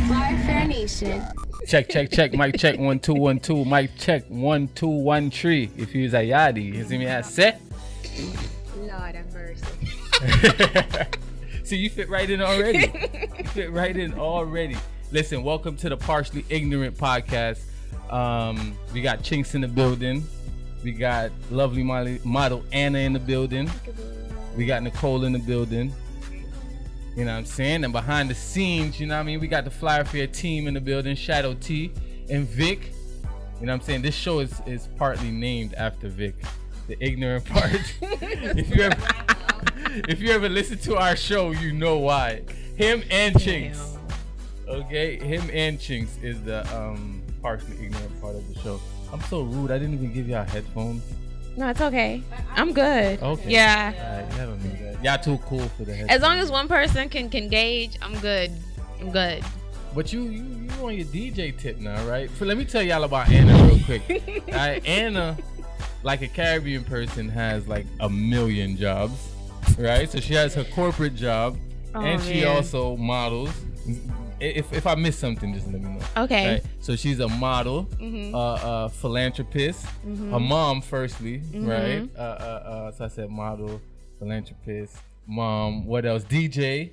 Flyer Fair Nation. Check, check, check. Mic check 1 2 1 2. Mic check 1 2 1 3. If you use a yadi, you see me? I say. Lord have mercy. See, you fit right in already. You fit right in already. Listen, welcome to the Partially Ignorant podcast. We got Chinxx in the building. We got lovely model Anna in the building. We got Nicole in the building. You know what I'm saying? And behind the scenes, you know what I mean? We got the Flyer Fair team in the building, Shadoe T and Vic. You know what I'm saying? This show is partly named after Vic, the ignorant part. If you ever listen to our show, you know why. Him and Chinxx. Okay? Him and Chinxx is the partially ignorant part of the show. I'm so rude. I didn't even give y'all headphones. No, it's okay. I'm good. Okay. Yeah. Alright, y'all don't need that. Y'all too cool for the headphones. As long as one person can gauge, I'm good. I'm good. But you on your DJ tip now, right? So let me tell y'all about Anna real quick. Alright, Anna, like a Caribbean person, has like a million jobs, right? So she has her corporate job, and she also models. If I miss something, just let me know. Okay. Right? So she's a model, a philanthropist, a mom, firstly, right? So I said model, philanthropist, mom. What else? DJ.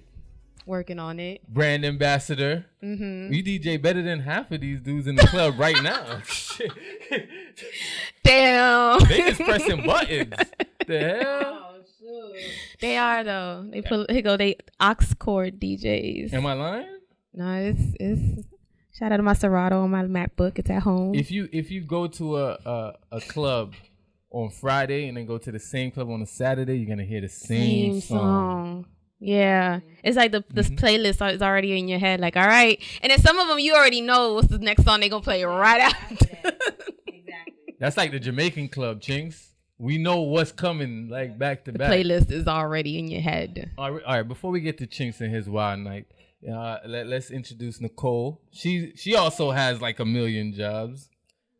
Working on it. Brand ambassador. You DJ better than half of these dudes in the club right now. Damn. They just pressing buttons. The hell? They are though. They put they aux cord DJs. Am I lying? No, it's shout out to my Serato on my MacBook. It's at home. If you go to a club on Friday and then go to the same club on a Saturday, you're gonna hear the same song. Yeah, it's like the playlist is already in your head. Like, all right, and then some of them you already know what's the next song they're gonna play right after. Exactly. That's like the Jamaican club, Chinxx. We know what's coming, like back to The back. playlist is already in your head. All right. Before we get to Chinxx and his wild night, let's introduce Nicole. She also has like a million jobs,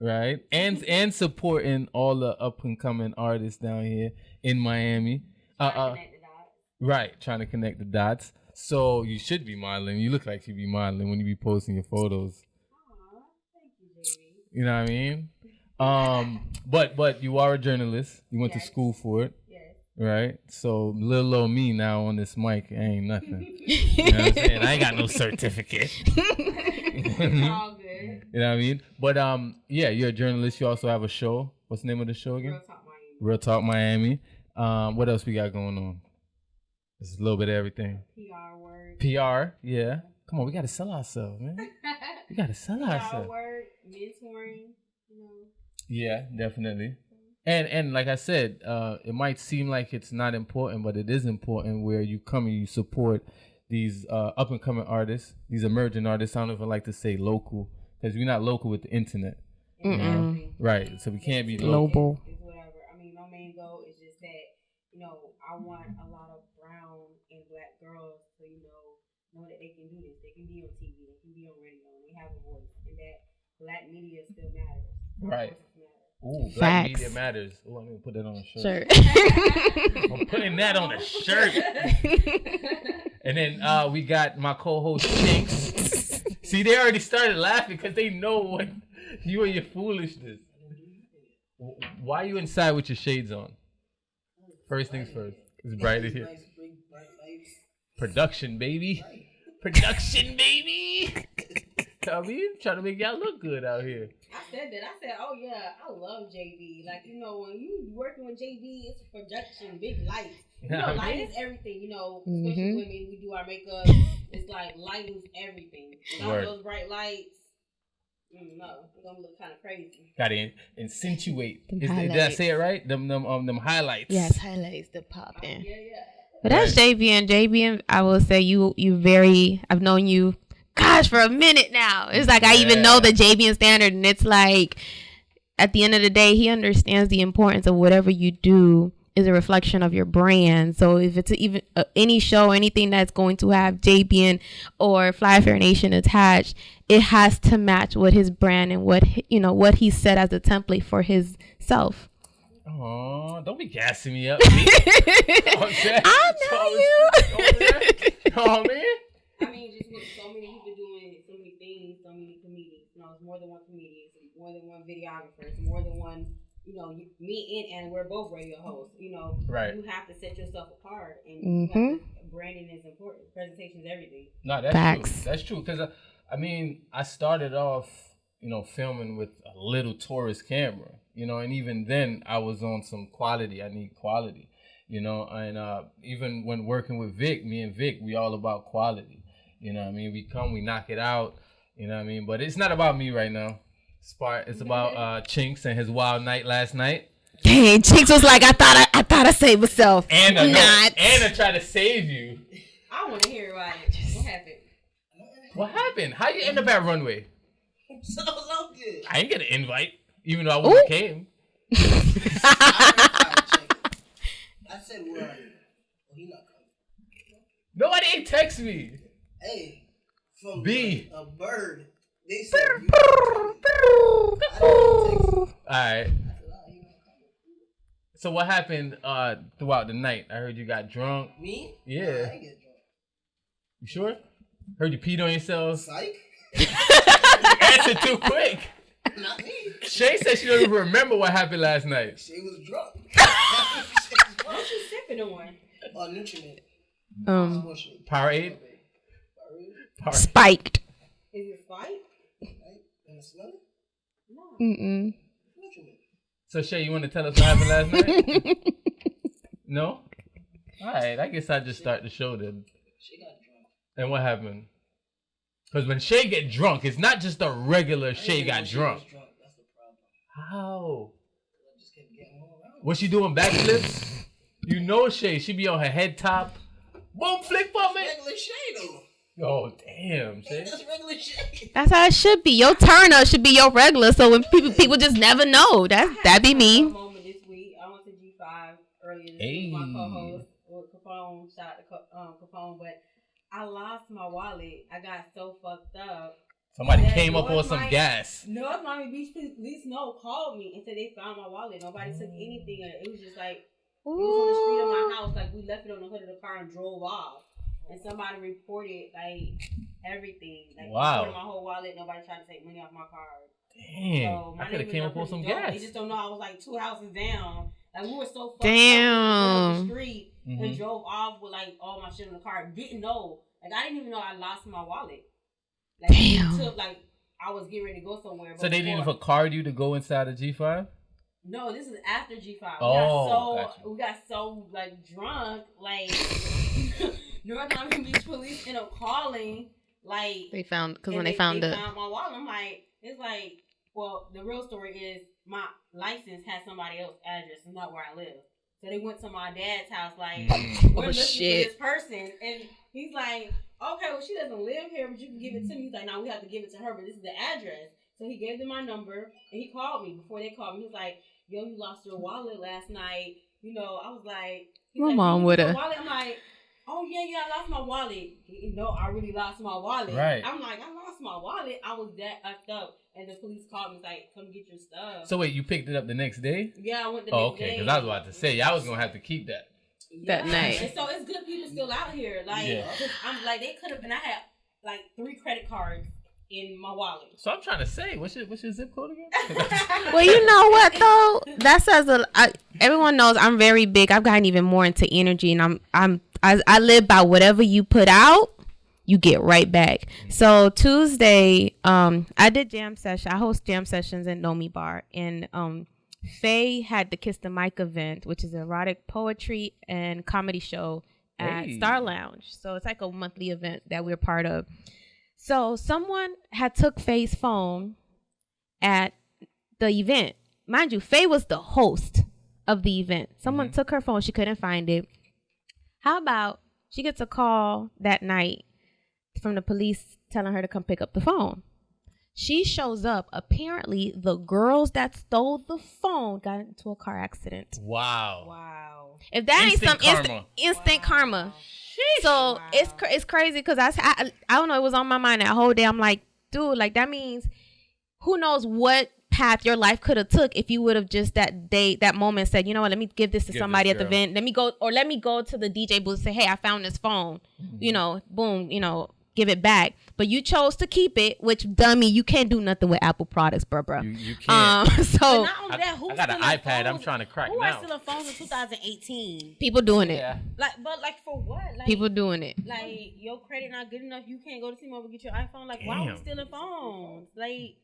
right? And supporting all the up and coming artists down here in Miami. Right, trying to connect the dots. So you should be modeling. You look like you be modeling when you be posting your photos. Thank you, baby. You know what I mean? But you are a journalist. You went to school for it. Yes. Right? So little old me now on this mic ain't nothing. You know what I'm saying? I ain't got no certificate. It's all good. You know what I mean? But yeah, you're a journalist. You also have a show. What's the name of the show again? Real Talk Miami. What else we got going on? It's a little bit of everything. PR word. PR, yeah. Come on, we gotta sell ourselves, man. We gotta sell ourselves. PR word, mentoring, you know. Yeah, definitely. And like I said, it might seem like it's not important, but it is important where you come and you support these up and coming artists, these emerging artists. I don't even like to say local because we're not local with the internet. You know? Right. So we can't be Global. It's whatever. I mean, my main goal is just that, you know, I want a lot of brown and black girls to, know that they can do this. They can be on TV. They can be on radio. And they have a voice. And that black media still matters. Right. Ooh, black Facts. media matters. Oh, I'm gonna put that on a shirt. Sure. I'm putting that on a shirt. And then we got my co-host Chinxx. See, they already started laughing because they know what you and your foolishness. Why are you inside with your shades on? First things first. It's bright in here. Production, baby. Production, baby. I mean, trying to make y'all look good out here. I said that. I said, oh, yeah, I love JB. Like, when you working with JB, it's production, big lights. Light is everything, especially women, we do our makeup. It's like light is everything. Without those bright lights, no, it's going to look kind of crazy. Got to insinuate. Did I say it right? Them highlights. Yes, highlights that pop in. Yeah. But that's JBN. JBN, I will say you very, I've known you, gosh, for a minute now. It's like I even know the JBN standard, and it's like at the end of the day, he understands the importance of whatever you do is a reflection of your brand. So if it's even any show, anything that's going to have JBN or Flyer Fair Nation attached, it has to match what his brand and what he set as a template for his self. Oh, don't be gassing me up. I know you. Oh man. I mean, just with so many people doing so many it's more than one comedian, it's more than one videographer, it's more than one. You know, me and Anna, we're both radio hosts. You know, right. You have to set yourself apart, and branding is important. Presentation is everything. No, that's Facts. true. That's true. Because I mean, I started off, you know, filming with a little tourist camera. You know, and even then, I was on some quality. I need quality. You know, and even when working with Vic, me and Vic, we all about quality. You know what I mean? We knock it out. You know what I mean? But it's not about me right now. It's about Chinxx and his wild night last night. Dang, Chinxx was like, I thought I saved myself. Anna tried to save you. I want to hear about it. What happened? What happened? How you end up at Runway? So good. I didn't get an invite, even though I wouldn't have came. I said, where are you? Well, he not coming. Nobody ain't text me. Hey, from B. A bird. They said, Alright. So what happened throughout the night? I heard you got drunk. Me? Yeah. Nah, I ain't get drunk. You sure? Heard you peed on yourself. Psych? Answer too quick. Not me. Shay said she don't even remember what happened last night. She was drunk. What you sipping on? Nutriment. Powerade? Spiked. Is it Spike? And smell it? No. Nutriment. So Shay, you want to tell us what happened last night? No? Alright, I guess I just start the show then. She got drunk. And what happened? Because when Shay get drunk, it's not just a regular Shay got drunk. That's the problem. How? I just kept getting all around. Was she doing backflips? You know Shay, she be on her head top. Boom, flick bump it. Regular shade though. Oh, damn, Shay. That's regular shade. That's how it should be. Your turn up should be your regular. So when people just never know. That'd be me. A moment this week. I went to G5 earlier this week. My co-host with Capone, shout out to Capone, but I lost my wallet. I got so fucked up. Somebody came up on some gas. North Miami Beach Police called me and said they found my wallet. Nobody took anything. It was just like, it was on the street of my house. Like, we left it on the hood of the car and drove off. And somebody reported, like, everything. Like, reported my whole wallet. Nobody tried to take money off my card. Damn. So I could have came up on some gas. They just don't know I was, like, 2 houses down. Like, we were so fucked Damn. up on the street and drove off with, like, all my shit in the car. Didn't know. Like, I didn't even know I lost my wallet. Like, damn. Took, like, I was getting ready to go somewhere. So they didn't even card you to go inside of G5? No, this is after G5. We got so like drunk, like North Miami Beach Police ended up calling, like They found they found my wallet. I'm like, it's like, well, the real story is my license has somebody else's address, it's not where I live. So they went to my dad's house, like, we're listening to this person, and he's like, okay, well, she doesn't live here, but you can give it to me. He's like, no, we have to give it to her, but this is the address. So he gave them my number, and he called me before they called me. He's like, yo, you lost your wallet last night. You know, I was like, my mom would have. I'm like, oh, yeah, I lost my wallet. You know, I really lost my wallet. Right. I'm like, I lost my wallet. I was that effed up. And the police called me, like, come get your stuff. So wait, you picked it up the next day? Yeah, I went the next day. Okay, because I was about to say, I was going to have to keep that. That night. And so it's good people still out here. Like, I'm like, they could have, and I had, like, 3 credit cards in my wallet. So I'm trying to say, what's your zip code again? Well, you know what though? That says everyone knows I'm very big. I've gotten even more into energy, and I live by whatever you put out, you get right back. So Tuesday, I did jam session. I host jam sessions in Nomi Bar, and Faye had the Kiss the Mic event, which is an erotic poetry and comedy show at Star Lounge. So it's like a monthly event that we're part of. So someone had took Faye's phone at the event. Mind you, Faye was the host of the event. Someone took her phone. She couldn't find it. How about she gets a call that night from the police telling her to come pick up the phone? She shows up. Apparently, the girls that stole the phone got into a car accident. Wow. If that Instant ain't some karma. instant karma. So it's crazy because I don't know, it was on my mind that whole day. I'm like, dude, like that means who knows what path your life could have took if you would have just that moment said, you know what, let me give this to somebody at the event. Let me go to the DJ booth and say, hey, I found this phone. You know, boom, you know, give it back. But you chose to keep it, which dummy, you can't do nothing with Apple products, bro. You can't. So but not only that, I got an iPad. I'm trying to crack who now. are stealing phones in 2018? people doing it. Yeah. Like for what? Like, People doing it. like your credit not good enough, you can't go to T-Mobile and get your iPhone. Like, why are we stealing phones? Like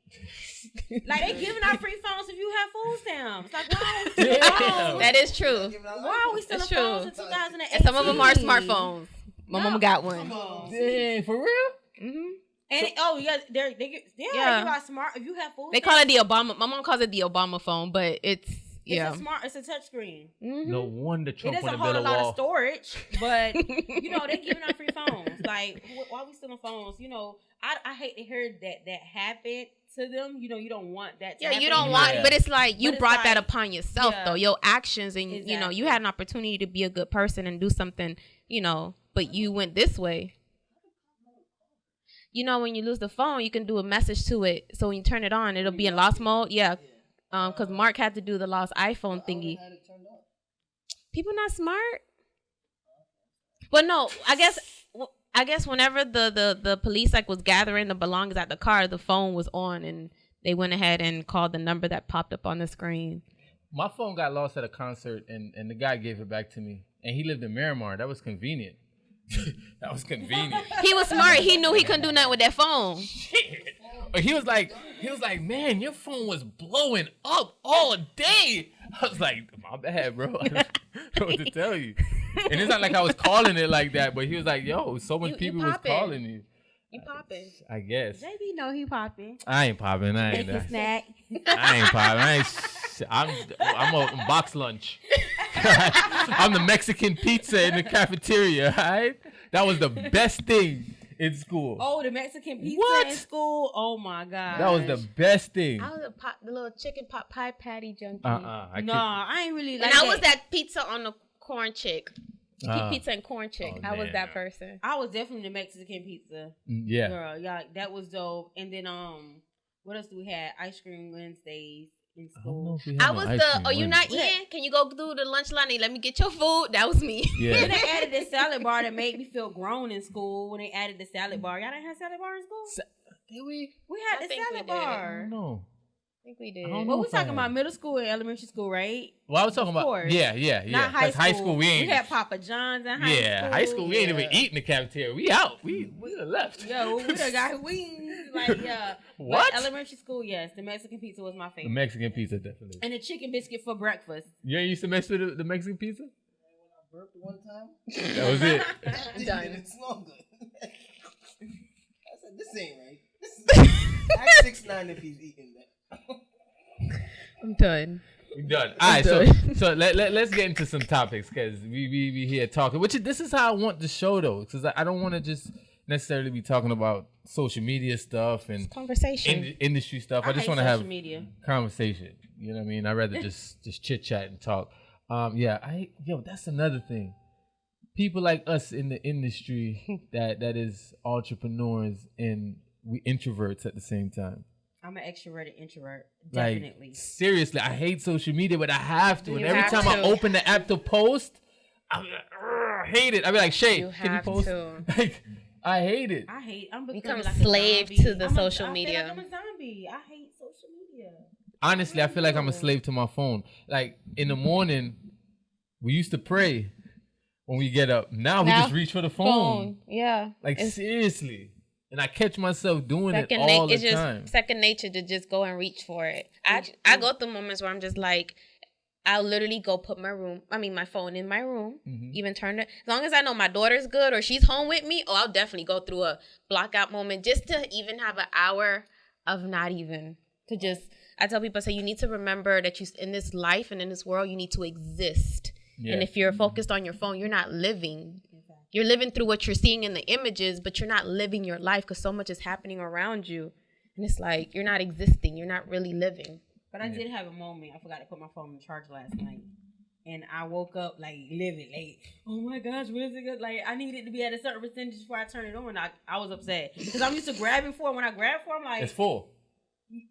they giving out free phones if you have food stamps. Like, why are we stealing phones? That is true. Why are we stealing That's true. phones in 2018? And some of them are smartphones. My mom got one. Dang, for real? Mm-hmm. And they give out smart. If you have food, They call it the Obama. My mom calls it the Obama phone, but it's It's a touch screen. Mm-hmm. No wonder It Trump doesn't want to hold build a a lot wall. of storage, but they're giving out free phones. Like, why are we stealing phones? I hate to hear that happened to them. You don't want that. To happen. you don't want, Yeah. but it's like you But it's brought that like- upon yourself though. Your actions and Exactly. you had an opportunity to be a good person and do something, but you went this way. When you lose the phone, you can do a message to it. So when you turn it on, it'll be in lost mode. Yeah. Because Mark had to do the lost iPhone thingy. People not smart. Well, no, I guess whenever the police was gathering the belongings at the car, the phone was on and they went ahead and called the number that popped up on the screen. My phone got lost at a concert, and the guy gave it back to me. And he lived in Miramar. That was convenient. That was convenient. He was smart. He knew he couldn't do nothing with that phone. But he was like, man, your phone was blowing up all day. I was like, my bad, bro. I don't know what to tell you. And it's not like I was calling it like that, but he was like, yo, so many people was calling you. You popping. I guess. JB know he popping. I ain't popping. I ain't. Take a snack. I ain't popping. I'm a box lunch. I'm the Mexican pizza in the cafeteria. All right, that was the best thing in school. Oh, the Mexican pizza in school. Oh my god, that was the best thing. I was the little chicken pot pie patty junkie. I ain't really like. And I that. was that pizza on the corn chick. Pizza and corn chick. I was man. that person. I was definitely the Mexican pizza. Yeah. Girl, yeah, that was dope. And then what else do we have? Ice cream Wednesdays in school. I was you not eating? Can you go through the lunch line and let me get your food? That was me. Yeah. Then they added the salad bar that made me feel grown in school. When they added the salad bar, y'all didn't have salad bar in school. Did we? We had I the think we salad did. bar. No. I think we did. I don't know. Well, we're if I talking had. about middle school and elementary school, right? Well, I was talking Of about. course. Yeah. Not High school we ain't. We had Papa John's in high school. Yeah, high school we ain't even eating the cafeteria. We out. We done left. Yo, we done got wings. Like, yeah. What? But elementary school, yes. The Mexican pizza was my The favorite. Mexican pizza definitely. And the chicken biscuit for breakfast. You ain't used to mess with the Mexican pizza? Burped one time. That was it. Done. It's not good. I said, this ain't right. Ask 6ix9ine if he's eating that. I'm done. We done. All right, so let's get into some topics because we here talking. This is how I want the show though, because I don't want to just necessarily be talking about social media stuff and Conversation. industry stuff. I just hate want to have social media. conversation. You know what I mean? I'd rather just chit chat and talk. That's another thing. People like us in the industry that is entrepreneurs and we introverts at the same time. I'm an extroverted introvert. Definitely. Like, seriously, I hate social media, but I have to. And You every have time I to. open the app to post, I hate it. I be like, Shay, You can you have post? to. Like, I hate it. I'm becoming Become like slave a zombie. to the social I media. feel like I'm a zombie. I hate social media. Honestly, I feel like I'm a slave to my phone. Like, in the morning, we used to pray when we get up. Now we just reach for the phone. Yeah. Like, seriously. And I catch myself doing it Second all the it's time. just second nature to just go and reach for it. I go through moments where I'm just like, I'll literally go put my phone in my room, even turn it. As long as I know my daughter's good or she's home with me, I'll definitely go through a block out moment just to even have an hour of not even to just. I tell people, you need to remember that you in this life and in this world, you need to exist. Yeah. And if you're focused on your phone, you're not living. You're living through what you're seeing in the images, but you're not living your life because so much is happening around you. And it's like, you're not existing. You're not really living. But I did have a moment. I forgot to put my phone in charge last night. And I woke up like livid. Like, oh my gosh, when is it good? Like, I needed to be at a certain percentage before I turn it on. I was upset. Because I'm used to grabbing for it. When I grab for it, I'm like, It's full.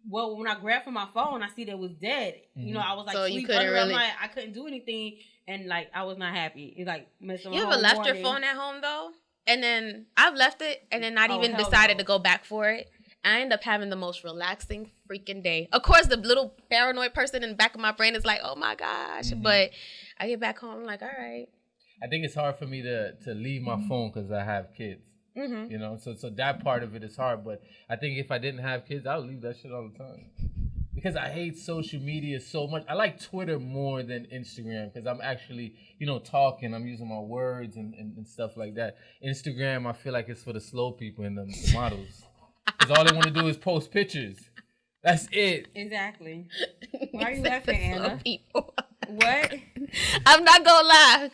well, when I grabbed for my phone, I see that it was dead. You know, I was like, So you sleep couldn't under. really- I'm like, I couldn't do anything. And like, I was not happy. It like messed up my You whole ever left your morning. phone at home, though? And then I've left it and then not even decided to go back for it. I end up having the most relaxing freaking day. Of course, the little paranoid person in the back of my brain is like, oh my gosh. Mm-hmm. But I get back home, I'm like, all right. I think it's hard for me to leave my phone because I have kids. Mm-hmm. You know, so that part of it is hard. But I think if I didn't have kids, I would leave that shit all the time. Because I hate social media so much. I like Twitter more than Instagram because I'm actually, talking. I'm using my words and stuff like that. Instagram, I feel like it's for the slow people and the models. Because all they want to do is post pictures. That's it. Exactly. Why are you laughing, Anna? What? I'm not going to lie.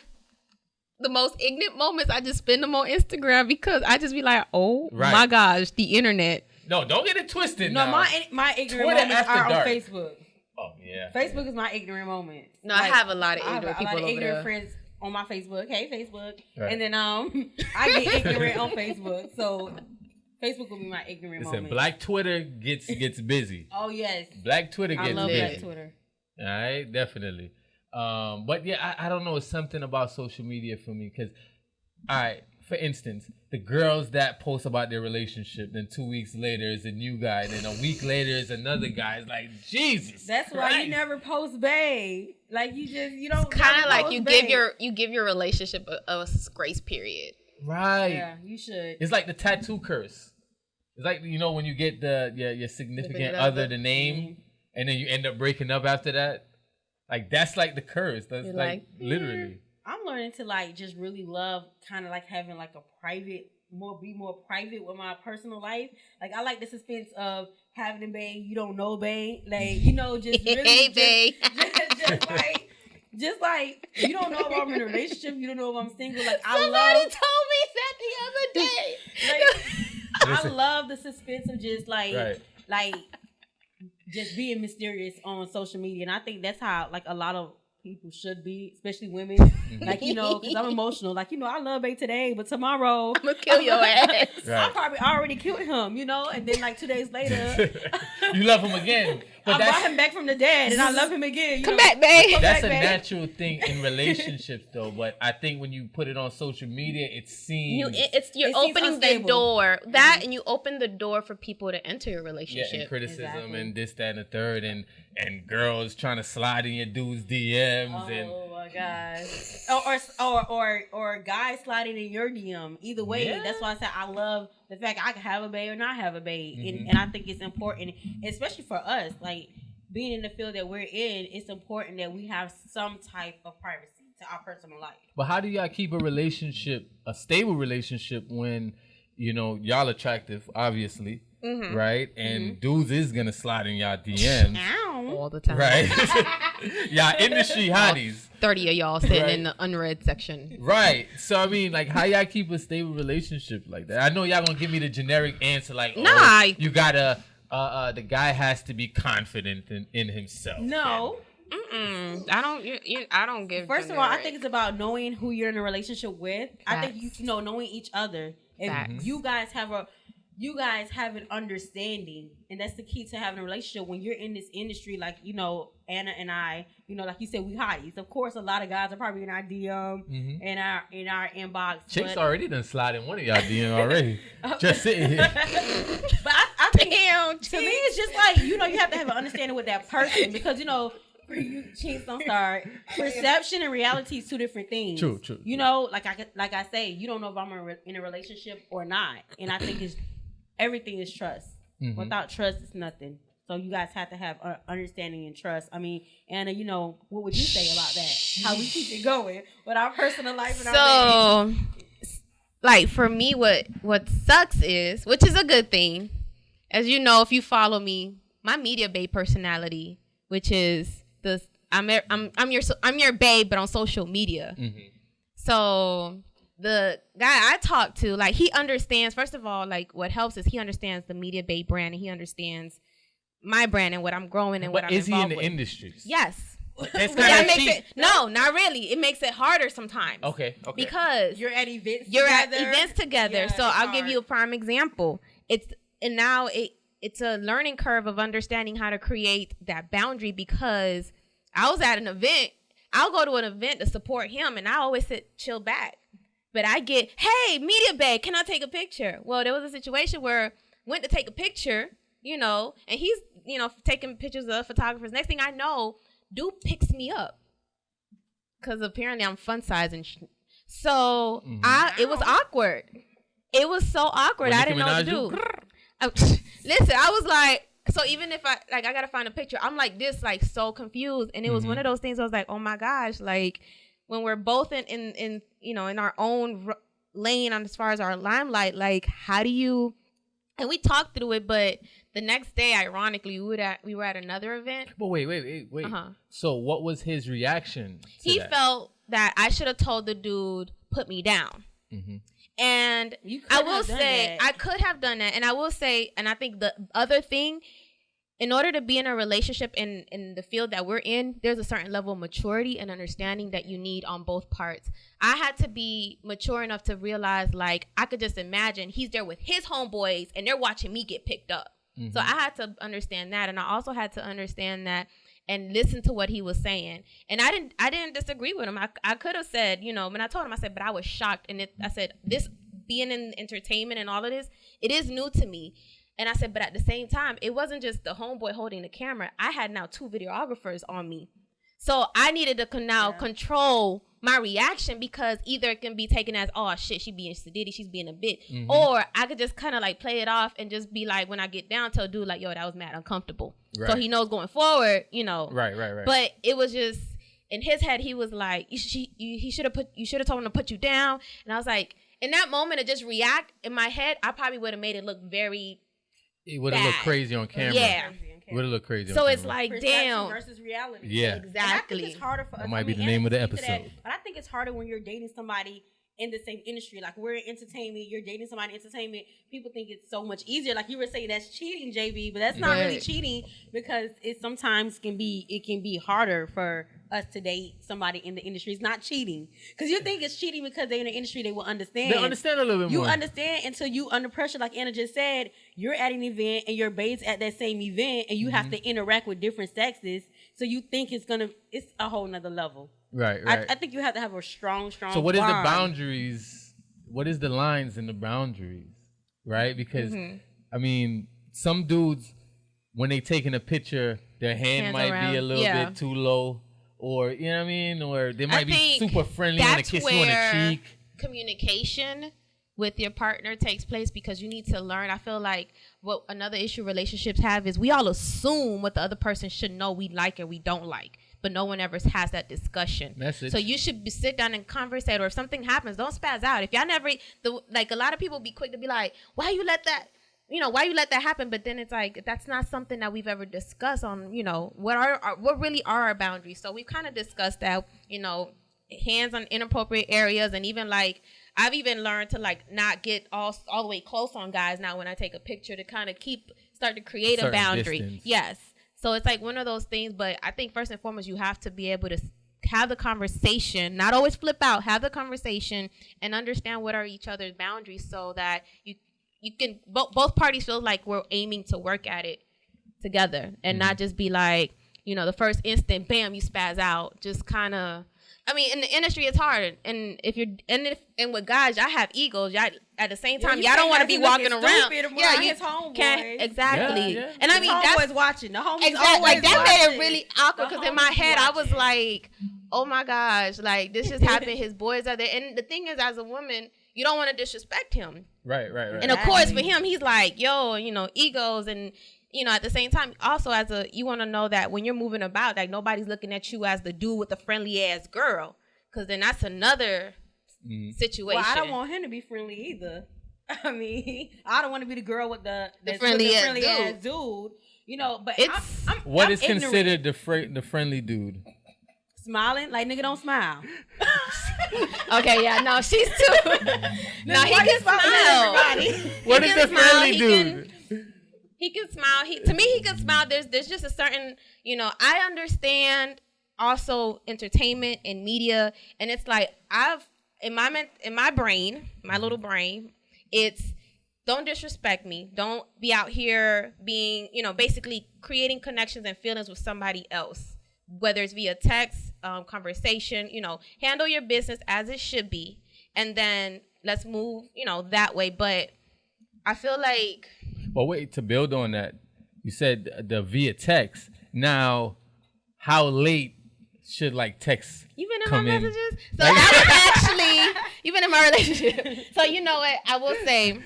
The most ignorant moments, I just spend them on Instagram because I just be like, oh my gosh, the internet. No, don't get it twisted. No, now. my ignorant moments are on Facebook. Oh, yeah. Facebook is my ignorant moment. No, I have a lot of ignorant people over there. I have a lot of ignorant friends on my Facebook. Hey, Facebook. Right. And then I get ignorant on Facebook. So Facebook will be my ignorant moment. Listen, Black Twitter gets busy. Oh, yes. Black Twitter gets busy. I love Black Twitter. All right, definitely. But yeah, I don't know. It's something about social media for me because, all right, for instance, the girls that post about their relationship, then 2 weeks later is a new guy, then a week later is another guy. It's like, Jesus. That's Christ. why you never post babe. Like you don't. It's kind of like you give your relationship a grace period. Right. Yeah, you should. It's like the tattoo curse. It's like when you get your significant other the name, and then you end up breaking up after that. Like that's like the curse. That's like literally. I'm learning to like just really love kind of like having like a private, be more private with my personal life. Like I like the suspense of having a babe you don't know, babe. Like just really hey, babe. just like you don't know if I'm in a relationship, you don't know if I'm single. Like somebody told me that the other day. Like I love the suspense of just like just being mysterious on social media, and I think that's how like a lot of people should be, especially women. Like because I'm emotional. Like I love babe today, but tomorrow I'm gonna kill your ass. I probably already killed him, and then like 2 days later, you love him again. But I brought him back from the dead, and I love him again. Come back, babe. That's a natural thing in relationships, though. But I think when you put it on social media, it seems you're opening the door and you open the door for people to enter your relationship. Yeah, and criticism and this, that, and the third, and girls trying to slide in your dude's DMs. Oh my gosh. Or guys sliding in your DM. Either way, that's why I said I love the fact I can have a babe or not have a babe. Mm-hmm. And I think it's important, especially for us, like being in the field that we're in, it's important that we have some type of privacy to our personal life. But how do y'all keep a stable relationship when, y'all attractive, obviously, right? And dudes is going to slide in y'all DMs. All the time. Right? Y'all industry hotties. 30 of y'all sitting in the unread section. Right. So, I mean, like, how y'all keep a stable relationship like that? I know y'all gonna give me the generic answer, like, you gotta, the guy has to be confident in himself. No. I don't give. First of all, I think it's about knowing who you're in a relationship with. Facts. I think knowing each other. If you guys have an understanding, and that's the key to having a relationship when you're in this industry. Like Anna and I, like you said, we hotties. Of course, a lot of guys are probably in our DM and in our inbox. Chinxx already done slide in one of y'all DM already. Just sitting here. But I think to me, it's just like you have to have an understanding with that person because for you, Chinxx, don't start. Perception and reality is two different things. True. Like I say, you don't know if I'm in a relationship or not, and I think everything is trust. Mm-hmm. Without trust, it's nothing. So you guys have to have understanding and trust. I mean, Anna, what would you say about that? How we keep it going with our personal life and our like for me, what sucks is, which is a good thing, as you know, if you follow me, my media babe personality, which is I'm your babe, but on social media. Mm-hmm. So the guy I talk to, like, he understands, first of all, like, what helps is he understands the media babe brand, and he understands my brand and what I'm growing and what I'm involved with. Is he in the industry? Yes. That's kind of cheap. No, not really. It makes it harder sometimes. Okay. Because you're at events together. Yeah, so I'll give you a prime example. It's a learning curve of understanding how to create that boundary, because I was at an event. I'll go to an event to support him, and I always chill back. But I get, hey, media babe, can I take a picture? Well, there was a situation where went to take a picture, you know, and he's, you know, taking pictures of photographers. Next thing I know, dude picks me up because apparently I'm fun size and so it was awkward. It was so awkward. I didn't know what to do. Listen, I was like, so even if I gotta find a picture, I'm like this, like so confused. And it was one of those things I was like, oh my gosh, like when we're both in you know, in our own lane on as far as our limelight, like how do you, and we talked through it, but the next day, ironically, we were at another event. But wait. So what was his reaction to He that? felt that I should have told the dude, put me down. And I will say, I could have done that. And I will say, and I think the other thing, in order to be in a relationship in the field that we're in, there's a certain level of maturity and understanding that you need on both parts. I had to be mature enough to realize, like, I could just imagine he's there with his homeboys and they're watching me get picked up. So I had to understand that. And I also had to understand that and listen to what he was saying. And I didn't disagree with him. I could have said, you know, when I told him, I said, but I was shocked. And I said, this being in entertainment and all of this, it is new to me. And I said, but at the same time, it wasn't just the homeboy holding the camera. I had now 2 videographers on me. So I needed to now control my reaction, because either it can be taken as, oh shit, she being sedity, she's being a bitch, or I could just kind of like play it off and just be like, when I get down, tell a dude like, yo, that was mad uncomfortable. So he knows going forward, you know. Right. But it was just in his head, he was like, you should have told him to put you down. And I was like, in that moment, to just react in my head, I probably would have made it look very. It would have looked crazy on camera. Yeah. Would have looked crazy. So it's like, damn. Versus reality. Yeah. Exactly. And I think it's harder for us. That might be the name of the episode. But I think it's harder when you're dating somebody in the same industry. Like, we're in entertainment, you're dating somebody in entertainment. People think it's so much easier. Like you were saying, that's cheating, JB, but that's not really cheating, because it sometimes can be harder for us to date somebody in the industry. It's not cheating, because you think it's cheating because they're in the industry. They will understand. They understand a little bit more. You understand until you under pressure, like Anna just said. You're at an event and your babe's at that same event, and you have to interact with different sexes. So you think it's a whole nother level. Right. I think you have to have a strong. So what is the boundaries? What is the lines and the boundaries? Right? Because I mean, some dudes, when they taking a picture, their hand might be a little bit too low, or you know what I mean, or they might be super friendly and kiss you on the cheek. Communication with your partner takes place, because you need to learn. I feel like what another issue relationships have is we all assume what the other person should know we like and we don't like, but no one ever has that discussion. Message. So you should sit down and conversate, or if something happens, don't spaz out. If y'all never, like a lot of people be quick to be like, why you let that happen? But then it's like, that's not something that we've ever discussed on, you know, what really are our boundaries. So we've kind of discussed that, you know, hands on inappropriate areas, and even like, I've even learned to like not get all the way close on guys now when I take a picture, to kind of start to create a boundary. Distance. Yes. So it's like one of those things, but I think first and foremost, you have to be able to have the conversation, not always flip out, have the conversation and understand what are each other's boundaries, so that you can, both parties feel like we're aiming to work at it together, and not just be like, you know, the first instant, bam, you spaz out, just kind of. I mean, in the industry, it's hard, and and with guys, y'all have egos. Y'all at the same time, y'all don't want to be walking around. His homeboys. Exactly. Yeah. And I mean, that's watching. The homies always like that watching. made it really awkward, because in my head, I was like, oh my gosh, like this just happened. His boys are there, and the thing is, as a woman, you don't want to disrespect him. Right. And of course, for him, he's like, yo, you know, egos, and you know, at the same time, also you want to know that when you're moving about, like nobody's looking at you as the dude with the friendly ass girl, because then that's another situation. Well, I don't want him to be friendly either. I mean, I don't want to be the girl with the friendly ass dude. You know, but what is considered the friendly dude? Smiling, like nigga don't smile. Okay, yeah, no, she's too. No, he can smile. What is the friendly dude? He can smile. To me, he can smile. There's just a certain, you know, I understand also entertainment and media, and it's like in my brain, my little brain, it's don't disrespect me. Don't be out here being, you know, basically creating connections and feelings with somebody else, whether it's via text, conversation, you know, handle your business as it should be. and then let's move, that way. But I feel like. But wait, to build on that, you said the via text. Now, how late should like text You've been in come my in? messages? So that was actually, you've been in my relationship. So you know what? I will say,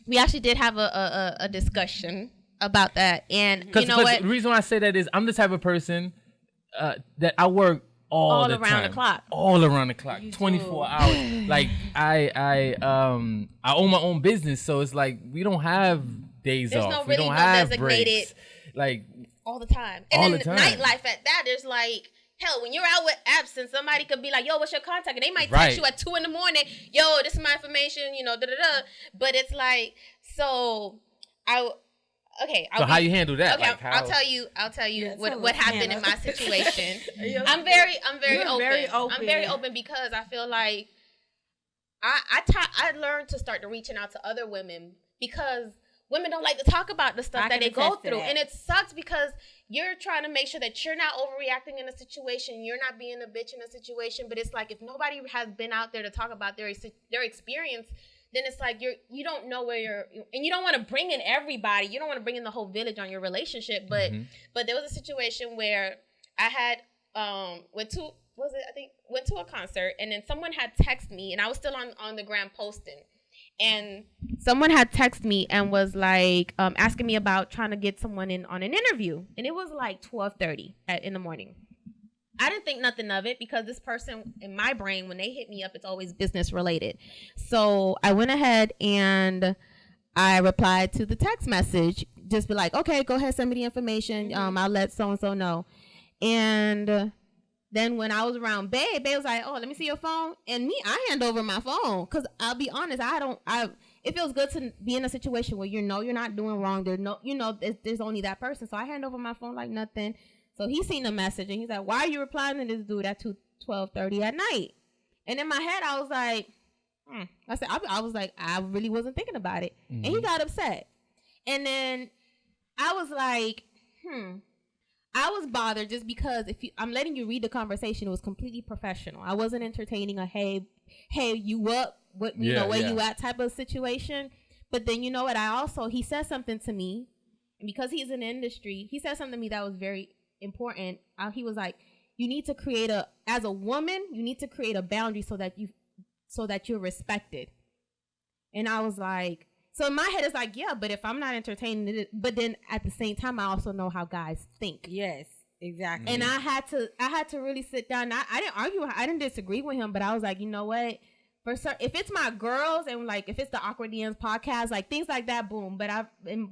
we actually did have a discussion about that. And you know what? The reason why I say that is I'm the type of person that I work all the around time. the clock. All around the clock. 24 hours. Like I own my own business, so it's like we don't have days There's off. no We really don't no have designated breaks. Like all the time. And all then the time. nightlife at that, there's like, hell, when you're out with absence, somebody could be like, yo, what's your contact? And they might text you at 2 a.m. Yo, this is my information, da-da-da. But it's like, so how you handle that? Okay, like I'll tell you what happened in my situation. I'm very open. I'm very open because I feel like I learned to start to reaching out to other women because women don't like to talk about the stuff that they go through. And it sucks because you're trying to make sure that you're not overreacting in a situation. You're not being a bitch in a situation. But it's like if nobody has been out there to talk about their experience, then it's like you don't know where you're, and you don't want to bring in everybody. You don't want to bring in the whole village on your relationship. But there was a situation where I had went to a concert, and then someone had texted me, and I was still on the gram posting. And someone had texted me and was like asking me about trying to get someone in on an interview. And it was like 12:30 in the morning. I didn't think nothing of it because this person in my brain, when they hit me up, it's always business related. So I went ahead and I replied to the text message. Just be like, okay, go ahead, send me the information. I'll let so-and-so know. And then when I was around Babe was like, oh, let me see your phone. And I hand over my phone. Because I'll be honest, it feels good to be in a situation where you're not doing wrong. There's only that person. So I hand over my phone like nothing. So he seen the message and he's like, why are you replying to this dude at 12:30 at night? And in my head, I was like, I was like, I really wasn't thinking about it. And he got upset. And then I was like, I was bothered just because I'm letting you read the conversation. It was completely professional. I wasn't entertaining a hey, you up? Where you at type of situation. But then you know what? He said something to me, and because he's in the industry, he said something to me that was very important. He was like, as a woman, you need to create a boundary so that you're respected. And I was like, so in my head, it's like, yeah, but if I'm not entertaining it, but then at the same time, I also know how guys think. Yes, exactly. And I had to really sit down. I didn't argue. I didn't disagree with him, but I was like, you know what? If it's my girls and like if it's the Awkward DMs podcast, like things like that, boom. But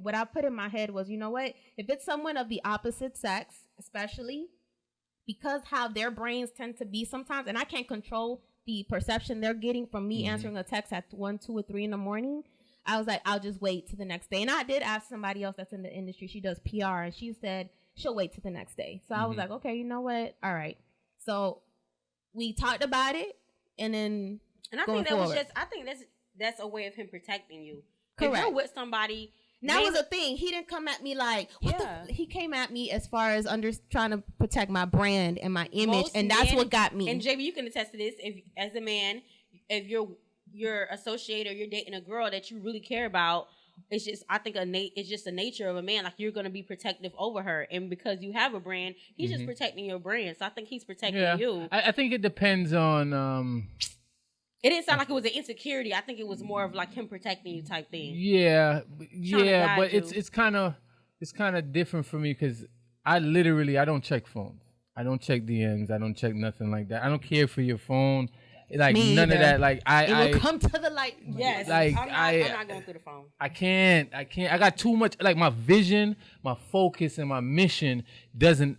what I put in my head was, you know what? If it's someone of the opposite sex, especially because how their brains tend to be sometimes, and I can't control the perception they're getting from me answering a text at 1, 2, or 3 in the morning. I was like, I'll just wait to the next day. And I did ask somebody else that's in the industry. She does PR, and she said she'll wait to the next day. So I was like, okay, you know what? All right. So we talked about it, and then. And I think that's a way of him protecting you. Correct. If you're with somebody, that was a thing. He didn't come at me like, he came at me as far as trying to protect my brand and my image, and that's what got me. And JB, you can attest to this. If as a man, if you're associate or you're dating a girl that you really care about, it's just it's just the nature of a man. Like you're gonna be protective over her, and because you have a brand, he's just protecting your brand. So I think he's protecting you. I think it depends on. It didn't sound like it was an insecurity. I think it was more of like him protecting you type thing. Yeah, but it's kind of different for me because I don't check phones. I don't check DMs. I don't check nothing like that. I don't care for your phone. Like me none either. of that. Like it will come to the light. Yes. Like I'm not going through the phone. I can't. I got too much. Like my vision, my focus, and my mission doesn't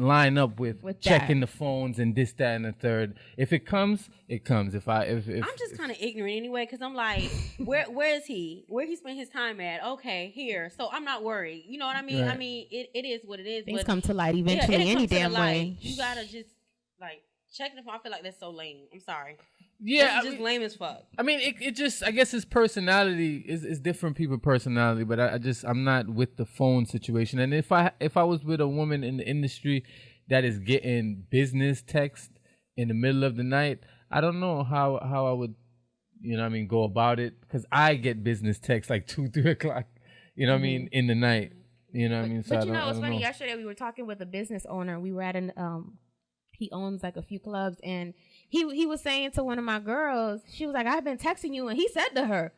line up with checking the phones and this, that, and the third. If it comes, it comes. If I'm just kind of ignorant anyway, because I'm like, where is he? Where he spent his time at? Okay, here. So I'm not worried. You know what I mean? Right. I mean, it is what it is. Things come to light eventually, any damn way. You gotta just like. Checking the phone, I feel like that's so lame. I'm sorry. Yeah, it's just lame as fuck. I mean, it just, I guess his personality is different people's personality, but I'm not with the phone situation. And if I was with a woman in the industry that is getting business text in the middle of the night, I don't know how I would you know what I mean, go about it. Because I get business texts like 2, 3 o'clock, you know what I mean, in the night. You know what I mean? So But you know, it's funny. know. Yesterday we were talking with a business owner. We were at an he owns like a few clubs, and he was saying to one of my girls, she was like, I've been texting you, and he said to her,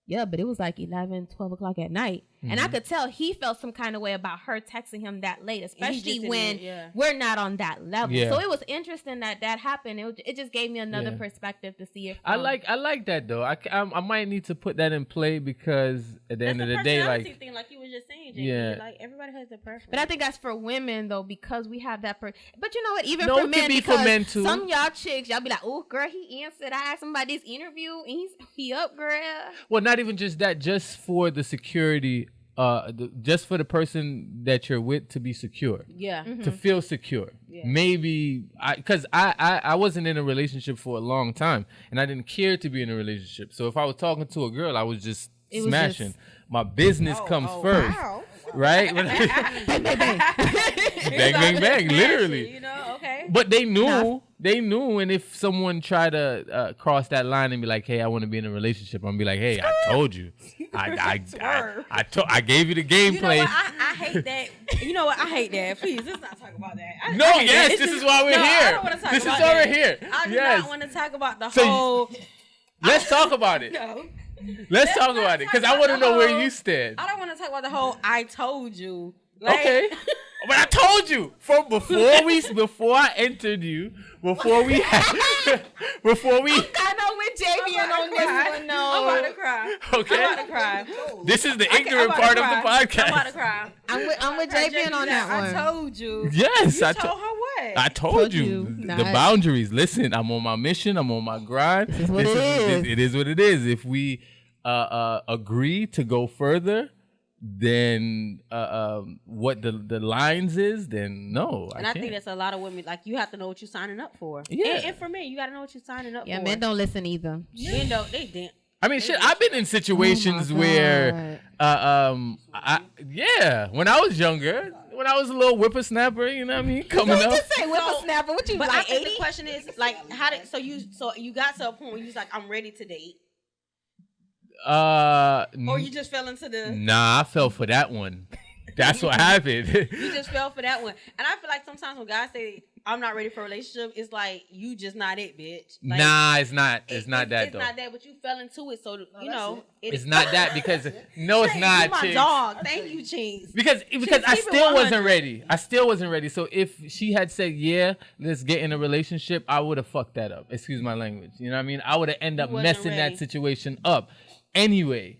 yeah, but it was like 11, 12 o'clock at night. And I could tell he felt some kind of way about her texting him that late, especially when we're not on that level. Yeah. So it was interesting that happened. It just gave me another perspective to see if I like that though. I might need to put that in play because at the end of the day, like thing, like you were just saying, JB, like everybody has their preference. But I think that's for women though, because we have that. But you know what? Even No, for it men, could be because for men too. some y'all chicks, y'all be like, "Oh, girl, he answered. I asked him about this interview, and he up, girl." Well, not even just that. Just for the security. Just for the person that you're with to be secure, to feel secure. Maybe because I wasn't in a relationship for a long time, and I didn't care to be in a relationship. So if I was talking to a girl, I was just smashing. My business comes first, right? Bang, bang, bang, bang, bang, bang, literally. You know, okay. But they knew, and if someone tried to cross that line and be like, "Hey, I want to be in a relationship," I'm gonna be like, "Hey, I told you, I gave you the gameplay." You know what? I hate that. You know what? I hate that. Please, let's not talk about that. This is why we're here. I don't want to talk this about is why that. we're here. I do yes. not want to talk about the So whole. Let's talk about it. No. Let's talk about it because I want to know where you stand. I don't want to talk about the whole "I told you." Like, okay. But I told you from before I entered you, before we I know with Jabian on this one. No, I'm about to cry. Okay. I'm about to cry. This is the ignorant part of the podcast. I'm about to cry. I'm with Jabian on that one. I told you. Yes, You told her what? I told you the boundaries. Listen, I'm on my mission. I'm on my grind. This is what it is. It is what it is. If we agree to go further, then what the lines is, then no. And I think that's a lot of women. Like, you have to know what you're signing up for. Yeah. And for men, you got to know what you're signing up for. Yeah, men don't listen either. Men don't. They didn't. I mean, shit. I've been in situations where, when I was younger, when I was a little whippersnapper, you know what I mean, coming up. Just say whippersnapper. What you But like? I think the question is, like, so you got to a point where you was like, I'm ready to date. Or you just fell into the. Nah, I fell for that one. That's what happened. You just fell for that one. And I feel like sometimes when guys say, I'm not ready for a relationship, it's like, you just not it, bitch. Like, nah, it's not. It's not that, it's though. It's not that, but you fell into it. So, you know. It's not that because, no, it's not, Chinxx. My dog. Thank you, Chinxx. Because I still wasn't ready. I still wasn't ready. So if she had said, yeah, let's get in a relationship, I would have fucked that up. Excuse my language. You know what I mean? I would have ended up messing that situation up. Anyway.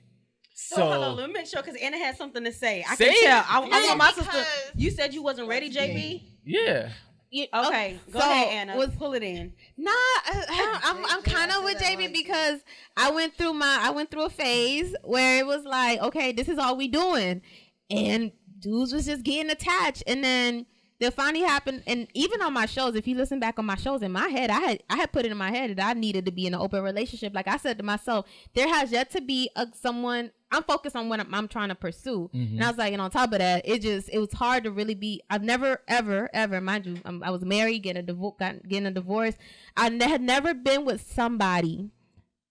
So hold on, let me make sure because Anna has something to say. I say can tell. it. I want my sister. You said you wasn't ready, JB? Yeah. Okay, go ahead, Anna. Pull it in. Nah, I'm kind of with JB because I went through a phase where it was like, okay, this is all we doing, and dudes was just getting attached, and then that finally happened. And even on my shows, if you listen back on my shows, in my head, I had put it in my head that I needed to be in an open relationship. Like I said to myself, there has yet to be someone. I'm focused on what I'm trying to pursue. Mm-hmm. And I was like, and on top of that, it was hard to really be. I've never ever, mind you, I was married, getting a divorce. I had never been with somebody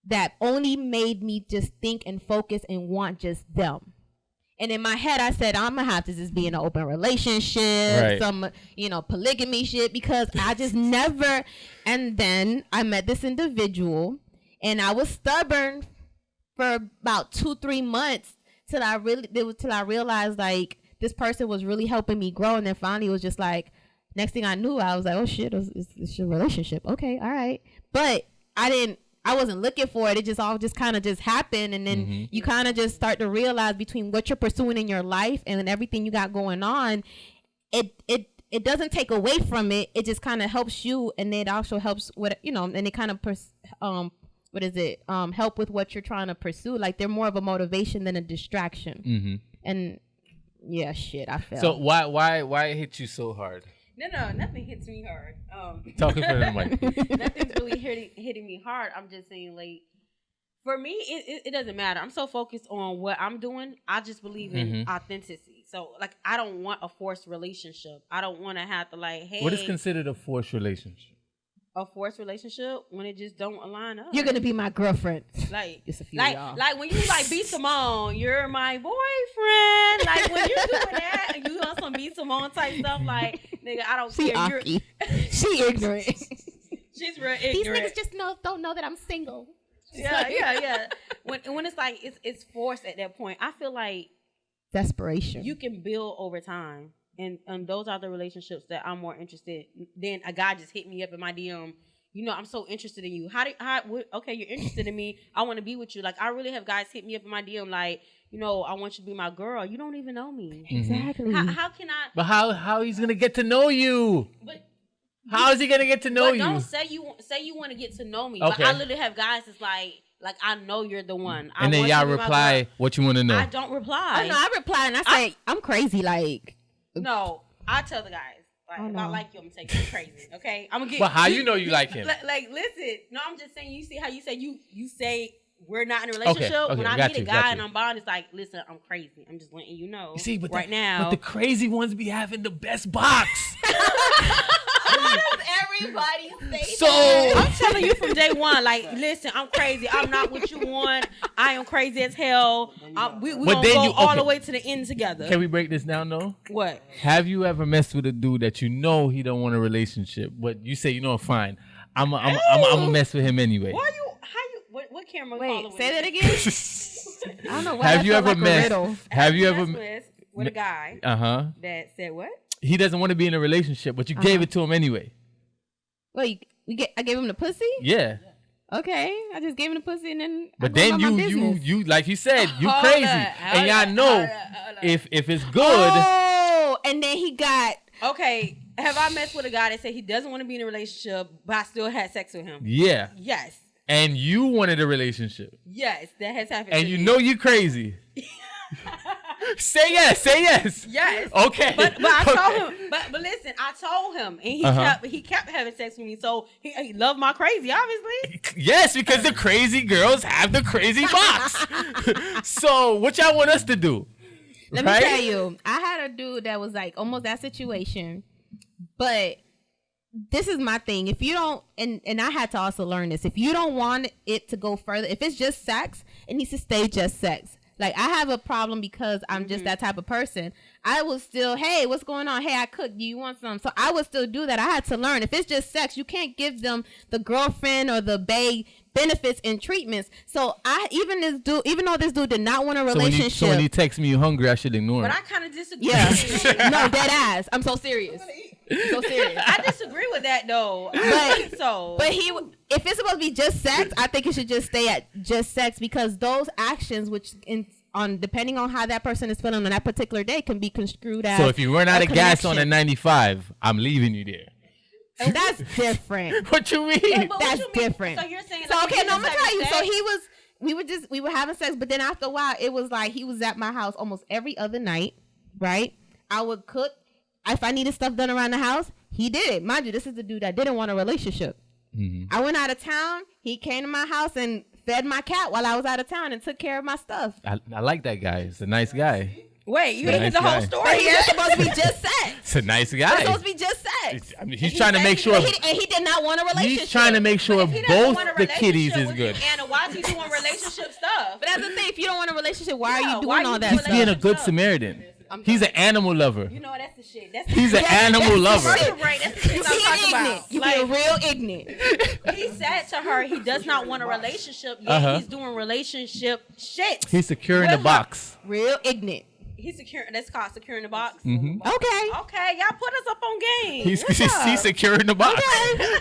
that only made me just think and focus and want just them. And in my head, I said, I'm going to have to just be in an open relationship, some, polygamy shit, because I just never. And then I met this individual, and I was stubborn for about 2-3 months till I realized, like, this person was really helping me grow. And then finally it was just like, next thing I knew, I was like, oh, shit, it's your relationship. Okay, all right. But I wasn't looking for it. It just kind of happened. And then you kind of just start to realize between what you're pursuing in your life and everything you got going on, it doesn't take away from it. It just kind of helps you. And it also helps with, and it kind of, help with what you're trying to pursue. Like they're more of a motivation than a distraction. Mm-hmm. And yeah, shit, I felt. So why it hit you so hard? No, nothing hits me hard. Talking for the mic. Nothing's really hitting me hard. I'm just saying, like, for me, it doesn't matter. I'm so focused on what I'm doing. I just believe in authenticity. So, like, I don't want a forced relationship. I don't want to have to, like, hey. What is considered a forced relationship? a forced relationship when it just don't align up. You're gonna be my girlfriend. Like, It's a few like, y'all. like when you like B Simone, you're my boyfriend. Like when you're doing that and you on some B Simone type stuff, like nigga, I don't She care. Aki. She ignorant. She's real These ignorant. niggas just don't know that I'm single. Yeah. When it's like it's forced at that point, I feel like Desperation. you can build over time, and those are the relationships that I'm more interested than a guy just hit me up in my DM. You know, I'm so interested in you. Okay, you're interested in me. I want to be with you. Like, I really have guys hit me up in my DM like, you know, I want you to be my girl. You don't even know me. Exactly. How can I? But how he's gonna get to know you? But How is he gonna get to know but you? don't say you want to get to know me. Okay. But I literally have guys that's like I know you're the one. And then y'all reply what you want to know. I don't reply. Oh no, I reply and I say I'm crazy. Like No, I tell the guys. Like, Oh, if no. I like you, I'm gonna take you crazy. Okay, I'm gonna get. But how you know you like him? Like, listen. No, I'm just saying. You see how you say you say we're not in a relationship. Okay, When I got meet you, a got guy you. and I'm bond, it's like, listen, I'm crazy. I'm just letting you know. You see, but right now, but the crazy ones be having the best box. why does everybody say So I'm telling you from day one. Like, listen, I'm crazy. I'm not what you want. I am crazy as hell. We But gonna then go you- all okay. the way to the end together. can we break this down though? What? Have you ever messed with a dude that you know he don't want a relationship, but you say, you know, fine, I'm gonna mess with him anyway? Why you? How you? What camera? Wait, following say that you? again. I don't know why. Have that you felt ever like a messed? riddle. Have you ever? messed with a guy that said what? He doesn't want to be in a relationship, but you gave it to him anyway. Wait, I gave him the pussy. Yeah. Okay, I just gave him the pussy and then. But I go then about my business. you like you said, you Hold crazy, on, and y'all hold on, know hold on. if it's good. Oh, and then he got. Okay, have I messed with a guy that said he doesn't want to be in a relationship, but I still had sex with him? Yeah. Yes. And you wanted a relationship, Yes, that has happened. and to you me. know you crazy. Say yes. Say yes. Yes. Okay. But I told him. But listen, I told him, and he kept having sex with me. So he loved my crazy, obviously. Yes, because the crazy girls have the crazy box. So what y'all want us to do? Let me tell you, I had a dude that was like almost that situation, but this is my thing. If you don't, and I had to also learn this, if you don't want it to go further, if it's just sex, it needs to stay just sex. Like, I have a problem because I'm just that type of person. I will still, hey, what's going on? Hey, I cooked. Do you want some? So I would still do that. I had to learn. If it's just sex, you can't give them the girlfriend or the bae benefits and treatments. So even though this dude did not want a relationship. So when he texts me you hungry, I should ignore But him. I kind of disagree. Yeah. No, dead ass. I'm so serious. So serious. I disagree with that though. I But- think so. But if it's supposed to be just sex, I think it should just stay at just sex, because those actions, depending on how that person is feeling on that particular day, can be construed as. So if you run out a of gas on a connection. 95, I'm leaving you there. That's different. What you mean? But what That's you mean? different. So you're saying? So like, okay, you no, I'm just gonna tell you. having So sex? we were having sex, but then after a while, it was like he was at my house almost every other night. Right? I would cook. If I needed stuff done around the house, he did it. Mind you, this is the dude that didn't want a relationship. Mm-hmm. I went out of town. He came to my house and fed my cat while I was out of town and took care of my stuff. I like that guy. He's a nice guy. Wait, you He's a didn't nice get the whole guy. story But he was yet? supposed to be just sex. It's a nice It's supposed guy. to be just sex. I mean, he's trying to make sure. And he did not want a relationship. He's trying to make sure If he doesn't both want a the kitties relationship is with good. you, Anna, why is he doing relationship stuff? But that's the thing. If you don't want a relationship, why Yeah, are you why doing you all that doing He's stuff? being a good stuff. Samaritan. He's an animal lover. You know that's the shit. That's He's an Yes, animal that's lover. the You're right. That's the shit You I'm talking being ignorant. about. You Like, being real ignorant. he said to her he does not want a relationship, yet he's doing relationship shit. He's securing the With her. box. Real ignorant. He's securing. That's called securing the box. Mm-hmm. Okay. Okay, y'all put us up on game. He's What's up? he's securing the box.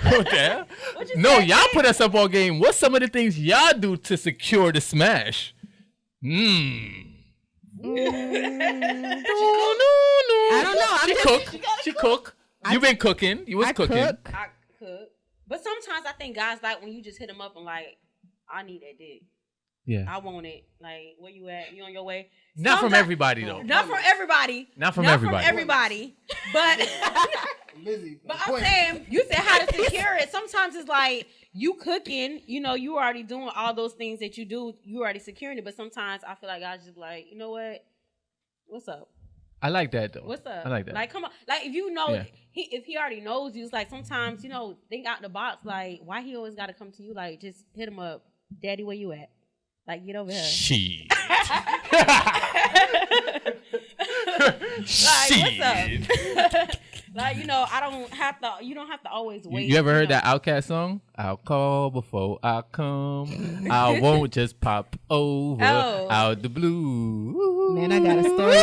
What the hell? What you No, say, y'all man? put us up on game. What's some of the things y'all do to secure the smash? I don't know. She cook. She cook. You been cooking. You was I cooking. cook. I could, but sometimes I think guys like when you just hit them up and like, I need that dick. Yeah. I want it. Like, where you at? You on your way? Not from Sometimes- everybody though. Not from everybody. Not from everybody. But Busy. but I'm saying, you said how to secure it. Sometimes it's like you cooking, you know, you already doing all those things that you do. You already securing it. But sometimes I feel like guys just like, you know what? What's up? I like that though. What's up? I like that. Like, come on. Like, if you know Yeah. if he already knows you, it's like sometimes, you know, think out the box. Like, why he always got to come to you? Like, just hit him up. Daddy, where you at? Like, get over here. Shit. Like, what's up? Like, you know, you don't have to always wait. You ever heard that Outkast song? I'll call before I come. I won't just pop over out the blue. Man, I got a story.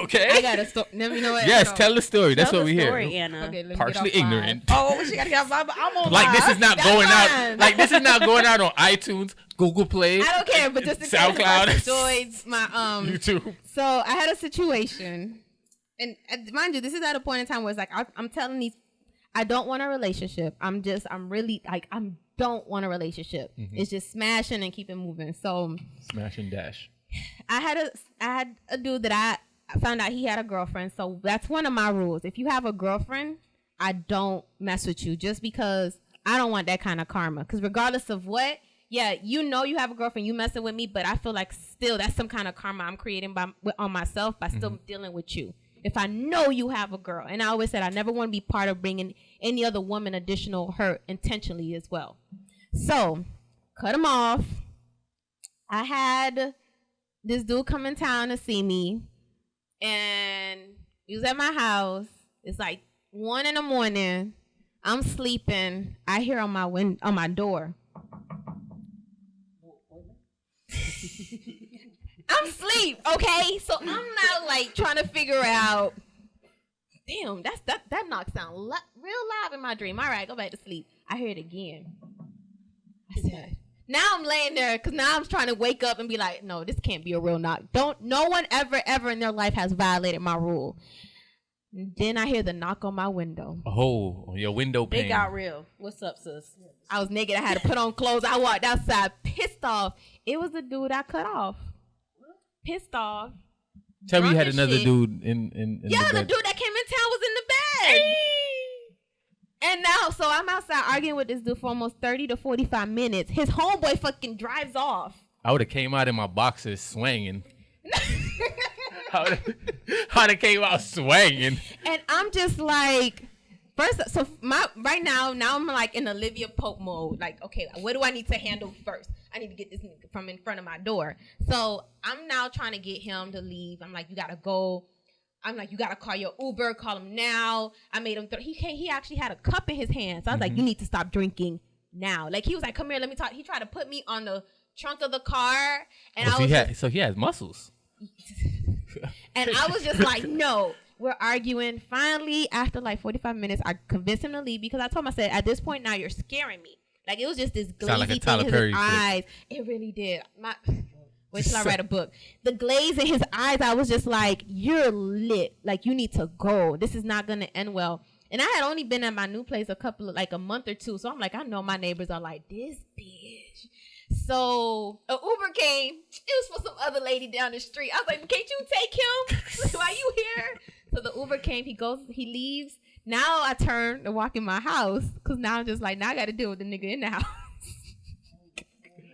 Okay. I got a story. You know what? Yes, tell the story. That's Tell what the we story, hear. Anna. Okay, let me Partially get off ignorant. Oh, she got to get off. I'm on Like live. this is not That's going out. fine. Like this is not going out on iTunes, Google Play. I don't care, but just in case SoundCloud, enjoys my YouTube. So I had a situation, and mind you, this is at a point in time where it's like I'm telling these, I don't want a relationship. I'm really like I don't want a relationship. Mm-hmm. It's just smashing and keep it moving. So Smash and dash. I had a dude that I found out he had a girlfriend. So that's one of my rules. If you have a girlfriend, I don't mess with you just because I don't want that kind of karma. Because regardless of what, yeah, you know you have a girlfriend, you messing with me, but I feel like still that's some kind of karma I'm creating on myself by still dealing with you. If I know you have a girl, and I always said I never want to be part of bringing any other woman additional hurt intentionally as well. So, cut him off. I had this dude come in town to see me, and he was at my house. It's like 1 a.m. I'm sleeping. I hear on my door. I'm asleep, okay? So I'm now like trying to figure out. Damn, that knock sound real loud in my dream. All right, go back to sleep. I hear it again. I said, now I'm laying there because now I'm trying to wake up and be like, no, this can't be a real knock. No one ever in their life has violated my rule. And then I hear the knock on my window. Oh, on your window pane. It got real. What's up, sis? I was naked. I had to put on clothes. I walked outside pissed off. It was the dude I cut off. Pissed off. Tell me you had drunk as another shit. dude in Yeah, the the bed. dude that came in town was in the bed. And now, so I'm outside arguing with this dude for almost 30 to 45 minutes. His homeboy fucking drives off. I would have came out in my boxers swinging. I would have came out swinging. And I'm just like, right now I'm like in Olivia Pope mode. Like, okay, what do I need to handle first? I need to get this nigga from in front of my door. So I'm now trying to get him to leave. I'm like, you gotta go. I'm like, you gotta call your Uber. Call him now. I made him. He actually had a cup in his hand. So I was like, you need to stop drinking now. Like he was like, come here, let me talk. He tried to put me on the trunk of the car, and So he has muscles. And I was just like, no. We're arguing. Finally, after like 45 minutes, I convinced him to leave because I told him, I said, at this point now, you're scaring me. Like, it was just this glazy Sound like a thing Tyler in Perry his eyes. It really did. Wait till I write a book. The glaze in his eyes, I was just like, you're lit. Like, you need to go. This is not going to end well. And I had only been at my new place a month or two. So I'm like, I know my neighbors are like, this bitch. So an Uber came. It was for some other lady down the street. I was like, can't you take him? Why you here? So the Uber came. He leaves. Now I turn to walk in my house because now I'm just like, now I got to deal with the nigga in the house.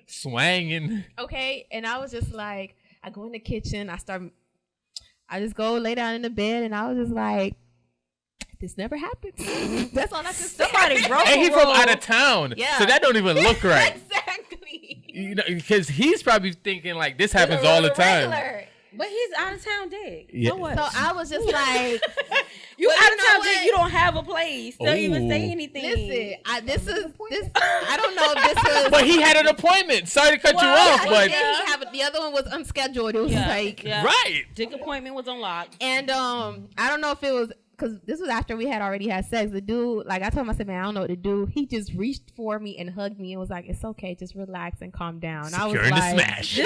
Swanging. Okay. And I was just like, I go in the kitchen. I just go lay down in the bed, and I was just like, this never happens. That's all I can say. Somebody broke. And he's from out of town. Yeah. So that don't even look right. Exactly. You know, because he's probably thinking like this happens all the time. Regular. But he's out of town dick. Yeah. So what? So I was just like, you well, out you of know town what? dick. You don't have a place. Don't even say anything. listen, I don't know if this was. But he had an appointment. Sorry to cut you off, but The other one was unscheduled. It was right. Dick appointment was unlocked. And I don't know if it was because this was after we had already had sex. The dude, like I told him, I said, man, I don't know what to do. He just reached for me and hugged me and was like, it's okay, just relax and calm down. I was Securing like, the smash.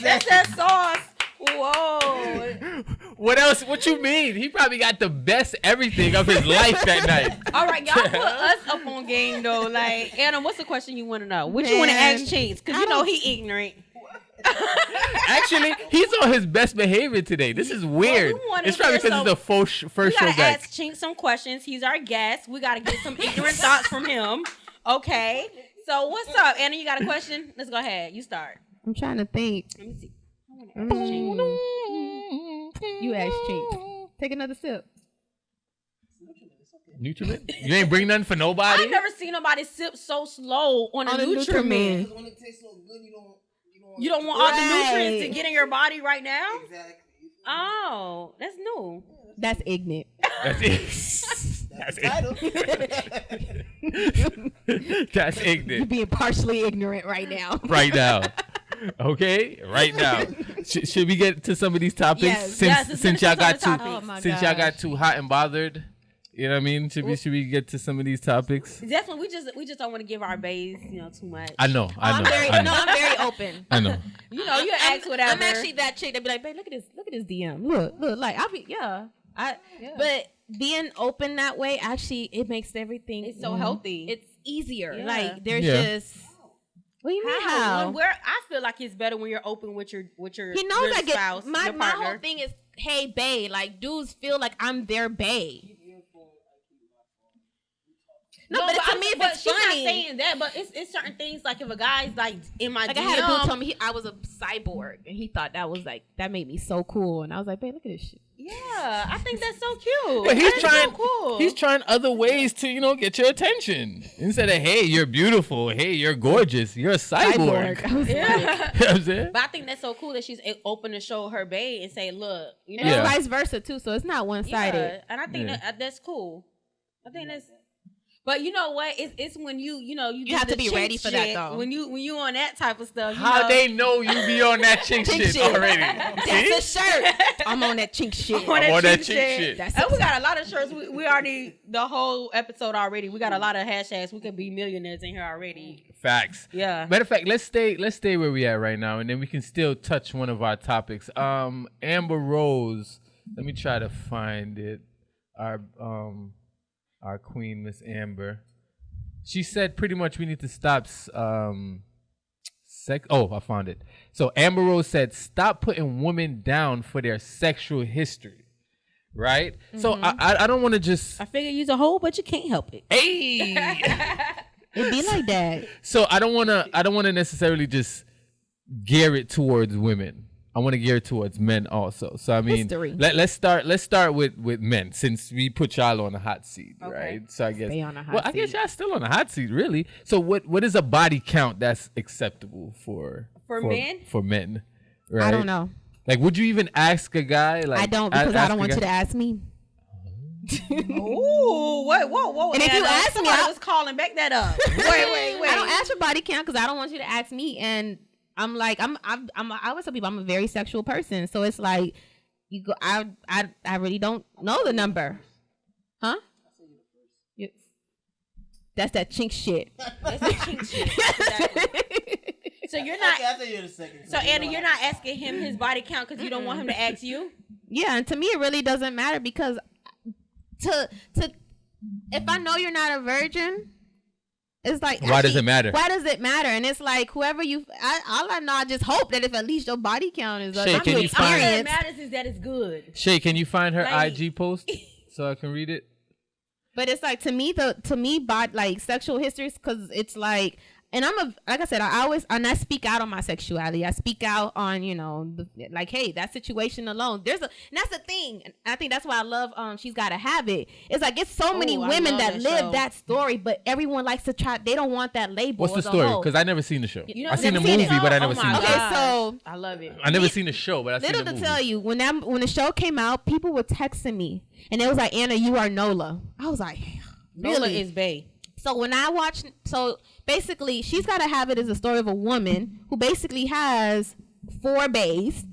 That's that sauce. Whoa. What else? What you mean? He probably got the best everything of his life that night. All right, y'all put us up on game though. Like, Anna, what's the question you want to know? What you want to ask Chinxx? Because you know he ignorant. Actually, he's on his best behavior today. This is weird. It's probably because it's the first show back. We gotta back. ask Chinxx some questions. He's our guest. We gotta get some ignorant thoughts from him. Okay. So what's up, Anna? You got a question? Let's go ahead. You start. I'm trying to think. Let me see. I wanna ask Chinxx. You asked Chinxx. Take another sip. Nutriment? You ain't bring nothing for nobody? I've never seen nobody sip so slow on a nutriment. Because when it tastes so good, You don't want all the nutrients to get in your body right now? Exactly. Oh, that's new. That's ignorant. That's it. That's the title. That's You're ignorant. being partially ignorant right now. Right now. Okay? Right now. Should we get to some of these topics? Yes. Yes, Since y'all got too Oh my since y'all got gosh. too hot and bothered. You know what I mean? Should we get to some of these topics? Definitely, we just don't want to give our bays, too much. I know. I'm very open. I know. You ask whatever. I'm actually that chick that be like, babe, look at this DM. Look, like but being open that way, actually, it makes everything. It's so healthy. It's easier. Yeah. Like there's Yeah. just. What do you mean how? I feel like it's better when you're open with your He knows your I get spouse, my your partner. whole thing is, hey, bae. Like dudes feel like I'm their bae. No, but to me, if it's she's funny, not saying that. But it's certain things like if a guy's like in my like DM, I had a dude tell me I was a cyborg, and he thought that made me so cool, and I was like, babe, look at this shit. yeah, I think that's so cute. But he's That's trying. so cool. He's trying other ways to get your attention instead of hey, you're beautiful. Hey, you're gorgeous. You're a cyborg. I was Yeah. You know what I'm saying? But I think that's so cool that she's open to show her bae and say, look, and Yeah. it's vice versa too, so it's not one sided. Yeah, and I think that's cool. I think that's. But you know what? It's when you have to be ready for that, shit, though. When you on that type of stuff. How they know you be on that Chinxx Chinxx shit shit. already? That's a shirt. I'm on that Chinxx shit. I'm on that Chinxx shit. That's And we got a lot of shirts. We already the whole episode already. We got a lot of hashtags. We could be millionaires in here already. Facts. Yeah. Matter of fact, let's stay where we at right now, and then we can still touch one of our topics. Amber Rose. Let me try to find it. Our queen, Miss Amber. She said pretty much we need to stop sex. Oh, I found it. So Amber Rose said, stop putting women down for their sexual history. Right? Mm-hmm. So I don't want to just. I figure you's a hoe, but you can't help it. Hey. It be like that. So I don't want to necessarily just gear it towards women. I want to gear it towards men also. So I mean, History. let's start with men since we put y'all on the hot seat, Okay. right? So I guess Stay on the hot well, I guess seat. y'all still on the hot seat, really. So what is a body count that's acceptable for men? For men, right? I don't know. Like, would you even ask a guy? Like, I don't because I don't want you to ask me. Ooh, whoa. And if you ask me, I was calling back that up. Wait. I don't ask your body count because I don't want you to ask me. And I'm like, I always tell people I'm a very sexual person, so it's like you go. I really don't know the number, huh? That's that Chinxx shit. That's the Chinxx shit. Exactly. So you're not. Okay, I think you're the second. So Anna, you're not asking him his body count because you don't want him to ask you. Yeah, and to me it really doesn't matter because to if I know you're not a virgin. It's like Why does it matter? Why does it matter? And it's like whoever all I know, I just hope that if at least your body count is up, Shay, I'm can you experienced. find- All that matters is that it's good. Shay, can you find her Like- IG post so I can read it? But it's like to me, like sexual histories, because it's like, and like I said, I speak out on my sexuality. I speak out on, like, hey, that situation alone. And that's the thing. And I think that's why I love She's Gotta Have It. It's like, it's so many I women love that that live show. that story, but everyone likes to try, they don't want that label. What's the as a story? whole. Because I never seen the show. You I seen the never seen movie, it? but I Oh never my seen the Okay, show. God. so I love it. I never seen the show, but I seen little the to movie. tell you, when the show came out, people were texting me, and it was like, Anna, you are Nola. I was like, Nola really? is bae. So when I watch, basically, She's Gotta Have It is a story of a woman who basically has 4 baes,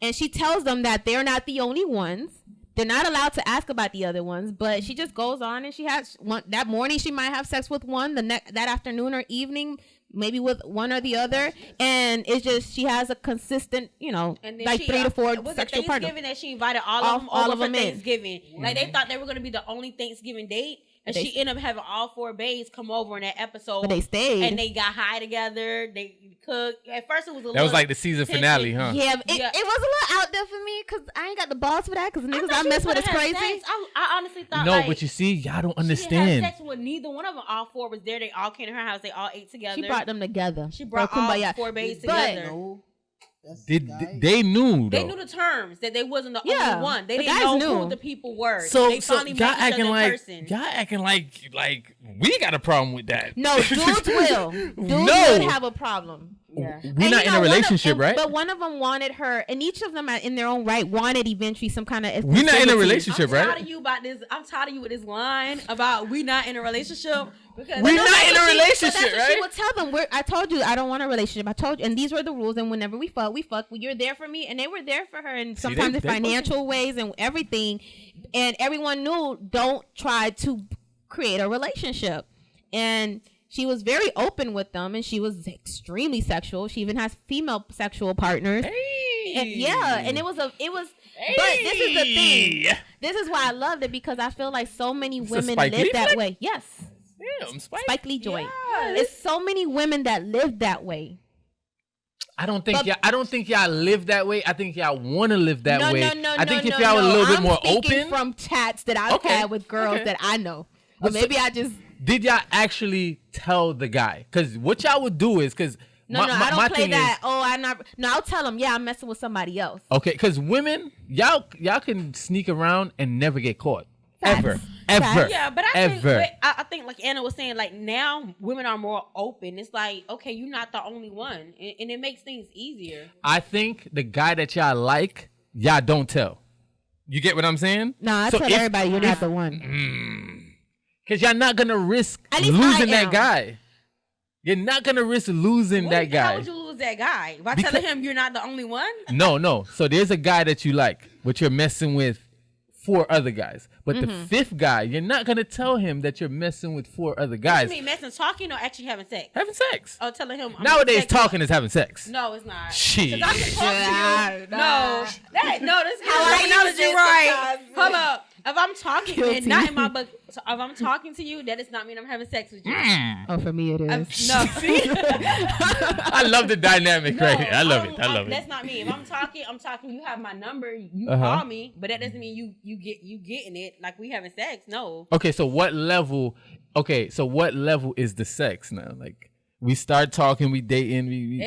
and she tells them that they're not the only ones. They're not allowed to ask about the other ones, but she just goes on and she has one that morning. She might have sex with one, that afternoon or evening, maybe with one or the other, and it's just she has a consistent, And then like 3 to 4 was it sexual partners. Thanksgiving that she invited all All of them of them for in. Thanksgiving. Like they thought they were gonna be the only Thanksgiving date, and They- she ended up having all 4 baes come over in that episode. But they stayed. and they got high together. They cooked. At first, it was a That little was like the season finale, huh? Yeah, it Yeah. was a little out there for me because I ain't got the balls for that because the niggas I thought she mess was with is gonna have crazy. sex. I honestly thought No, like, but you see, y'all don't she didn't understand. have sex with neither one of them. All 4 was there. They all came to her house. They all ate together. She brought them together. She brought for all kumbaya. 4 baes But- together. No. They knew though. They knew the terms that they wasn't the Yeah, only one. They the didn't guys know who knew. the people were. So they finally y'all met each acting other in like person. y'all acting like we got a problem with that. No, dudes will. Dudes No. would have a problem. Yeah. We're not in a relationship, right? But one of them wanted her, and each of them, in their own right, wanted eventually some kind of. We're not in a exclusivity. relationship, I'm tired right? of you about this. I'm tired of you with this line about we not in a relationship. Because We're No, not that's in a what she- relationship, but that's what right? She would tell them. I told you I don't want a relationship. I told you, and these were the rules. And whenever we fuck, you're there for me, and they were there for her, and See, sometimes in they financial ways and everything. And everyone knew, don't try to create a relationship. And she was very open with them, and she was extremely sexual. She even has female sexual partners. Hey. And and it was. Hey. But this is the thing. This is why I loved it, because I feel like so many a women Spike live Lee that flick? way. Yes. Damn, Spike Lee joint. Yeah. It's so many women that live that way. I don't think y'all live that way. I think y'all want to live that way. No, I think no, if y'all were a little bit I'm more speaking open. from chats that I've Okay. had with girls Okay. that I know. But Or maybe I just Did y'all actually tell the guy? Because what y'all would do is because I my don't play thing that. is, Oh, I'm not. No, I'll tell them. Yeah, I'm messing with somebody else. okay, because women, y'all can sneak around and never get caught. Facts. Ever. Facts. Yeah, but Ever. I think like Anna was saying, like now women are more open. It's like, okay, you're not the only one, and it makes things easier. I think the guy that y'all like, y'all don't tell. You get what I'm saying? Nah, I So tell if- everybody you're not the one. Because y'all not going to risk At least losing I that am. guy. You're not going to risk losing that How guy. would you lose that guy by Because- telling him you're not the only one? No. So there's a guy that you like, but you're messing with 4 other guys. But the 5th guy, you're not going to tell him that you're messing with 4 other What guys. you mean messing, talking, or actually having sex? Having sex. Oh, telling him. I'm Nowadays, sexual. talking is having sex. No, it's not. Shit. 'Cause I can talk to you. Nah. No, this is How I use terminology it right. sometimes. Hold up. If I'm talking, Guilty. and not in my book, so if I'm talking to you, that does not mean I'm having sex with you. Oh, for me it is. No, see? I love the dynamic right here. I love it. That's not me. If I'm talking. You have my number. You Uh-huh. call me, but that doesn't mean you getting it like we having sex. No. Okay, so what level? Okay, so what level is the sex now? Like we start talking, we dating,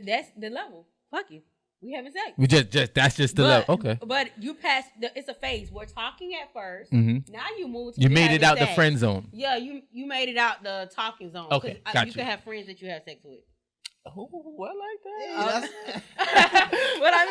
That's the level. Fuck you. We having sex. we just that's just the level. Okay. But you passed. It's a phase. We're talking at 1st. Mhm. Now you move to You made it having out the sex. friend zone. Yeah, you made it out the talking zone. 'Cause, Okay, you got you. can have friends that you have sex with. Oh, I like Hey, What I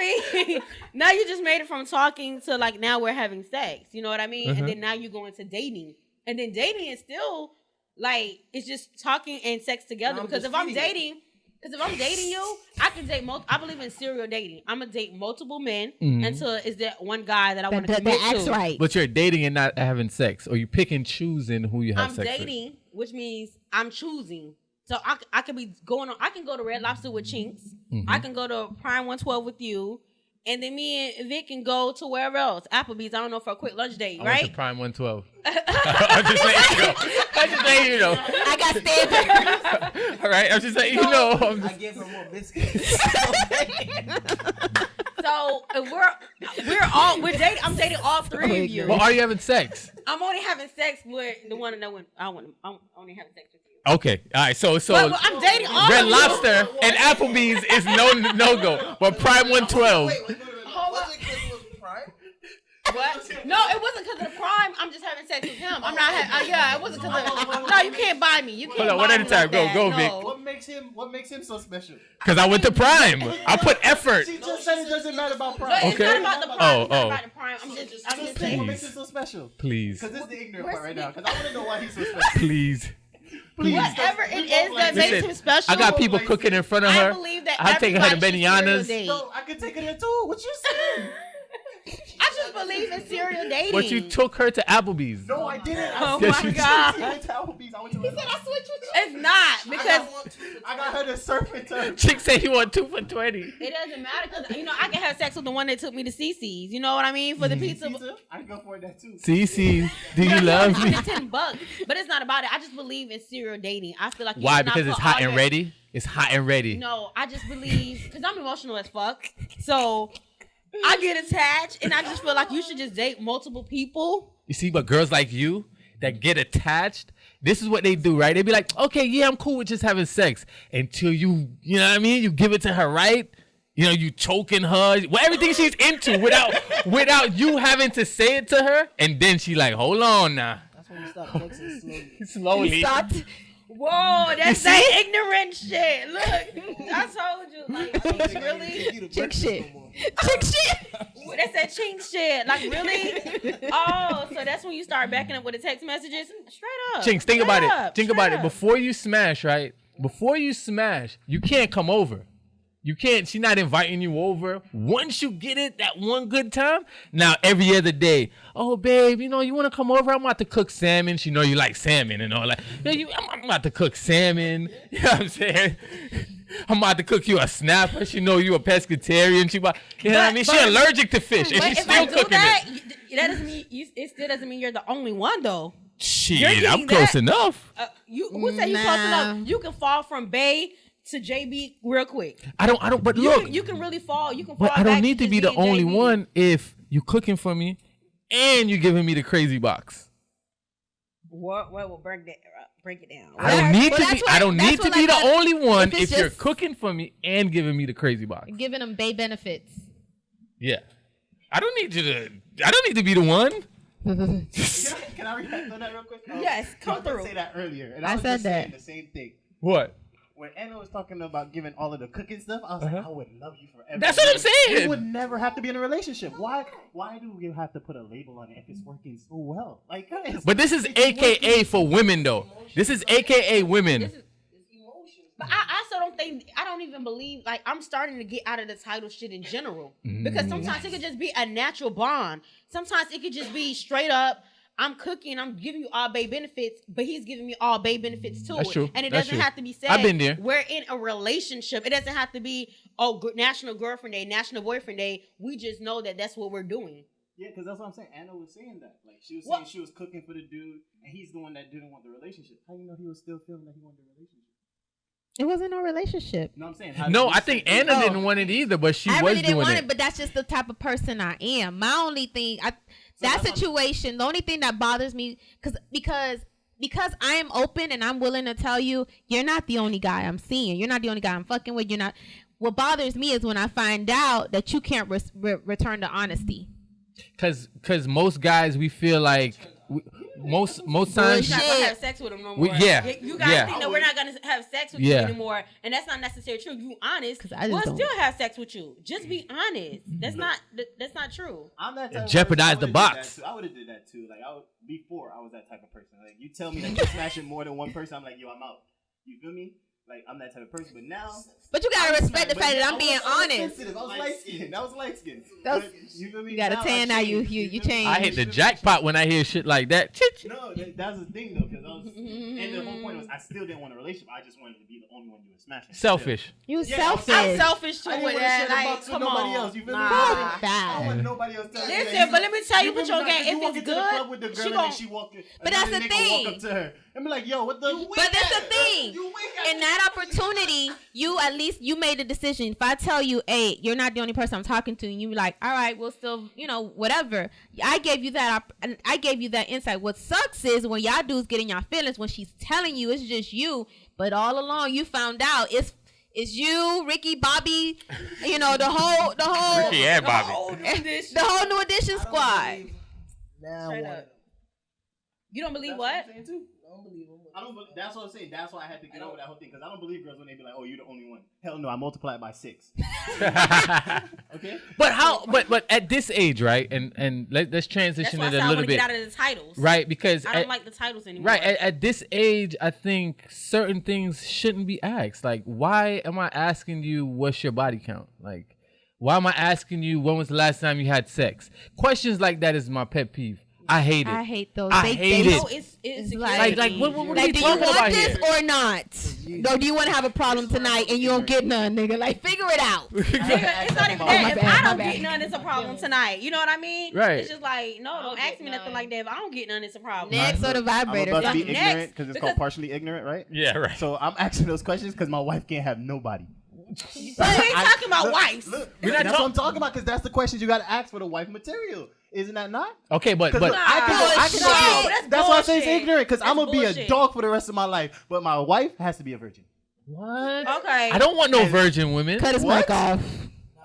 mean, now you just made it from talking to like now we're having sex. You know what I mean? Uh-huh. And then now you go into dating, and then dating is still like it's just talking and sex together. I'm Because just if I'm feeding it. dating. Because if I'm dating you, I can date I believe in serial dating. I'm gonna date multiple men Mhm. until it's that one guy that I want to That commit acts to. right. But you're dating and not having sex, or you pick and choosing who you have I'm sex dating, which means I'm choosing. So I can be going on. I can go to Red Lobster with Chinxx. Mm-hmm. I can go to Prime 112 with you, and then me and Vic can go to wherever else. Applebee's. I don't know, for a quick lunch date, with. I went right? to Prime 112. I'm just letting you know. I'm just letting you know. I got standards. All right, I'm just letting you know. I'm I just, gave her more biscuits. So if we're dating. I'm dating all 3 of you. well, are you having sex? I'm only having sex with the one that I'm only having sex with you. Okay, all right. So But I'm dating all Red of you. Lobster and Applebee's is no go, but Prime 112. Wait. Was it because it was Prime? What? No, it wasn't because of the Prime. I'm just having sex with him. I'm not. Yeah, it wasn't because of. No, you can't buy me. You can't. Hold on, buy one at me a time. like Go, that. go, No. Vic. What makes him so special? Because I went to Prime. I put effort. She just said it doesn't matter about No, Prime. it's Okay. not about the Prime. Oh, It's not oh. about the Prime. I'm just What saying. makes him so special? Please, Because this is the ignorant We're part right now. speaking- Because I want to know why he's so special. please. Please. Whatever it is that makes Listen, him special. I got people cooking in front of I her. believe that I'm taking her to everybody should serial Benihana's. date. No, I could take it there too. What you saying? I just believe in serial dating. But you took her to Applebee's. No, I didn't. Oh Yes, my you did. God. I went to Applebee's. I went to He said I switched with you. It's not because I got her to surf and turf. Chick said he want 2 for $20. it doesn't matter because I can have sex with the one that took me to CC's. You know what I mean? For the pizza. Pizza? I can go for that too. Cece, do you love me? It's $10, but it's not about it. I just believe in serial dating. I feel like you Why? should not Because it's put hot all and your- ready? It's hot and ready. No, I just believe because I'm emotional as fuck. So I get attached, and I just feel like you should just date multiple people. You see, but girls like you that get attached, this is what they do, right? They be like, okay, yeah, I'm cool with just having sex until you know what I mean? You give it to her, right? You know, you choking her, everything she's into without you having to say it to her, and then she like, hold on now. That's when you stop texting Slowly. Stopped. Whoa, that's that ignorant shit. Look, I told you, like, Chinxx, really? Chick shit. Chick shit. That's that Chinxx shit. Like, really? Oh, so that's when you start backing up with the text messages? Straight up. Chinxx, think about it. Think about it. Up. Before you smash, right? Before you smash, you can't come over. You can't. She's not inviting you over. Once you get it, that one good time. Now every other day, oh babe, you know you want to come over? I'm about to cook salmon. She know you like salmon and all that. I'm about to cook salmon. You know what I'm saying? I'm about to cook you a snapper. She know you a pescatarian. She about, you know what I mean? She allergic to fish, and she's still cooking that, it. That doesn't mean it still doesn't mean you're the only one though. Shit, I'm close enough. Who said you close enough? You can fall from Bay to JB real quick. I don't. But look, you can really fall. You can fall. But I don't back need to be the only JB. one if you cooking for me and you giving me the crazy box. What? Well, break it down. I don't need to be. I don't need to be the like only one if it's if you're just- cooking for me and giving me the crazy box. Giving them bay benefits. Yeah, I don't need you to. I don't need to be the one. Can I react on that real quick? Yes, come I through. was say that earlier, and I I was said just saying that. the same thing. What? When Anna was talking about giving all of the cooking stuff, I was like, I would love you forever. That's what I'm saying. We would never have to be in a relationship. Why do we have to put a label on it if it's working so well? Like, guys, But this is AKA for women though. This is AKA women. But I also don't think, I don't even believe, like, I'm starting to get out of the title shit in general. Because sometimes it could just be a natural bond. Sometimes it could just be straight up, I'm cooking, I'm giving you all bae benefits, but he's giving me all bae benefits too. That's true. And it That's doesn't true. have to be said, I've been there. we're in a relationship. It doesn't have to be, National Girlfriend Day, National Boyfriend Day. We just know that that's what we're doing. yeah, because that's what I'm saying. Anna was saying that. Like, she was saying she was cooking for the dude, and he's the one that didn't want the relationship. How do you know he was still feeling that he wanted the relationship? It wasn't no relationship. No, I'm saying. No, I think Anna didn't want it either, but she I was really didn't doing want it. it, but that's just the type of person I am. My only thing, that situation, the only thing that bothers me, because I am open and I'm willing to tell you, you're not the only guy I'm seeing. You're not the only guy I'm fucking with. You're not. What bothers me is when I find out that you can't return the honesty. Cause most guys, we feel like most You're times. not gonna have sex with him no more. Yeah. You guys think that we're not gonna have sex with you anymore, and that's not necessarily true. You honest, we'll still have sex with you. Just be honest. That's not true. I'm that type of Jeopardize person. the box. I would have did that too. Like, before I was that type of person. Like, you tell me that you're smashing more than one person, I'm like, yo, I'm out. You feel me? Like, I'm that type of person. But now, But you gotta respect the fact that I'm being honest. I was light skinned. I was light skinned. You feel me? You got a tan now. You change. I hit the jackpot when I hear shit like that. No, that's the thing though, because and the whole point was I still didn't want a relationship. I just wanted to be the only one you were smashing. Selfish. You Yeah, selfish. I'm selfish too I didn't with want to share that. the Like, box with come nobody on. else. You feel me? Nah. Fuck I that. don't want nobody else telling me. Listen, but let me tell you what feel your me? game. You If walk it's into the club with the good, girl she and then gon'. she walk in. But that's another the nigga thing. Walk up to her and be like, yo, what the? But that's the thing. In that opportunity, you at least you made a decision. If I tell you, hey, you're not the only person I'm talking to, and you be like, all right, we'll still, whatever. I gave you that. I gave you that insight. What sucks is when y'all dudes get in your feelings when she's telling you it's just you, but all along you found out it's you, Ricky, Bobby, the whole Ricky and Bobby. the whole New Edition squad. Now Straight up. You don't believe what? I don't believe them. That's what I'm saying. That's why I had to get over that whole thing, because I don't believe girls when they be like, "Oh, you're the only one." Hell no, I multiply it by 6. Okay. But how? But at this age, right? And let's That's transition why I it said a I little want to bit, get out of the titles. right? Because I don't like the titles anymore. right at this age, I think certain things shouldn't be asked. Like, why am I asking you what's your body count? Like, why am I asking you when was the last time you had sex? Questions like that is my pet peeve. I hate it. I hate those. I hate it. No, it's like what are we do you talking want about this here? or not? No, do you want to have a problem tonight and you don't get none, nigga? Like, figure it out. Nigga, it's not even my that. If bad, I don't my bad. get none, it's a problem tonight. You know what I mean? Right. It's just like, no, don't ask me nothing like that. If I don't get none, it's a problem. Next or the vibrator. I'm about to be Next, ignorant because it's called because- partially ignorant, right? Yeah, right. So I'm asking those questions because my wife can't have nobody. But we ain't talking about wives. Look, We're not that's what I'm talking about, because that's the questions you got to ask for the wife material. Isn't that not? Okay, but Nah, I can go. bullshit. That's why I say it's bullshit. ignorant, because I'm That's gonna be a bullshit. dog for the rest of my life, but my wife has to be a virgin. what? Okay. I don't want no virgin women. Cut his What? mic off.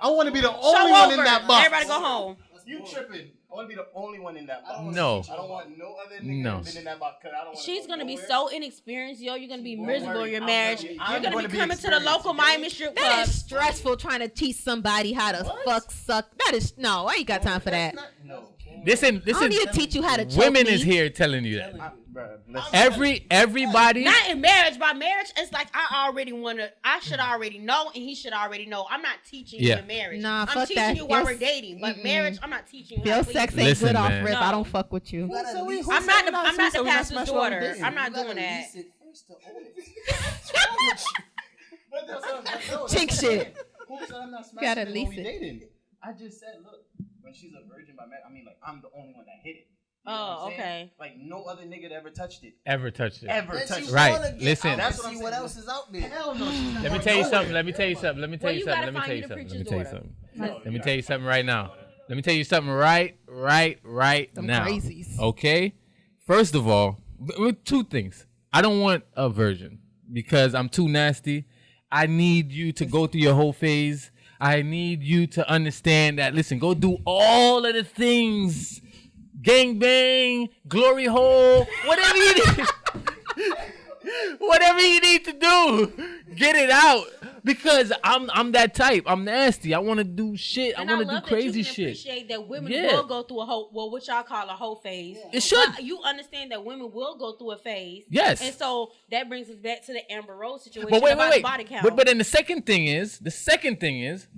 I want to be the Show only one over. in that box. Everybody go home. You tripping? I want to be the only one in that box. No. I don't want no other nigga been in that box. Cause I don't want. She's gonna be nowhere. so inexperienced, yo. You're gonna be miserable in your I'm marriage. gonna be- You're I'm gonna gonna be be coming to the experienced, local okay? Miami strip That club. is stressful trying to teach somebody how to fuck, suck. That is no. I ain't got time for that. No. Listen, I don't need to teach you how to choke women me. is here telling you that. Bruh, listen. Everybody. Not in marriage. By marriage, it's like I should already know, and he should already know. I'm not teaching you in marriage. Nah, I'm fuck teaching that. you while Your we're dating. But marriage, I'm not teaching you. Your sex ain't Listen, good off man. rip. No. I don't fuck with you. I'm not the pastor's daughter. I'm not doing that. Chick shit. Who said I'm not smashing Gotta it when lease we it. dating? I just said, look, when she's a virgin by marriage, I mean, like, I'm the only one that hit it. You know what Oh, I'm saying? okay. Like, no other nigga that ever touched it. Ever touched it. Ever touched it. Right. Listen. That's what I'm See saying. what else is out there. Hell no. she's not Let me going tell you nowhere. something. Let me tell you something. Let me tell Well, you you something. gotta Let me find tell you you the something. Let me preacher's tell you daughter. something. Let me tell you something right now. Let me tell you something right Them now. crazies. Okay? First of all, with two things. I don't want a virgin because I'm too nasty. I need you to go through your whole phase. I need you to understand that, listen, go do all of the things. Gang bang, glory hole, whatever you need. Whatever you need to do, get it out. Because I'm that type. I'm nasty. I want to do shit. And I want to love do crazy that you can shit. appreciate that women Yeah. will go through a whole, well, what y'all call a whole phase. It should. But you understand that women will go through a phase. Yes. And so that brings us back to the Amber Rose situation But wait, about the body count. But then the second thing is,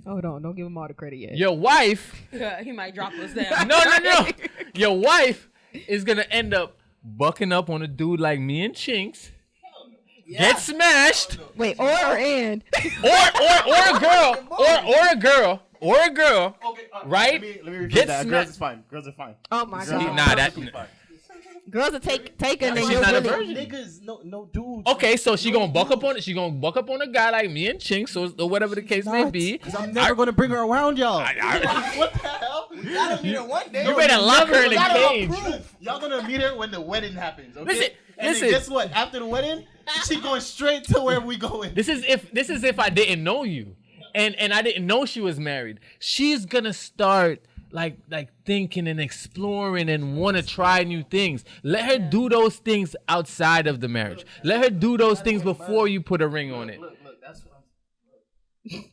Hold on, don't give him all the credit yet. your wife. He might drop us down. No. Your wife is gonna end up bucking up on a dude like me and Chinxx. Get smashed. Wait, or and. or a girl, Okay, right? Let me repeat Get that. smacked. Girls is fine. Girls are fine. Oh my Girls god. are Nah, that- perfectly fine. Girls are taking and She's you're not a really. virgin. Niggas, no dudes. Okay, so she gonna buck up on it. She gonna buck up on a guy like me and Chinxx, or whatever the case may be. Because I'm never going to bring her around y'all. I- What the hell? We gotta meet her one day. You better lock her in a cage. Y'all going to meet her when the wedding happens, okay? Listen, and listen. Then guess what? After the wedding, she going straight to where we going. This is if I didn't know you, and I didn't know she was married. She's gonna start like thinking and exploring and want to try new things. Let her do those things outside of the marriage. Let her do those things before you put a ring on it. Look, that's what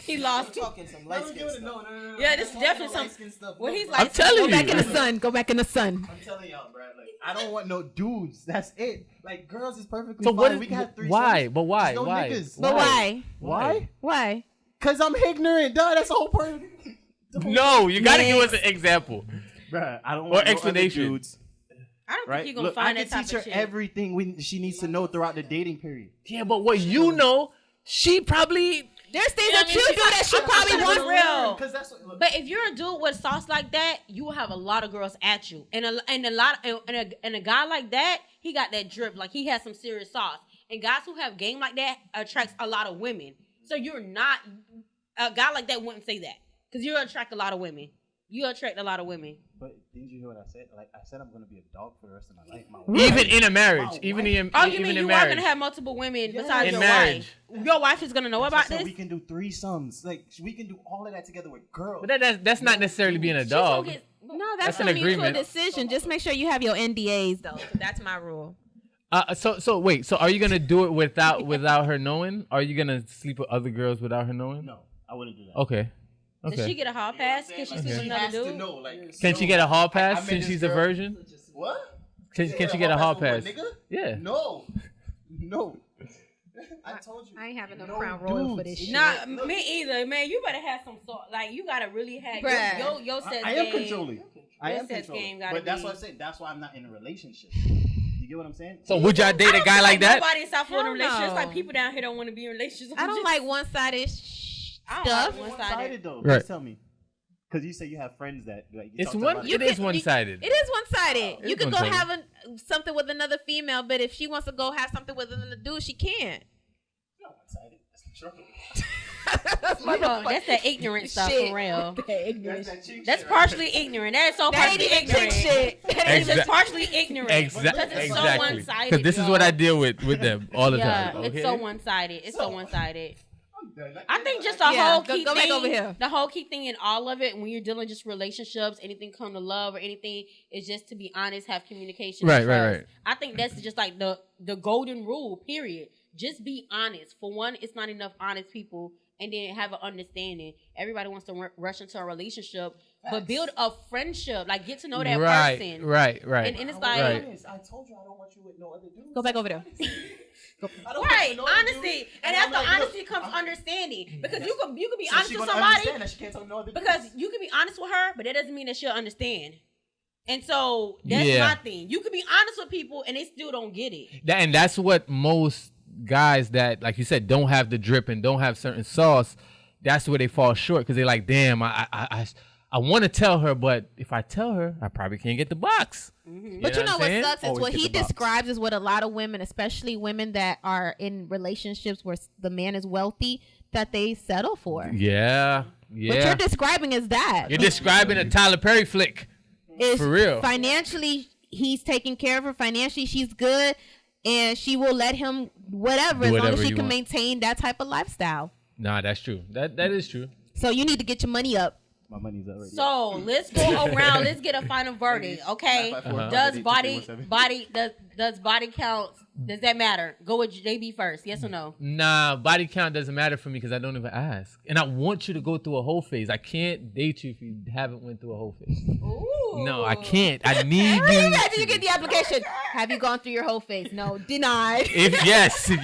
He lost. Talking some light skin stuff. No. Yeah, this is definitely Light some. skin stuff. Well, he's I'm like, telling Go back in the you. sun. Go back in the sun. I'm telling y'all, bro. Like, I don't want no dudes. That's it. Like, girls is perfectly So fine. what is We can have 3 why? sons. But why? Just no Why? niggas. But why? Why? Why? Because I'm ignorant, duh. That's the whole part of it. No, you gotta give us an example. Bruh, I don't Or want explanation. No other dudes, I don't right? think you're gonna Look, I find can that type teach her of shit. everything she needs to know throughout the dating period. Yeah, but what you know, she probably. There's things Yeah, I that mean, you she- do that she I'm probably just wants. real. Because that's what. Look, But if you're a dude with sauce like that, you will have a lot of girls at you, and a guy like that, he got that drip, like he has some serious sauce. And guys who have game like that attracts a lot of women. So you're not a guy like that wouldn't say that because you attract a lot of women. You attract a lot of women. but didn't you hear what I said? Like I said, I'm gonna be a dog for the rest of my life. Even in a marriage, even in Oh, you even mean in you marriage. are gonna have multiple women besides In your marriage. wife? Your wife is gonna know about So this. we can do threesomes. Like we can do all of that together with girls. But that's not necessarily being a She's gonna dog. get- No, That's that's an a mutual agreement. decision. Just make sure you have your NDAs though. That's my rule. So wait. So are you gonna do it without her knowing? Are you gonna sleep with other girls without her knowing? No, I wouldn't do that. Okay. Does she Okay. get a hall pass? Can she sleep with She another has to dude? know. Like, Can she get a hall pass I met since this she's a girl- virgin? What? Can she get a hall for what, pass? nigga? Yeah. No. I told you. I ain't having no No crown royal for dudes. this shit. Nah, me either, man. You better have some sort. Like you gotta really have Bruh. your sex I am game. controlling. I Your am sex controlling. game gotta But that's be- what I said. That's why I'm not in a relationship. You get what I'm saying? So would y'all date a guy like that? Nobody in South Florida Hell relationships. no. Like people down here don't want to be in relationships. I don't like one-sided I don't stuff. like one-sided. One-sided though. Right. Please tell me. Because you say you have friends that like. You It's talk to one. about It is one-sided. It is one-sided. It You is could go one-sided. have something with another female, but if she wants to go have something with another dude, she can't. It's not one-sided. That's the trouble. That's that ignorant stuff Shit. for real. That's that cheap That's shit, partially ignorant. That is so That ain't partially even chick ignorant. shit. That ain't It's just Exact- partially ignorant. Because it's so Exactly. one-sided. Because this is yo. what I deal with them all the Yeah, time. it's Okay? so one-sided. It's so one-sided. I'm I think just the whole key go thing, back over here. the whole key thing in all of it, when you're dealing just relationships, anything come to love or anything, is just to be honest, have communication. Right, and right, trust. right. I think that's just like the golden rule. Period. Just be honest. For one, it's not enough honest people, and then have an understanding. Everybody wants to rush into a relationship, but build a friendship. Like get to know that person. Right. And it's like. Right. I told you I don't want you with no other dude. Go back over there. Right, honesty, and after honesty comes understanding. Because you can be honest with somebody, she can't talk no other because you can be honest with her, but that doesn't mean that she'll understand. And so that's my thing. You can be honest with people, and they still don't get it. And that's what most guys that, like you said, don't have the drip and don't have certain sauce. That's where they fall short, because they're like, damn, I want to tell her, but if I tell her, I probably can't get the box. Mm-hmm. But you know what sucks is Always what get he the box. describes is what a lot of women, especially women that are in relationships where the man is wealthy, that they settle for. Yeah. What you're describing is that. You're describing a Tyler Perry flick. Is for real. Financially, he's taking care of her. Financially, she's good, and she will let him whatever as long as she can maintain that type of lifestyle. Nah, that's true. That is true. So you need to get your money up. My money's already. So let's go around. Let's get a final verdict, okay? Does body count? Does that matter? Go with JB first. Yes or no? Nah, body count doesn't matter for me because I don't even ask. And I want you to go through a whole phase. I can't date you if you haven't went through a whole phase. Ooh. No, I can't. I need you. After you get the application, have you gone through your whole phase? No, denied. Yes. And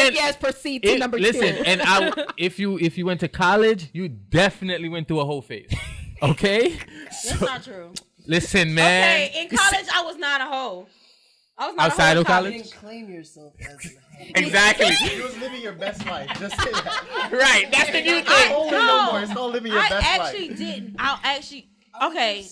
if yes, proceed to number 2. Listen, and if you went to college, you definitely went through a whole phase. Okay? That's not true. Listen, man. Okay, in college, I was not a hoe. I was not outside a hoe of in college? You didn't claim yourself as a hoe. Exactly. You was living your best life. Just say that. Right. That's the new Not thing. only no more. It's called living your best I life. actually didn't. Okay.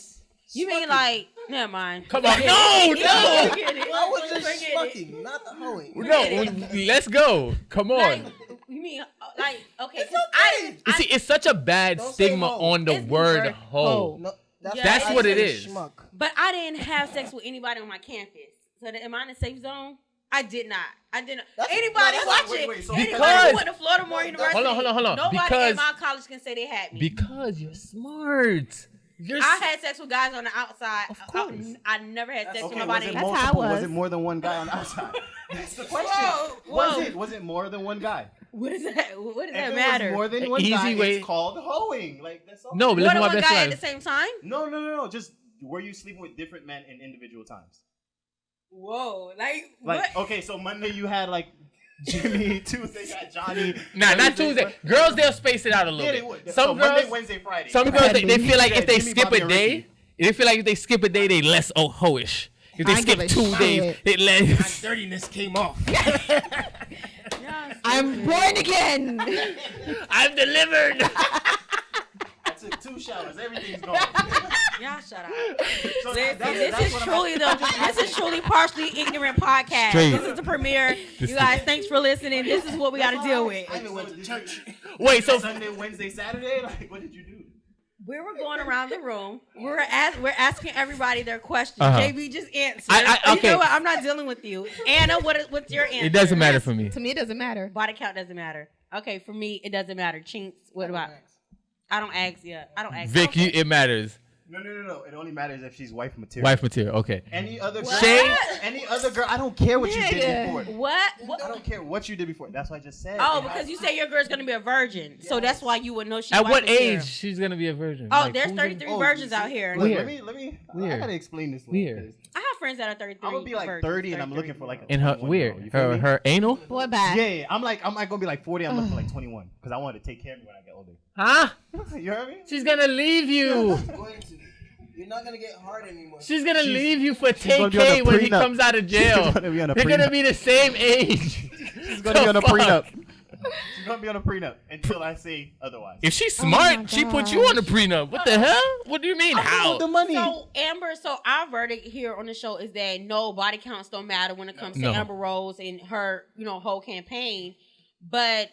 You mean like, never mind. Come on. No. I was just fucking, not the hoeing. No, let's go. Come on. Like, you mean like okay? It's okay. You see, it's such a bad Don't say stigma hoe. on the It's word word hoe. No, That's why what I it say is. Schmuck. But I didn't have sex with anybody on my campus. So am I in a safe zone? I did not. Anybody watching? wait, so Anybody because- who went to Florida Moore University? Hold on. Nobody Because- at my college can say they had me. Because you're smart. I had sex with guys on the outside. Of course. I never had sex with Okay, nobody. That's how it was. Was it more than one guy on the outside? That's the question. Whoa. Was it more than one guy? What does that? What does If that it matter? was more than one Easy guy, way- it's called hoeing. Like that's all. No, but More listen than to my one best guy at the friend. same time? No. Just were you sleeping with different men in individual times? Whoa! Like Like okay, so Monday you had like Jimmy, Tuesday you had Johnny. Nah, not Tuesday. Girls, they'll space it out a Yeah, little they bit. would. Some So girls, Monday, Wednesday, Friday. some girls, they feel like if they Jimmy, skip Bobby, a and day, Ricky. they feel like if they skip a day, they less hoish. If they I skip give a 2 days, shit. they less. Dirtiness came off. I'm born again. I'm delivered. I took 2 showers. Everything's gone. y'all shut up. So Listen, that's this what is truly this is truly partially ignorant podcast. Straight. This is the premiere. You guys, thanks for listening. This is what we got to deal with. I even went to church. Wait, so Sunday, Wednesday, Saturday. Like, what did you do? We were going around the room. We're asking everybody their questions. Uh-huh. JB just answered. okay. You know what? I'm not dealing with you. Anna, what's your answer? it doesn't matter for me. To me, it doesn't matter. Body count doesn't matter. Okay, for me, it doesn't matter. Chinxx, what about? I don't ask. Yeah, I don't ask. Vic, it matters. No. It only matters if she's wife material. Wife material. Okay. Any other girl? Shane? Any other girl? I don't care what you did before. What? I don't care what you did before. That's what I just said. Oh, It because has- you say your girl's gonna be a virgin, so that's why you would know she's. At wife what material. age she's gonna be a virgin? Oh, Like, there's who's 33 Oh, virgins you see- out here. Look, Weird. let me. I Weird. gotta explain this. Weird. I have friends that are 33. I'm gonna be like virgins, 30 and I'm 33. looking for like a In her 21 weird. girl, you feel me? Her anal? Boy, bye. Yeah, I'm not gonna be like 40. I'm looking for like 21 because I want to take care of me when I get older. Huh? You heard me? She's gonna leave you. You're not gonna get hard anymore. She's gonna leave you for gonna be on TK a when he prenup. comes out of jail. She's gonna be on a They're gonna prenup. be the same age. She's gonna be on a prenup. She's gonna be on a prenup until I say otherwise. If she's Oh my smart, she put you on a prenup. What the hell? What do you mean? How? the money. So Amber, our verdict here on the show is that no, body counts don't matter when it comes No. to Amber Rose and her, whole campaign. But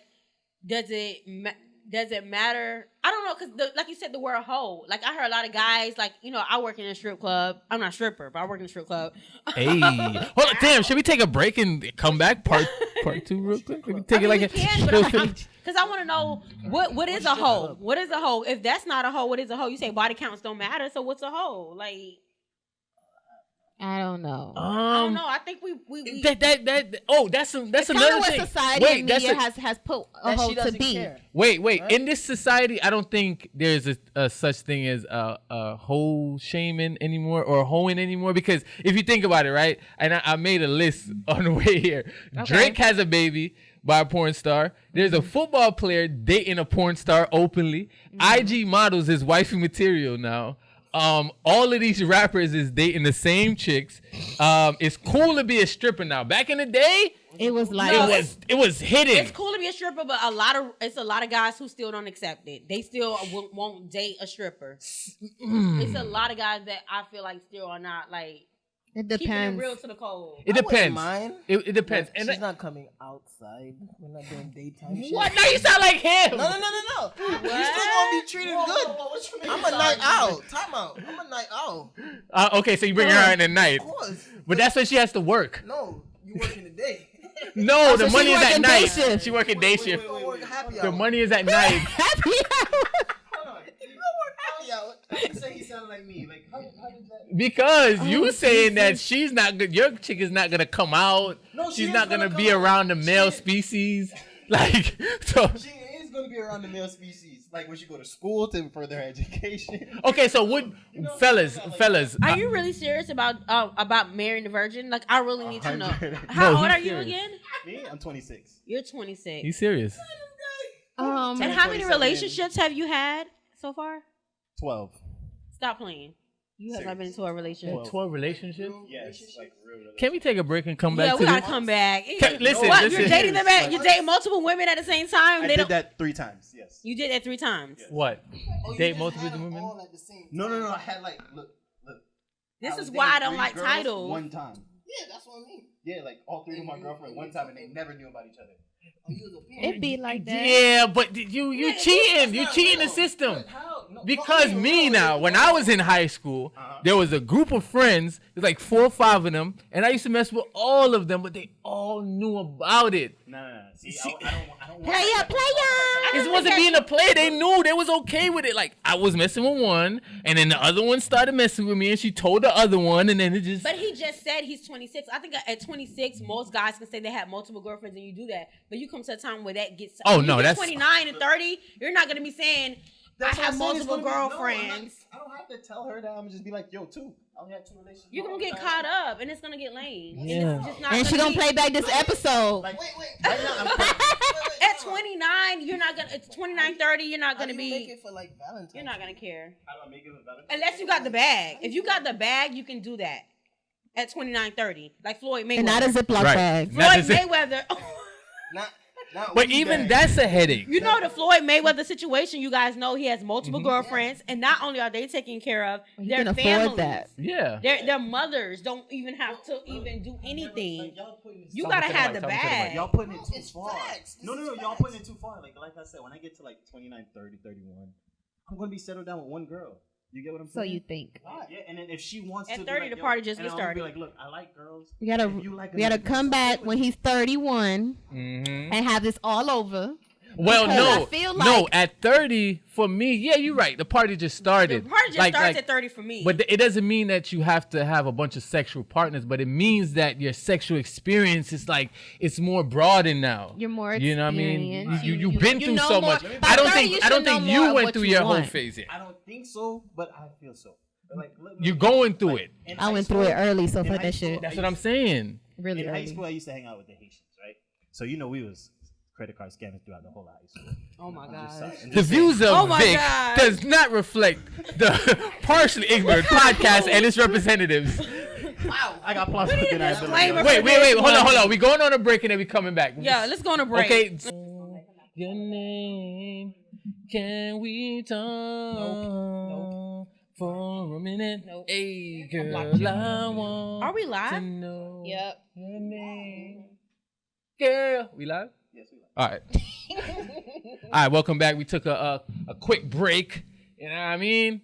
does it matter? I don't know, because like you said, the word hoe. Like I heard a lot of guys, like I work in a strip club. I'm not a stripper, but I work in a strip club. Hey, hold on, damn. Should we take a break and come back? Part part 2 real quick? We can I take mean, it like we a can, but because I want to know what is a hoe? What is a hoe? If that's not a hoe, what is a hoe? You say body counts don't matter, so what's a hoe? Like, I don't know. I don't know. I think we that's another what thing. society and media has put a hoe to be. Care. Wait. Right? In this society, I don't think there's a such thing as a hoe shaming anymore or hoeing anymore. Because if you think about it, right? And I made a list on the way here. Okay. Drake has a baby by a porn star. There's a football player dating a porn star openly. IG models is wifey material now. All of these rappers is dating the same chicks. It's cool to be a stripper now. Back in the day, it was like it was hidden. It's cool to be a stripper, but it's a lot of guys who still don't accept it. They still won't date a stripper. It's a lot of guys that I feel like still are not like. It depends. Keeping it real to the cold. It depends. Mine. It depends. And she's not coming outside. We're not doing daytime shit. What? No, you sound like him. No. You still gonna be treated good. What you mean? I'm a night owl. Time out. I'm a night owl. Okay, so you bring her out in the night. Of course. But that's when she has to work. No, you work in the day. No, the money is at night. Shift. She working day shift. Happy The hour. money is at night. happy hour. Happy hour. You say he sounded like me. Like, how did that? Because you saying that she's not good. Your chick is not gonna come out. No, She's not gonna be around the male species. Like, so. She is going to be around the male species. Like, when she go to school to further her education. Okay, so what, fellas? Are you really serious about marrying the virgin? Like, I really need to know. 100. How No, old he's are you serious. again? Me? I'm 26. You're 26. He's serious. And how many 27 relationships have you had so far? 12. Stop playing. You have not been into a relationship. 12 relationships? Yes, like real relationship. Can we take a break and come back Yeah, to we gotta this? come back. Listen, What? listen. You're dating them at? You're dating multiple women at the same time? I did that 3 times, yes. You did that 3 times. What? Oh, you Date just multiple had them women? all at the same No. time. I had like, look. This was is why I dating don't 3 like girls titles. One time. Yeah, that's what I mean. Yeah, like all 3 of my girlfriends one time, and they never knew about each other. It be like that. Yeah, but you cheating. You cheating the system. Because me now, when I was in high school, there was a group of friends. There's like 4 or 5 of them, and I used to mess with all of them, but they all knew about it. No. See, I don't want Player. It wasn't being a player. They knew. They was okay with it. Like, I was messing with one, and then the other one started messing with me, and she told the other one, and then it just... But he just said he's 26. I think at 26, most guys can say they have multiple girlfriends, and you do that. But you come to a time where that gets... Oh, when no, you get that's... 29 and 30, you're not going to be saying, I That's have what I'm saying, multiple it's gonna be- girlfriends. I don't have to tell her that. I'm gonna just be like, yo, 2. I only had 2 relationships. You're going to get caught up, and it's going to get lame. Yeah. And it's just not And she gonna be- play back this episode. Like, Wait. right now, At 29, you're not going to... It's 29, 30, you're not How going do to you make be... it for like Valentine's? You're not going to care. how do I make it better? Unless you got the bag. If you got the bag, you can do that. At 29, 30. Like Floyd Mayweather. And not a Ziploc Right. bag. Not Floyd to say- Mayweather... Not But weed even bag. that's a headache. You know the Floyd Mayweather situation. You guys know he has multiple girlfriends, and not only are they taken care of, You their can afford families, that. Yeah. their mothers don't even have to even do anything. Like, y'all putting this- You Tell me gotta to the have mic, the tell me to the mic. bag. Y'all putting it too It's far. facts. This No, is y'all facts. putting it too far. Like I said, when I get to like 29, 30, 31, I'm gonna be settled down with one girl. You get what I'm So saying? you think. Yeah, and then if she wants At to 30, be like, the party just and get I'm gonna be started. like, look, I like girls. We gotta If you like we gotta another come girl, back stay when with he's 31 Mm-hmm. and have this all over. Well, Because no, I feel no. like- At 30, for me, yeah, you're right. The party just The started. party just starts at 30 for me. But it doesn't mean that you have to have a bunch of sexual partners. But it means that your sexual experience is like it's more broadened now. You're more You know what I mean? experienced. You've been you through know so more. much. By I don't 30, think you I don't should know think more you of went what through you your whole want. phase yet. I don't think so, but I feel so. Like, You're going through it. in I high went through school- it early, so in fuck high that school, shit. That's what I'm saying. Really In high early. school, I used to hang out with the Haitians, right? So we was credit card scammers throughout the whole high school. oh my Just god. saying. The views of Oh my Vic God. does not reflect the Partially Ignorant podcast and its representatives. I got plausible deniability. disclaimer. Wait, hold on. We going on a break and then we coming back. Yeah, let's go on a break. Okay. Your name, can we talk for a minute? Nope. Hey, girl, I want Are we to live? know Yep. your name. Girl, we live? Yes, we like. All right. All right, welcome back. We took a quick break. You know what I mean?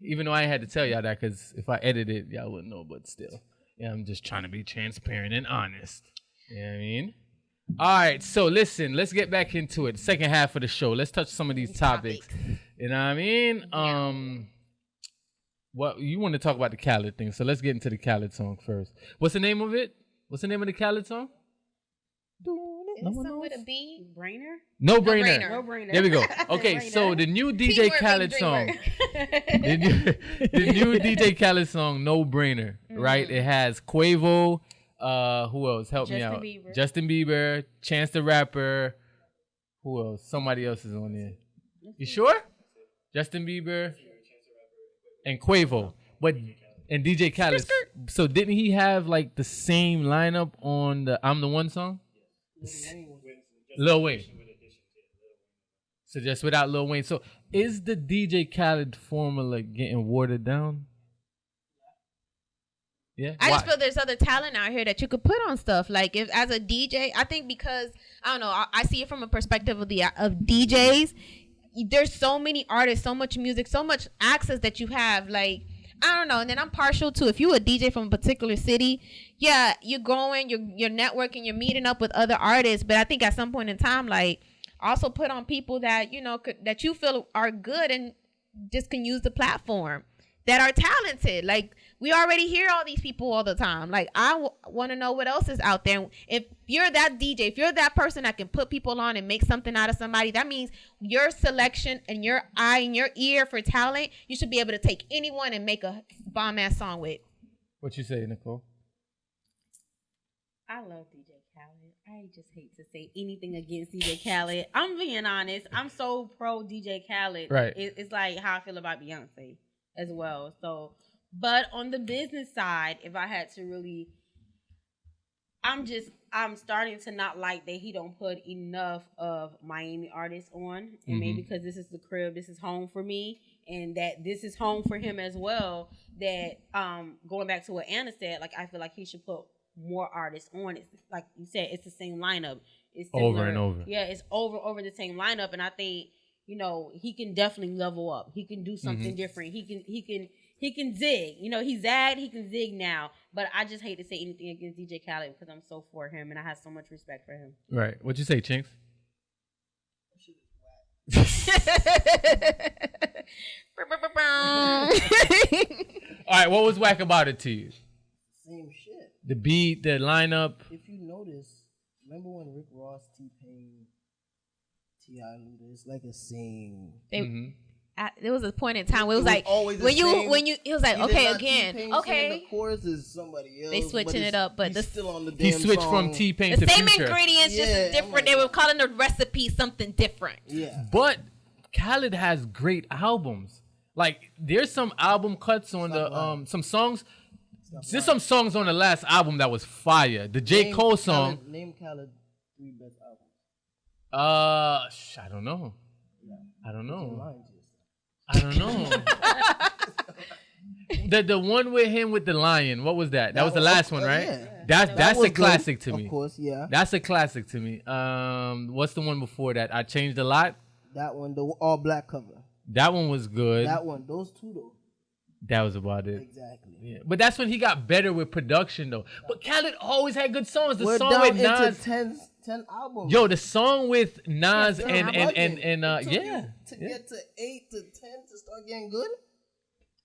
Even though I had to tell y'all that because if I edit it, y'all wouldn't know, but still. Yeah, I'm just trying to be transparent and honest. You know what I mean? All right, so listen, let's get back into it. Second half of the show. Let's touch some of these topics. You know what I mean? What you want to talk about the Khaled thing, so let's get into the Khaled song first. What's the name of it? What's the name of the Khaled song? Is it something with a B? Brainer? No brainer. No brainer. There we go. Okay, so the new DJ Khaled song. the new DJ Khaled song, No Brainer, right? It has Quavo, who else? Help me out. Bieber. Justin Bieber, Chance the Rapper. Who else? Somebody else is on there. You sure? Justin Bieber and Quavo. And DJ Khaled. So didn't he have like the same lineup on the I'm the One song? Lil Wayne. So just without Lil Wayne. So is the DJ Khaled formula getting watered down? Yeah. I just feel there's other talent out here that you could put on stuff. Like if as a DJ, I think because I don't know, I see it from a perspective of DJs. There's so many artists, so much music, so much access that you have. Like I don't know, and then I'm partial to if you're a DJ from a particular city, yeah, you're going, you're networking, you're meeting up with other artists. But I think at some point in time, like also put on people that that you feel are good and just can use the platform, that are talented. Like we already hear all these people all the time. Like I want to know what else is out there. If you're that DJ, if you're that person that can put people on and make something out of somebody, that means your selection and your eye and your ear for talent, you should be able to take anyone and make a bomb ass song with. What you say, Nicole? I love DJ Khaled. I just hate to say anything against DJ Khaled. I'm being honest. I'm so pro DJ Khaled. Right. It's like how I feel about Beyonce as well. So, but on the business side, if I had to really, I'm starting to not like that he don't put enough of Miami artists on, and maybe because this is the crib, this is home for me, and that this is home for him as well. That going back to what Anna said, like I feel like he should put more artists on. It's like you said, it's the same lineup. It's similar, over and over. Yeah, it's over the same lineup, and I think he can definitely level up. He can do something different. He can zig. He zagged. He can zig now. But I just hate to say anything against DJ Khaled because I'm so for him and I have so much respect for him. Right. What'd you say, Chinxx? All right. What was whack about it to you? Same shit. The beat, the lineup. If you notice, remember when Rick Ross, T-Pain, T.I. Luda, it's like the same. There was a point in time where it was like always when you it was like okay again T-Pain okay the chorus is somebody else. they switching it up, but he's still on the damn He switched song. from T-Pain the to same Future. ingredients, just different. like, They were calling the recipe something different. Yeah, But Khaled has great albums. Like there's some album cuts on the some songs. There's some songs on the last album that was fire. The J. Cole song. Name Khaled 3 best albums. I don't know. I don't know. The one with him with the lion. What was that? That was the last one, right? Yeah. That's a classic to me. Of course, yeah. That's a classic to me. What's the one before that? I Changed a Lot. That one, the all black cover. That one was good. That one, those two though. That was about it. Exactly. Yeah. But that's when he got better with production though. But Khaled always had good songs. We're song down with into Nas. 10 albums. Yo, the song with Nas It and took yeah. you to get to 8 to 10 to start getting good.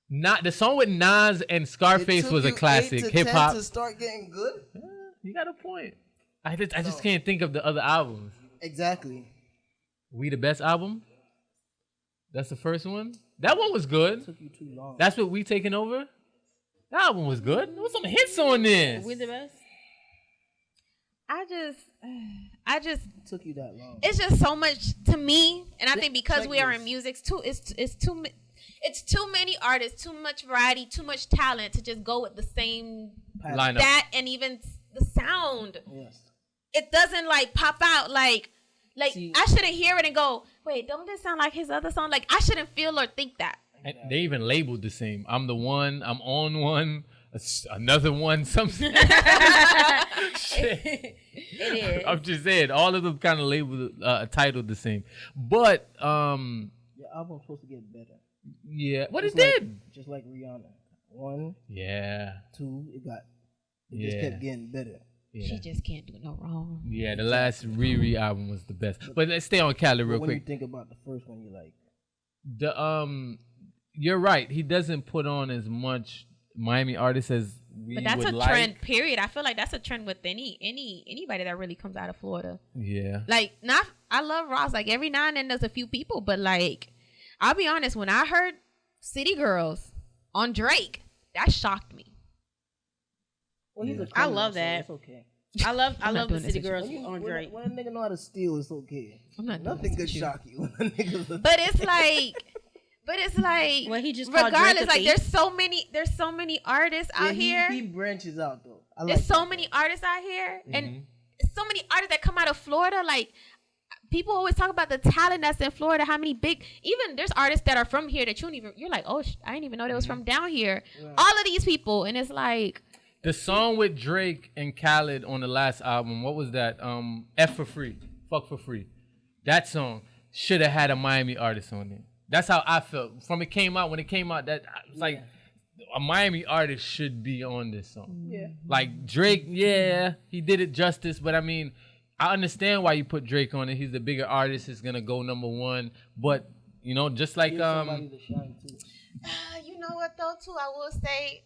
Not the song with Nas and Scarface was a classic. Hip hop to start getting good. Yeah, you got a point. I just can't think of the other albums. Exactly. We the Best album. That's the first one. That one was good. It took you too long. That's what We Taking Over. That album was good. There was some hits on there. We the best. I just It took you that long. it's just so much to me, and I think because we are in music too, it's too many artists, too much variety, too much talent to just go with the same Lineup. that, and even the sound. Yes. It doesn't like pop out like See, I shouldn't hear it and go, wait, don't this sound like his other song? Like I shouldn't feel or think that. And they even labeled the same. I'm the one. I'm on one. Another one. Some shit. it is. I'm just saying. All of them kind of labeled, titled the same. But Your album's supposed to get better. yeah, what Just it did? Just like Rihanna. 1, Yeah. 2, it just Yeah. kept getting better. Yeah. She just can't do no wrong. Yeah, the last Riri album was the best. But let's stay on Khaled real when quick. you think about the first one, you like you're right. He doesn't put on as much Miami artists as we But that's would a like. trend, period. I feel like that's a trend with anybody that really comes out of Florida. Yeah. Like, I love Ross. Like, every now and then there's a few people, but like, I'll be honest, when I heard City Girls on Drake, that shocked me. well, he's a I criminal, love so that. It's okay. I love not the doing City this Girls with on Drake. When a nigga know how to steal, it's okay. I'm not doing Nothing this could with you. shock you. When a nigga But it's like, Well, he just called regardless, Drake a like, thief. there's so many artists out here. He branches out though. I like There's so that. many artists out here, and so many artists that come out of Florida. Like, people always talk about the talent that's in Florida. How many even there's artists that are from here that you're like, oh, I didn't even know they was from down here. Right. All of these people, and it's like, The song with Drake and Khaled on the last album, what was that? F for Free. Fuck for Free. That song should have had a Miami artist on it. That's how I felt. When it came out, that it's like a Miami artist should be on this song. Yeah. Like Drake, yeah, he did it justice, but I mean, I understand why you put Drake on it. He's the bigger artist. It's gonna go #1. But you know, just like Give somebody to shine too. you know what though too, I will say,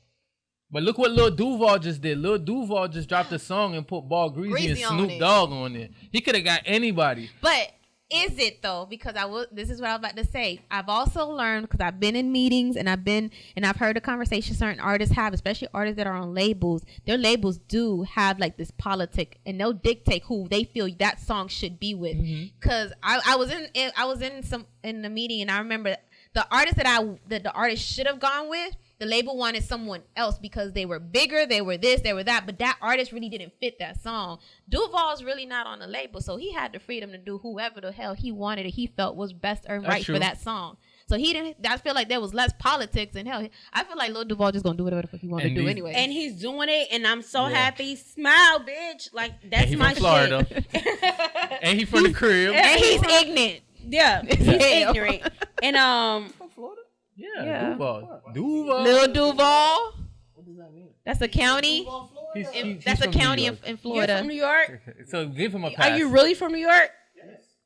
but look what Lil Duval just did. Lil Duval just dropped a song and put Ball Greasy and Greasy on Snoop it. Dogg on it. He could have got anybody. but is it though? Because this is what I was about to say. I've also learned, because I've been in meetings and I've heard the conversation certain artists have, especially artists that are on labels. Their labels do have like this politic, and they'll dictate who they feel that song should be with. Because I was in the meeting, and I remember the artist that the artist should have gone with. The label wanted someone else because they were bigger, they were this, they were that, but that artist really didn't fit that song. Duval's really not on the label, so he had the freedom to do whoever the hell he wanted and he felt was best or right for that song. So he didn't. I feel like there was less politics, and hell, I feel like Lil Duval just gonna do whatever the fuck he wanted to do anyway. And he's doing it, and I'm so happy. Smile, bitch. Like, that's and my from Florida. shit. And he from the crib. And he's ignorant. Yeah, he's ignorant. And From Florida? Yeah. Duval. Lil Duval. What does that mean? That's a county. That's a from county New York. in you're Florida. from New York? So give him a pass. Are you really from New York?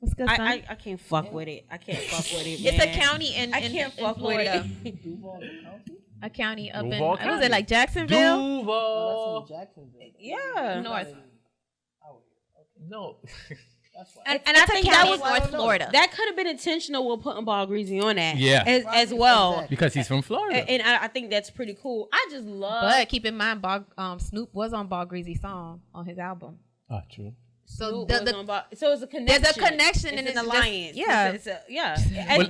What's good, son? I can't fuck with it. I can't fuck with it, It's man. a county in I can't in fuck Florida. with it. Duval County? A county up Duval in, County. was it like Jacksonville? Duval. Oh, that's in Jacksonville. Yeah. North. No. That's why. And I It's a think county that in was North Florida. that could have been intentional with putting Ball Greasy on that. Yeah. As well. Exactly. Because he's from Florida. And I think that's pretty cool. I just love. But keep in mind, Snoop was on Ball Greasy's song on his album. Ah, true. So so it's a connection. there's a connection, It's and an it's alliance. Just, yeah.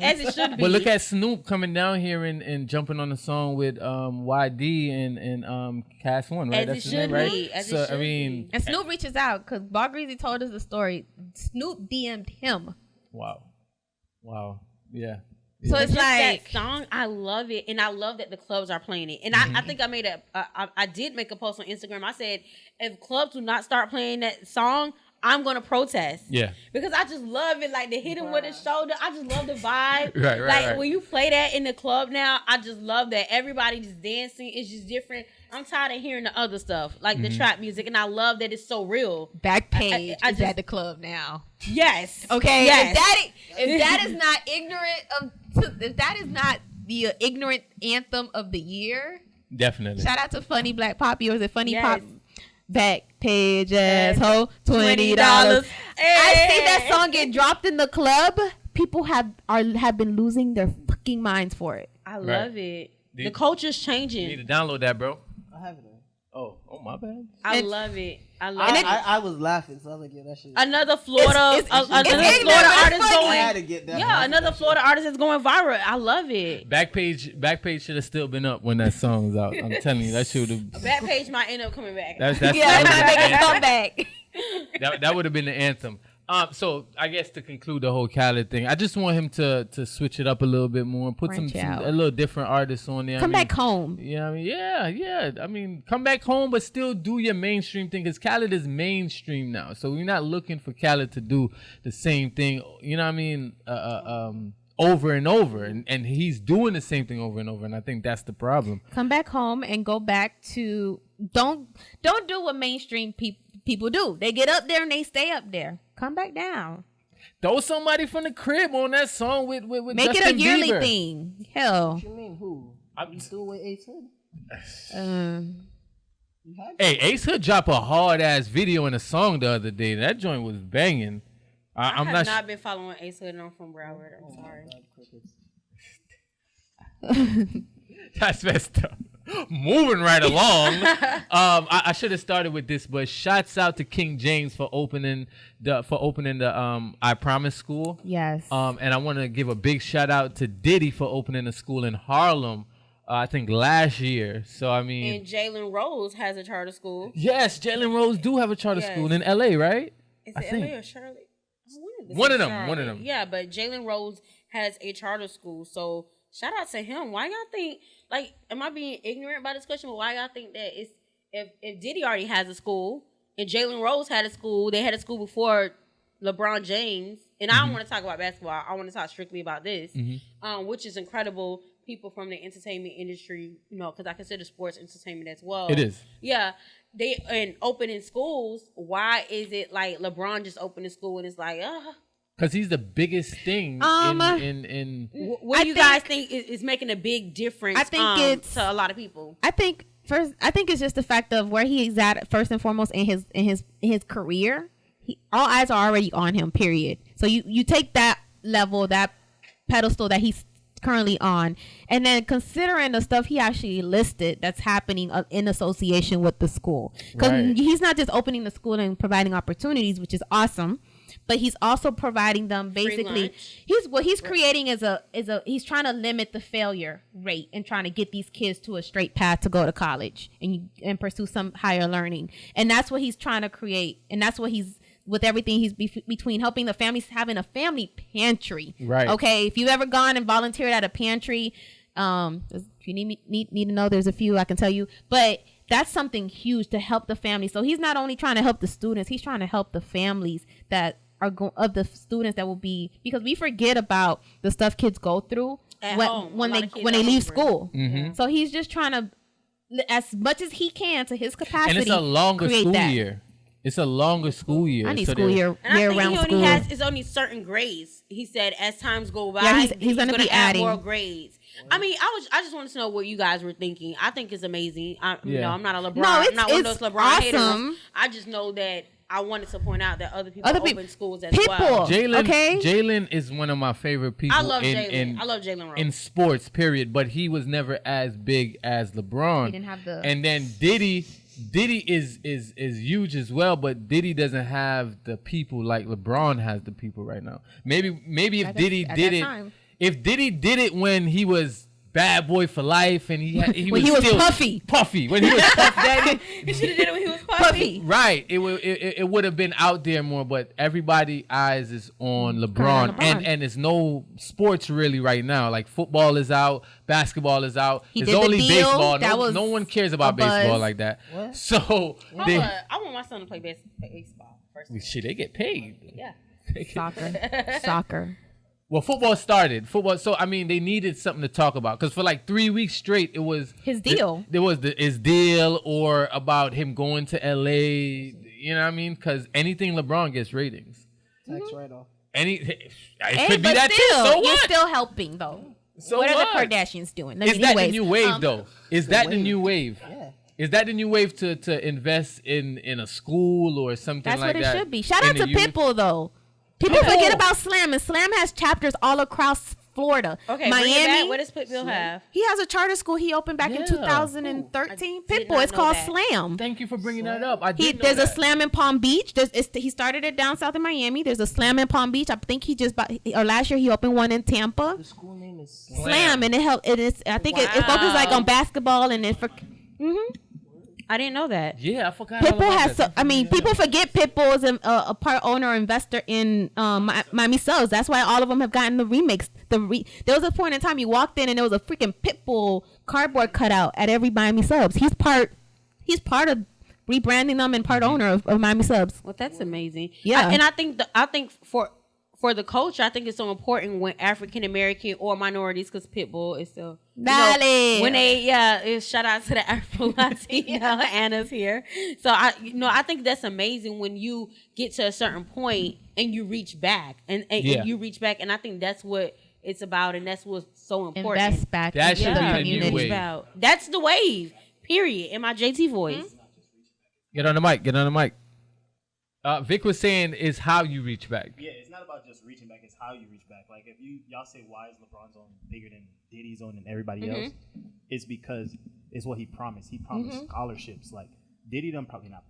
As it should be. But look at Snoop coming down here and jumping on the song with YD and Cass One, right? As That's it his name, should right? be. As it So should I mean, be. And Snoop reaches out because Ball Greasy told us the story. Snoop DM'd him. wow, yeah. So it's Just like, that song, I love it, and I love that the clubs are playing it. And I think I made I did make a post on Instagram. I said, if clubs do not start playing that song, I'm gonna protest. Yeah. Because I just love it, like the hit him with his shoulder. I just love the vibe. Right, Like when you play that in the club now, I just love that everybody just dancing. It's just different. I'm tired of hearing the other stuff, like the trap music, and I love that it's so real. Backpage I is just- at the club now. Yes. Okay. Yes. If that is not ignorant if that is not the ignorant anthem of the year, Definitely. shout out to Funny Black Poppy, or is it Funny Yes. Pop? Backpage asshole, $20. $20. I see that song get dropped in the club. People have been losing their fucking minds for it. I love it. Do The you- culture's You changing. need to download that, bro. I have it. Oh, my bad. I love it. I love And it. I was laughing, so I was like, yeah, that shit. Another Florida, It's another ignorant, Florida but it's artist funny. I had going. to get that. Yeah, another Florida artist is going viral. I love it. Backpage should have still been up when that song was out. I'm telling you, that should have. Backpage might end up coming back. That's Yeah, that make a comeback. that would have been the anthem. So I guess to conclude the whole Khaled thing, I just want him to switch it up a little bit more and put Branch some out. a little different artists on there. Come back home. Yeah, I mean, yeah. I mean, come back home, but still do your mainstream thing, because Khaled is mainstream now. So we're not looking for Khaled to do the same thing. You know what I mean? Over and over, and he's doing the same thing over and over, and I think that's the problem. Come back home and go back to don't do what mainstream People do. They get up there and they stay up there. Come back down. Throw somebody from the crib on that song with Make Justin it a yearly Bieber. thing. Hell. What you mean, who? You still with Ace Hood? Hey, Ace Hood dropped a hard ass video in a song the other day. That joint was banging. I have not been following Ace Hood and I'm from Broward. I'm sorry. That's messed up. Moving right along. I should have started with this, but shouts out to King James for opening the I Promise School. Yes. And I want to give a big shout out to Diddy for opening a school in Harlem. I think last year. So I mean, and Jalen Rose has a charter school. Yes, Jalen Rose do have a charter school in LA, right? Is it LA or Charlotte? One of them. Yeah, but Jalen Rose has a charter school. So shout out to him. Why y'all think, like, am I being ignorant by this question? But why y'all think that it's if Diddy already has a school and Jalen Rose had a school, they had a school before LeBron James, and I don't want to talk about basketball. I want to talk strictly about this, which is incredible. People from the entertainment industry, because I consider sports entertainment as well. It is. Yeah. They and opening schools. Why is it like LeBron just opening school and it's like, because he's the biggest thing in what do you guys think is making a big difference? I think it's to a lot of people. I think it's just the fact of where he is at first and foremost in his career. All eyes are already on him. Period. So you take that level, that pedestal that he's currently on, and then considering the stuff he actually listed that's happening in association with the school, because he's not just opening the school and providing opportunities, which is awesome, but he's also providing them basically he's creating is he's trying to limit the failure rate and trying to get these kids to a straight path to go to college and pursue some higher learning, and that's what he's trying to create, and that's what he's with everything he's between helping the families, having a family pantry. Right. Okay. If you've ever gone and volunteered at a pantry, if you need to know, there's a few I can tell you, but that's something huge to help the family. So he's not only trying to help the students, he's trying to help the families that are of the students that will be, because we forget about the stuff kids go through when they leave school. Mm-hmm. So he's just trying to, as much as he can to his capacity, and it's a longer school year. It's a longer school year. I need school year round school. It's only certain grades. He said as times go by, he's going to be adding more grades. I mean, I just wanted to know what you guys were thinking. I think it's amazing. I'm not a LeBron. I'm not one of those LeBron haters. I just know that I wanted to point out that other people open schools as well. Jalen is one of my favorite people. I love Jalen. I love Jalen Rose in sports, period. But he was never as big as LeBron. He didn't have the. And then Diddy is huge as well, but Diddy doesn't have the people like LeBron has the people right now. Maybe if Diddy did it when he was Bad Boy for Life and he was puffy when he was Puff Daddy. He should have did it when he was puffy. Right. It would have been out there more, but everybody's eyes is on LeBron. And there's no sports really right now. Like football is out, basketball is out. There's only baseball. No one cares about baseball like that. What? So I want my son to play baseball first. Shit, they get paid. Yeah. Soccer. Well, football started. So I mean, they needed something to talk about because for like 3 weeks straight, it was his deal. There was his deal, or about him going to LA. You know what I mean? Because anything LeBron gets ratings. Tax write-off. It could be that too. So what? You're still helping though. So what are the Kardashians doing? Is that the new wave though? Is that the new wave? Yeah. Is that the new wave to invest in a school or something like that? That's what it should be. Shout out to Pitbull though. People forget about Slam, and Slam has chapters all across Florida. Okay, Miami. What does Pitbull have? He has a charter school he opened back in 2013. Pitbull. It's called Slam. Thank you for bringing that up. There's a Slam in Palm Beach. He started it down south in Miami. There's a Slam in Palm Beach. I think he just last year he opened one in Tampa. The school name is Slam, and it focuses like on basketball and I didn't know that. Yeah, I forgot. Pitbull has. People forget Pitbull is a part owner or investor in Miami Subs. That's why all of them have gotten the remakes. There was a point in time you walked in and there was a freaking Pitbull cardboard cutout at every Miami Subs. He's part of rebranding them and part owner of Miami Subs. Well, that's amazing. Yeah, and I think for for the culture, I think it's so important when African American or minorities, because Pitbull is still when they shout out to the Afro Latino Anna's here. So I think that's amazing when you get to a certain point and you reach back and you reach back, and I think that's what it's about, and that's what's so important. Invest back That into should the be the community. new wave. That's the wave. Period. In my JT voice. Get on the mic. Vic was saying is how you reach back. Yeah, it's not about just reaching back; it's how you reach back. Like if y'all say why is LeBron's own bigger than Diddy's own and everybody else, it's because it's what he promised. He promised scholarships. Like Diddy, them probably not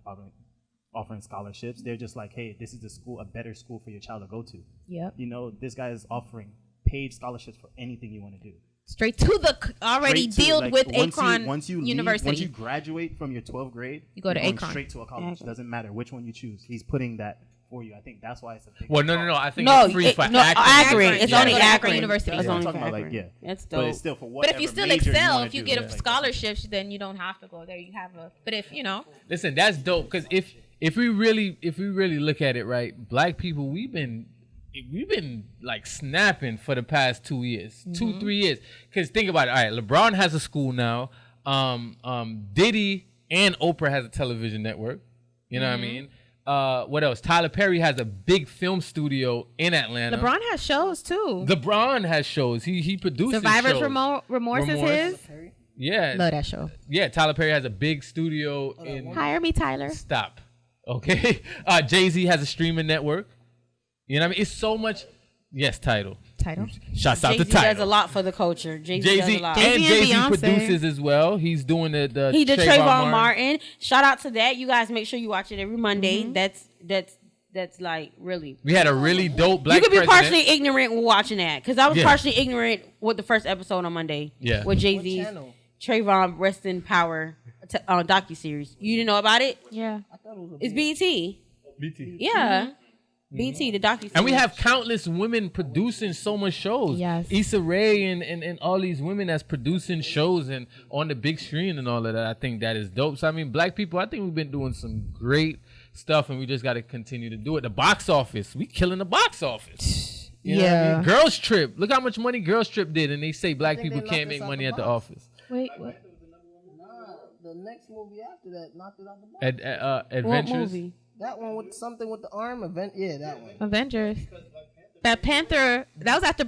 offering scholarships. They're just like, hey, this is the school, a better school for your child to go to. Yep. You know, this guy is offering paid scholarships for anything you want to do. Straight to the already dealt with Akron University. Once you graduate from your 12th grade, you go to going Akron. straight to a college. Doesn't matter which one you choose. He's putting that for you. I think that's why it's a big. Well, no. I think it's free for Akron. Akron. It's only Akron University. It's only talking about Akron. That's dope. But it's still for But whatever. if you still major excel, you if you do, get scholarships, then you don't have to go there. You have a. But if you know. Listen, that's dope because if we really look at it right, black people we've been like snapping for the past 2 years, 2-3 years. Because think about it. All right, LeBron has a school now. Diddy and Oprah has a television network. You know what I mean? What else? Tyler Perry has a big film studio in Atlanta. LeBron has shows too. LeBron has shows. He produces Survivor's shows. Remorse is his. Yeah. Love that show. Yeah, Tyler Perry has a big studio in. Hire me, Tyler. Stop. Okay. Jay-Z has a streaming network. You know what I mean? It's so much. Yes, Title. Shouts out to Jay-Z Title. does a lot for the culture. Jay-Z does a lot. And Jay-Z Beyonce. produces as well. He's doing the He did Trayvon Martin. Shout out to that. You guys make sure you watch it every Monday. That's like really. We had a really dope black You could be president. partially ignorant when watching that, because I was partially ignorant with the first episode on Monday. Yeah. With Jay-Z's Trayvon Rest in Power docuseries. You didn't know about it? Yeah. It's BT. BT. Yeah. BT, the docuseries. And we have countless women producing so much shows. Yes. Issa Rae and all these women that's producing shows and on the big screen and all of that. I think that is dope. So, I mean, black people, I think we've been doing some great stuff, and we just got to continue to do it. The box office. We killing the box office. You know what I mean? Girls Trip. Look how much money Girls Trip did, and they say black people can't make money at the office. Wait, what? The next movie after that knocked it out the box. Adventures. What movie? That one with something with the arm event. Yeah, that one. Avengers. Black Panther. That was after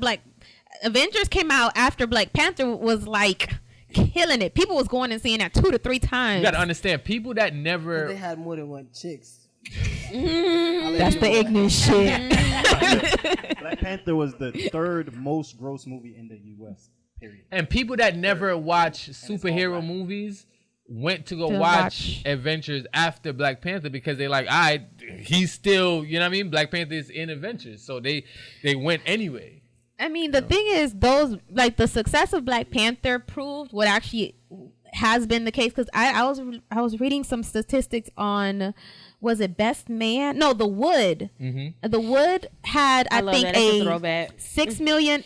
Avengers came out after Black Panther was like killing it. People was going and seeing that 2 to 3 times. You got to understand, people that never. They had more than one chicks. That's the ignorant shit. Black Panther was the 3rd most gross movie in the U.S. Period. And people that never watch superhero movies went to go watch Adventures after Black Panther because they like, he's still, you know what I mean? Black Panther is in Adventures. So they went anyway. I mean, the thing is, the success of Black Panther proved what actually has been the case. Because I was reading some statistics on, was it Best Man? No, The Wood. Mm-hmm. The Wood had, I think, a $6 million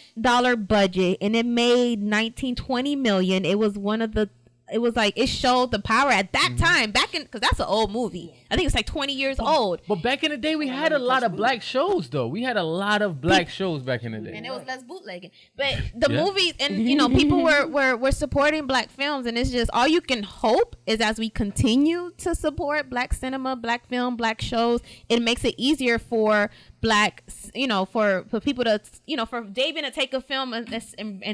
budget, and it made $19-20 million. It was one of the. It was like it showed the power at that time back in, because that's an old movie. I think it's like 20 years old. But back in the day, we had a lot of black shows, though. We had a lot of black shows back in the day, and it was less bootlegging. But the movies, and people were supporting black films, and it's just all you can hope is as we continue to support black cinema, black film, black shows, it makes it easier for black, for people to, for Jabian to take a film and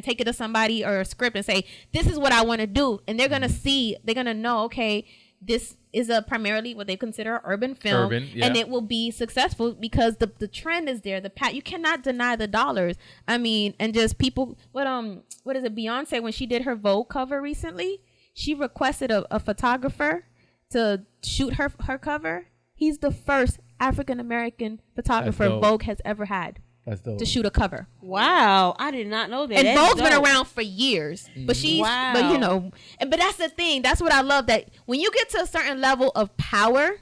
take it to somebody or a script and say, this is what I want to do. And they're going to know, okay, this is primarily what they consider an urban film, and it will be successful because the trend is there. You cannot deny the dollars. I mean, and just people, what is it? Beyonce, when she did her Vogue cover recently, she requested a photographer to shoot her cover. He's the first African American photographer Vogue has ever had to shoot a cover. Wow, I did not know that. And Vogue's been around for years, but but that's the thing. That's what I love, that when you get to a certain level of power,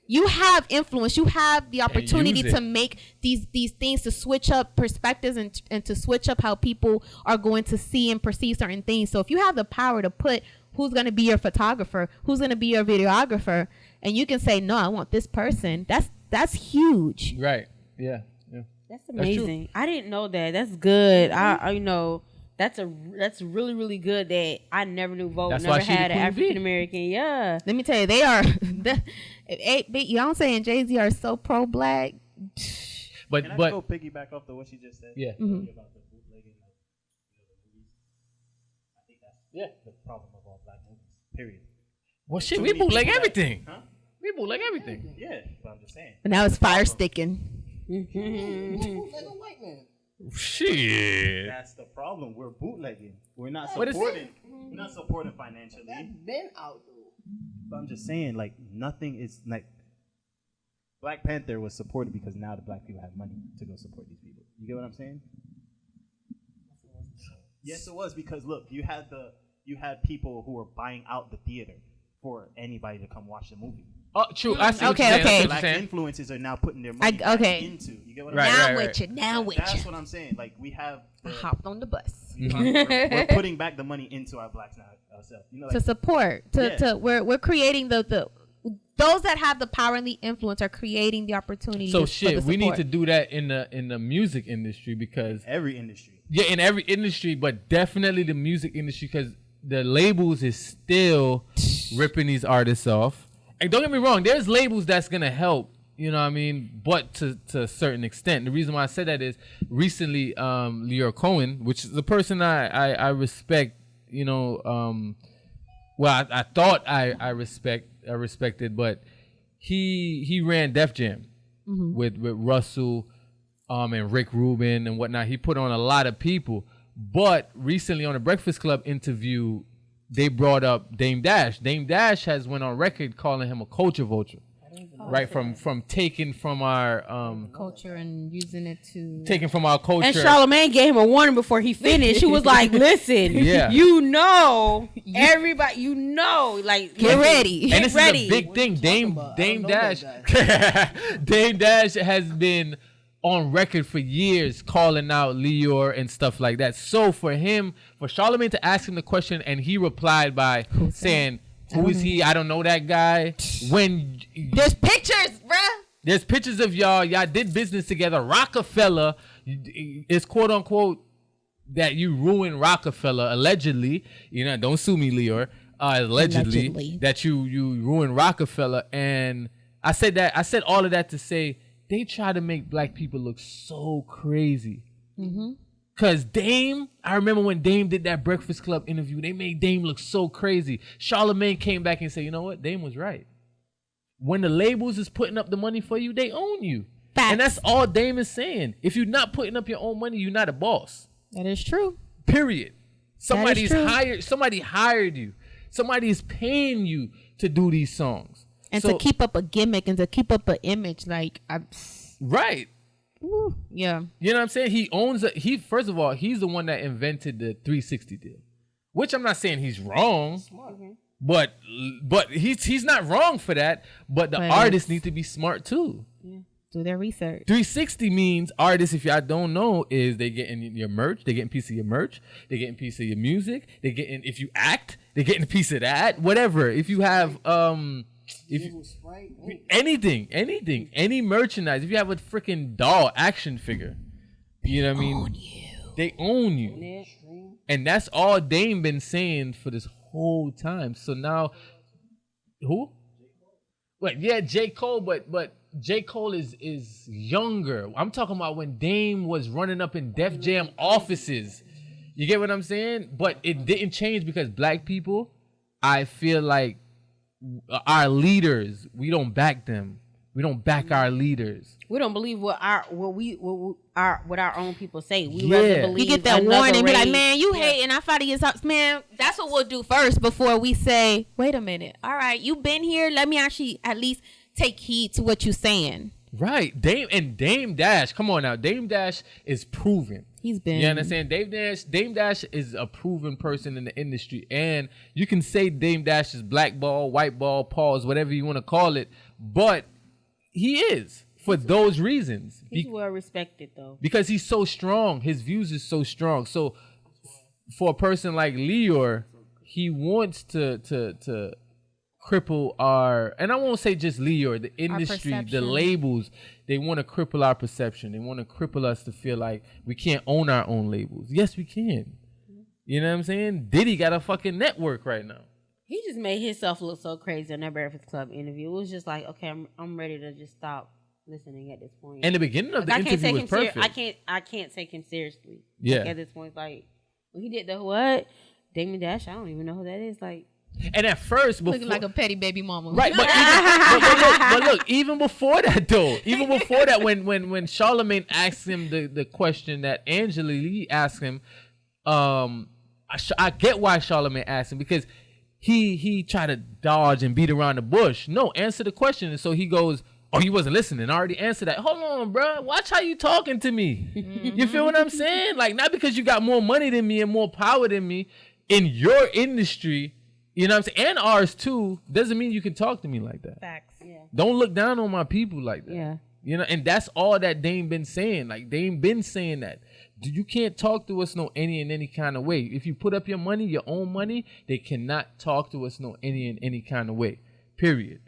you have influence. You have the opportunity to make these things, to switch up perspectives and to switch up how people are going to see and perceive certain things. So if you have the power to put who's going to be your photographer, who's going to be your videographer, and you can say, no, I want this person. That's huge. Right. Yeah. That's amazing. I didn't know that. That's good. I that's really, really good that I never knew Vogue That's never why she had the an queen bee. African American. Yeah. Let me tell you, they are. Beyonce and Jay-Z are so pro-black. But Can I go piggyback off what she just said? Yeah. About the bootlegging, like, the movies. I think that's the problem of all black movies. Period. well, shit, Too we many bootleg people everything. Huh? We bootleg everything. Yeah, but I'm just saying. But now it's fire sticking. Like a white man. Shit. That's the problem. We're bootlegging. We're not What is- supporting. We're not supporting financially. That's been out though. But I'm just saying, like, nothing is like. Black Panther was supported because now the black people have money to go support these people. You get what I'm saying? Yes, it was because look, you had people who were buying out the theater for anybody to come watch the movie. Oh, true. I see. What Okay, you're saying. okay. I see what Black you're saying. influences are now putting their money okay. back into. You get what Right, I'm saying? right, right. You. Now with That's you. what I'm saying. Like we have. I hopped on the bus. We're putting back the money into our blacks now ourselves. You know, like, To support. We're creating the those that have the power and the influence are creating the opportunity. So for shit, the we need support. to do that in the music industry because every industry. yeah, in every industry, but definitely the music industry because the labels is still ripping these artists off. And don't get me wrong, there's labels that's gonna help, you know what I mean, but to a certain extent. The reason why I said that is recently Lyor Cohen, which is the person I respect, you know, well I thought I respected, but he ran Def Jam with Russell and Rick Rubin and whatnot. He put on a lot of people. But recently on the Breakfast Club interview, they brought up Dame Dash. Dame Dash has went on record calling him a culture vulture. Right, from taking from our culture and using it to taking from our culture. And Charlamagne gave him a warning before he finished. He was like, "Listen, Yeah. everybody, like get ready." And this ready. is a big thing. Dame about? I don't know Dash that Dame Dash has been on record for years calling out Lyor and stuff like that. So for Charlamagne to ask him the question and he replied by saying, "Who is he? I don't know that guy." When There's pictures, bruh. there's pictures of y'all did business together. Rockefeller is quote unquote that you ruined Rockefeller allegedly. You know, don't sue me, Lyor. Allegedly that you ruined Rockefeller. And I said all of that to say they try to make black people look so crazy. Cause Dame, I remember when Dame did that Breakfast Club interview, they made Dame look so crazy. Charlamagne came back and said, "You know what? Dame was right. When the labels is putting up the money for you, they own you." Facts. And that's all Dame is saying. If you're not putting up your own money, you're not a boss. That is true. Period. Somebody true. hired you. Somebody is paying you to do these songs. And to keep up a gimmick and to keep up an image, like right. yeah. You know what I'm saying? He owns first of all, he's the one that invented the 360 deal. Which I'm not saying he's wrong. But he's not wrong for that. But the artists need to be smart too. Yeah. Do their research. 360 means artists, if y'all don't know, is they getting your merch, they getting a piece of your merch, they getting a piece of your music, they getting, if you act, they getting a piece of that, whatever. If you have anything, any merchandise, if you have a freaking doll action figure, you know what I mean? They own you. And that's all Dame been saying for this whole time. So now, who? Well, yeah, J. Cole, but J. Cole is younger. I'm talking about when Dame was running up in Def Jam offices. You get what I'm saying? But it didn't change because black people, I feel like our leaders, we don't back them. We don't back our leaders. We don't believe what our own people say. We Yeah. rather believe You get that another warning, be like, race. "Man, you hating. I thought he is up." Man, that's what we'll do first before we say, "Wait a minute. All right, you been here. Let me actually at least take heed to what you saying." Right. Dame Dash. Come on now. Dame Dash is proven. He's been. You understand? Dame Dash is a proven person in the industry. And you can say Dame Dash is black ball, white ball, pause, whatever you want to call it. But he is for those reasons. He's well respected though. Because he's so strong. His views is so strong. So for a person like Lyor, he wants to cripple our, and I won't say just Leo, the industry, the perception. labels. They want to cripple our perception. They want to cripple us to feel like we can't own our own labels. Yes, we can. You know what I'm saying? Diddy got a fucking network right now. He just made himself look so crazy on that Breakfast Club interview. It was just like, okay, I'm ready to just stop listening at this point. And the beginning of the interview was perfect. I can't take him seriously. Yeah. Like, at this point, like when he did the what? Damon Dash, I don't even know who that is. Like, and at first, before, Looking like a petty baby mama. right, but look, even before that though, when Charlamagne asked him the question that Angela Lee asked him, I get why Charlamagne asked him, because he tried to dodge and beat around the bush. No, answer the question. And so he goes, oh, you wasn't listening. I already answered that. Hold on, bro. Watch how you talking to me. You feel what I'm saying? Like, not because you got more money than me and more power than me in your industry, you know what I'm saying, and ours too, doesn't mean you can talk to me like that. Facts. yeah, Don't look down on my people like that. yeah. You know, and that's all that Dame been saying. Like, Dame been saying that. You can't talk to us in any kind of way. If you put up your money, your own money, they cannot talk to us in any kind of way. Period.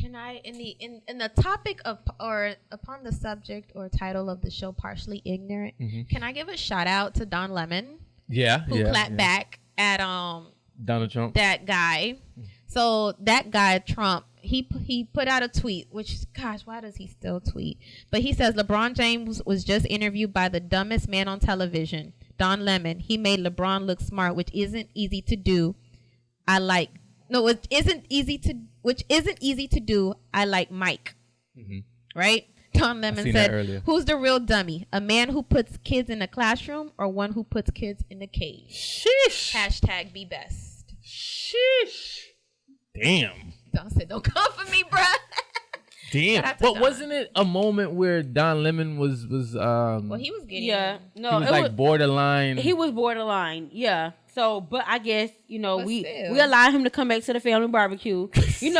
Can I, in the topic of, or upon the subject or title of the show, Partially Ignorant, can I give a shout out to Don Lemon, who clapped back at Donald Trump, that guy. So that guy Trump, he put out a tweet, which, gosh, why does he still tweet? But he says LeBron James was just interviewed by the dumbest man on television, Don Lemon. He made LeBron look smart, which isn't easy to do. Which isn't easy to do. I like Mike. Right? Don Lemon said, who's the real dummy? A man who puts kids in a classroom or one who puts kids in a cage? Sheesh. Hashtag be best. Sheesh. Damn. Don said, don't come for me, bruh. Damn. But wasn't it a moment where Don Lemon was well, he was getting, No, he was like borderline. He was borderline, yeah. So, but I guess we still. allowed him to come back to the family barbecue. you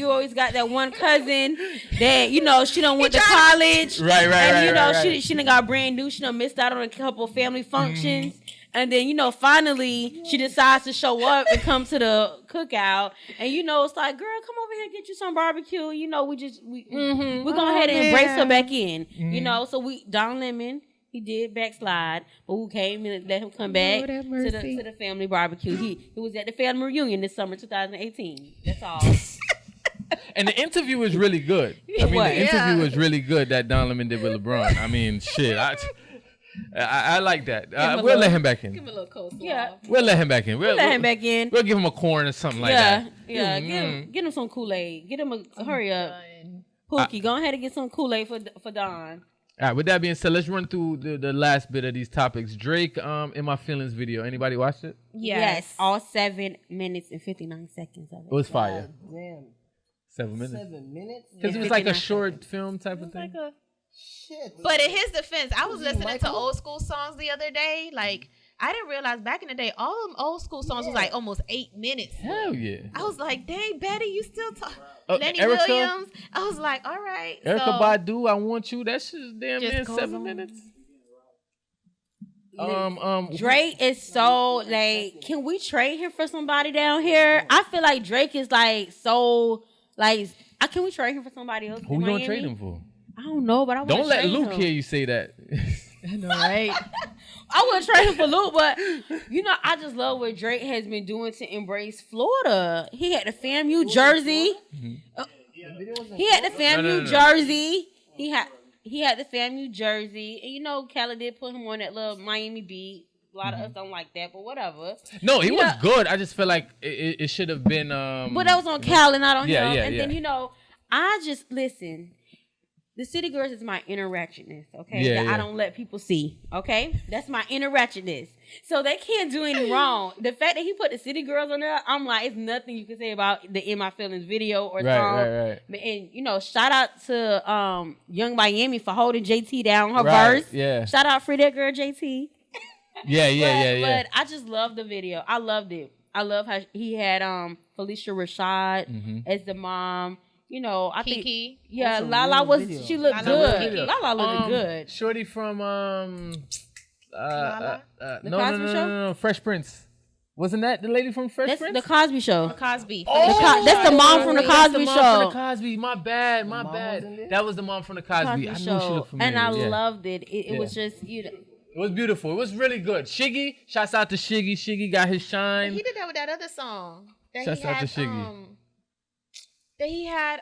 always got that one cousin that she done went to college, right, and she done got brand new. She done missed out on a couple family functions. And then, finally she decides to show up and come to the cookout. And, it's like, girl, come over here and get you some barbecue. We're going to go ahead and embrace her back in. So Don Lemon, he did backslide, but we came and let him come back to the family barbecue. He was at the family reunion this summer, 2018. That's all. And the interview was really good. I mean, the interview was really good that Don Lemon did with LeBron. I mean, shit. I like that. We'll let him back in. Give him a little coleslaw. Yeah. We'll let him back in. We'll let him back in. We'll give him a corn or something like that. Yeah. Get him some Kool-Aid. Get him hurry up. Pookie, go ahead and get some Kool-Aid for Don. All right, with that being said, let's run through the last bit of these topics. Drake, In My Feelings video. Anybody watched it? Yes. All 7 minutes and 59 seconds of it. It was fire. Damn. 7 minutes? 7 minutes? Because it was like a short film type of thing. Shit. But in his defense, I was listening to old school songs the other day. Like, I didn't realize back in the day, all them old school songs was like almost 8 minutes. Hell yeah. I was like, dang, Betty, you still talk. Lenny Erica, Williams. I was like, all right. Erica Badu, I Want You. That shit's damn near 7 minutes. Drake is so like, can we trade him for somebody down here? I feel like Drake is like so like, can we trade him for somebody else? Who you gonna trade him for? I don't know, but I want to Don't let Luke hear you say that. I know, right? I would trade him for Luke, but I just love what Drake has been doing to embrace Florida. He had the FAMU jersey. He had the FAMU jersey. He had the FAMU jersey, and Kelly did put him on that little Miami beat. A lot of us don't like that, but whatever. No, he was good. I just feel like it should have been. But that was on Cal and not on him. And then I just listen. The City Girls is my inner ratchetness, okay? I don't let people see, okay? That's my inner ratchetness. So they can't do any wrong. The fact that he put the City Girls on there, I'm like, it's nothing you can say about the In My Feelings video or song. Right. And, shout out to Young Miami for holding JT down her verse. Yeah. Shout out Free That Girl JT. Yeah. But I just love the video. I loved it. I love how he had Felicia Rashad as the mom. I Kiki. think Lala she looked good. Lala looked good. Shorty from Cosby Show? no, Fresh Prince. Wasn't that the lady from Fresh That's Prince? the Cosby Show. Cosby. That's the mom from the That's the Cosby mom Show. from the Cosby. My bad. That was the mom from the Cosby. I knew she looked familiar. And I yeah. loved it. It was just, you know. It was beautiful. It was really good. Shiggy, shouts out to Shiggy. Shiggy got his shine. He did that with that other song. That Shouts he out had, to Shiggy. That he had,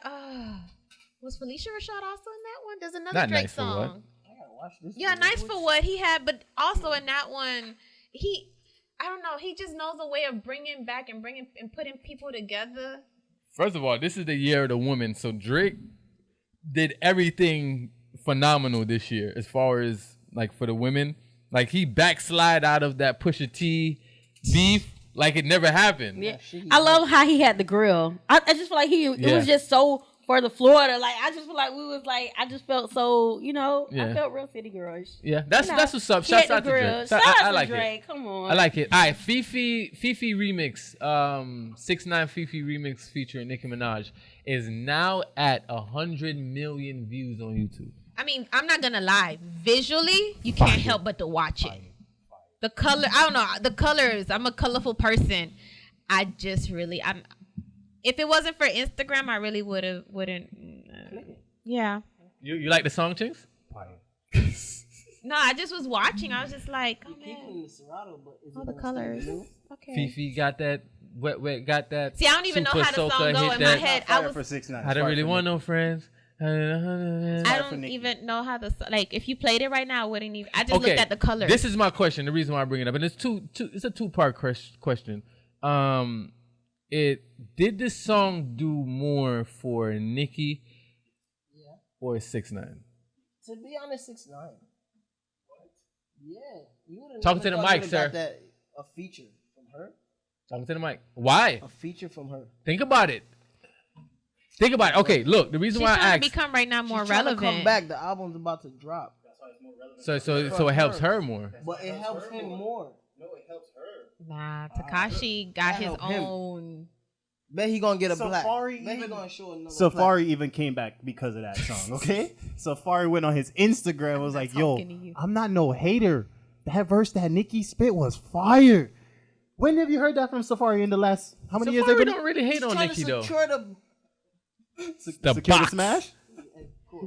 was Felicia Rashad also in that one? There's another Not Drake Nice for song. What? I gotta watch this. Yeah, Nice for What he had, but also in that one, I don't know, he just knows a way of bringing back and putting people together. First of all, this is the year of the woman, so Drake did everything phenomenal this year as far as like for the women. Like he backslide out of that Pusha T beef like it never happened. Yeah. I love how he had the grill. I just feel like it was just so for the Florida. Like I just feel like I just felt so, I felt real city girlish. Yeah, that's what's up. Shouts out to Drake. I like Drake. it. Come on. I like it. All right, Fifi remix, 6ix9ine Fifi remix featuring Nicki Minaj is now at 100 million views on YouTube. I mean, I'm not gonna lie. Visually, you can't help but to watch it. The color, I don't know. The colors. I'm a colorful person. If it wasn't for Instagram, I really wouldn't. Yeah. You like the song, Chinxx? No, I just was watching. I was just like, oh man. Keeping the Serato, but is it The gonna colors. stay new? Okay. Fifi got that wet, got that. See, I don't even know Super how the song Soaker go hit in my that. head. Fire for 6ix9ine. I don't really want no friends. I for don't Nicki. even know how if you played it right now, I wouldn't even. I just looked at the colors. This is my question. The reason why I bring it up, and it's it's a two-part question. Did this song do more for Nicki or 6ix9ine? To be honest, 6ix9ine. What? Yeah, you would have. Talking to the mic, sir. A feature from her. Talking to the mic. Why? A feature from her. Think about it. Okay, look. The reason She's why I trying asked. to become right now more She's trying to relevant. come back. The album's about to drop. So it helps her more. But it helps him more. Nah, Tekashi got his help him. own. Bet he gonna get a Safari black. Bet he even- gonna show another Safari black. even came back because of that song, okay? Safari went on his Instagram and was like, yo, talking to you. I'm not no hater. That verse that Nicki spit was fire. When have you heard that from Safari in the last, how many years? Safari They've don't really hate on Trying Nicki to though. secure the The Secure box. the smash?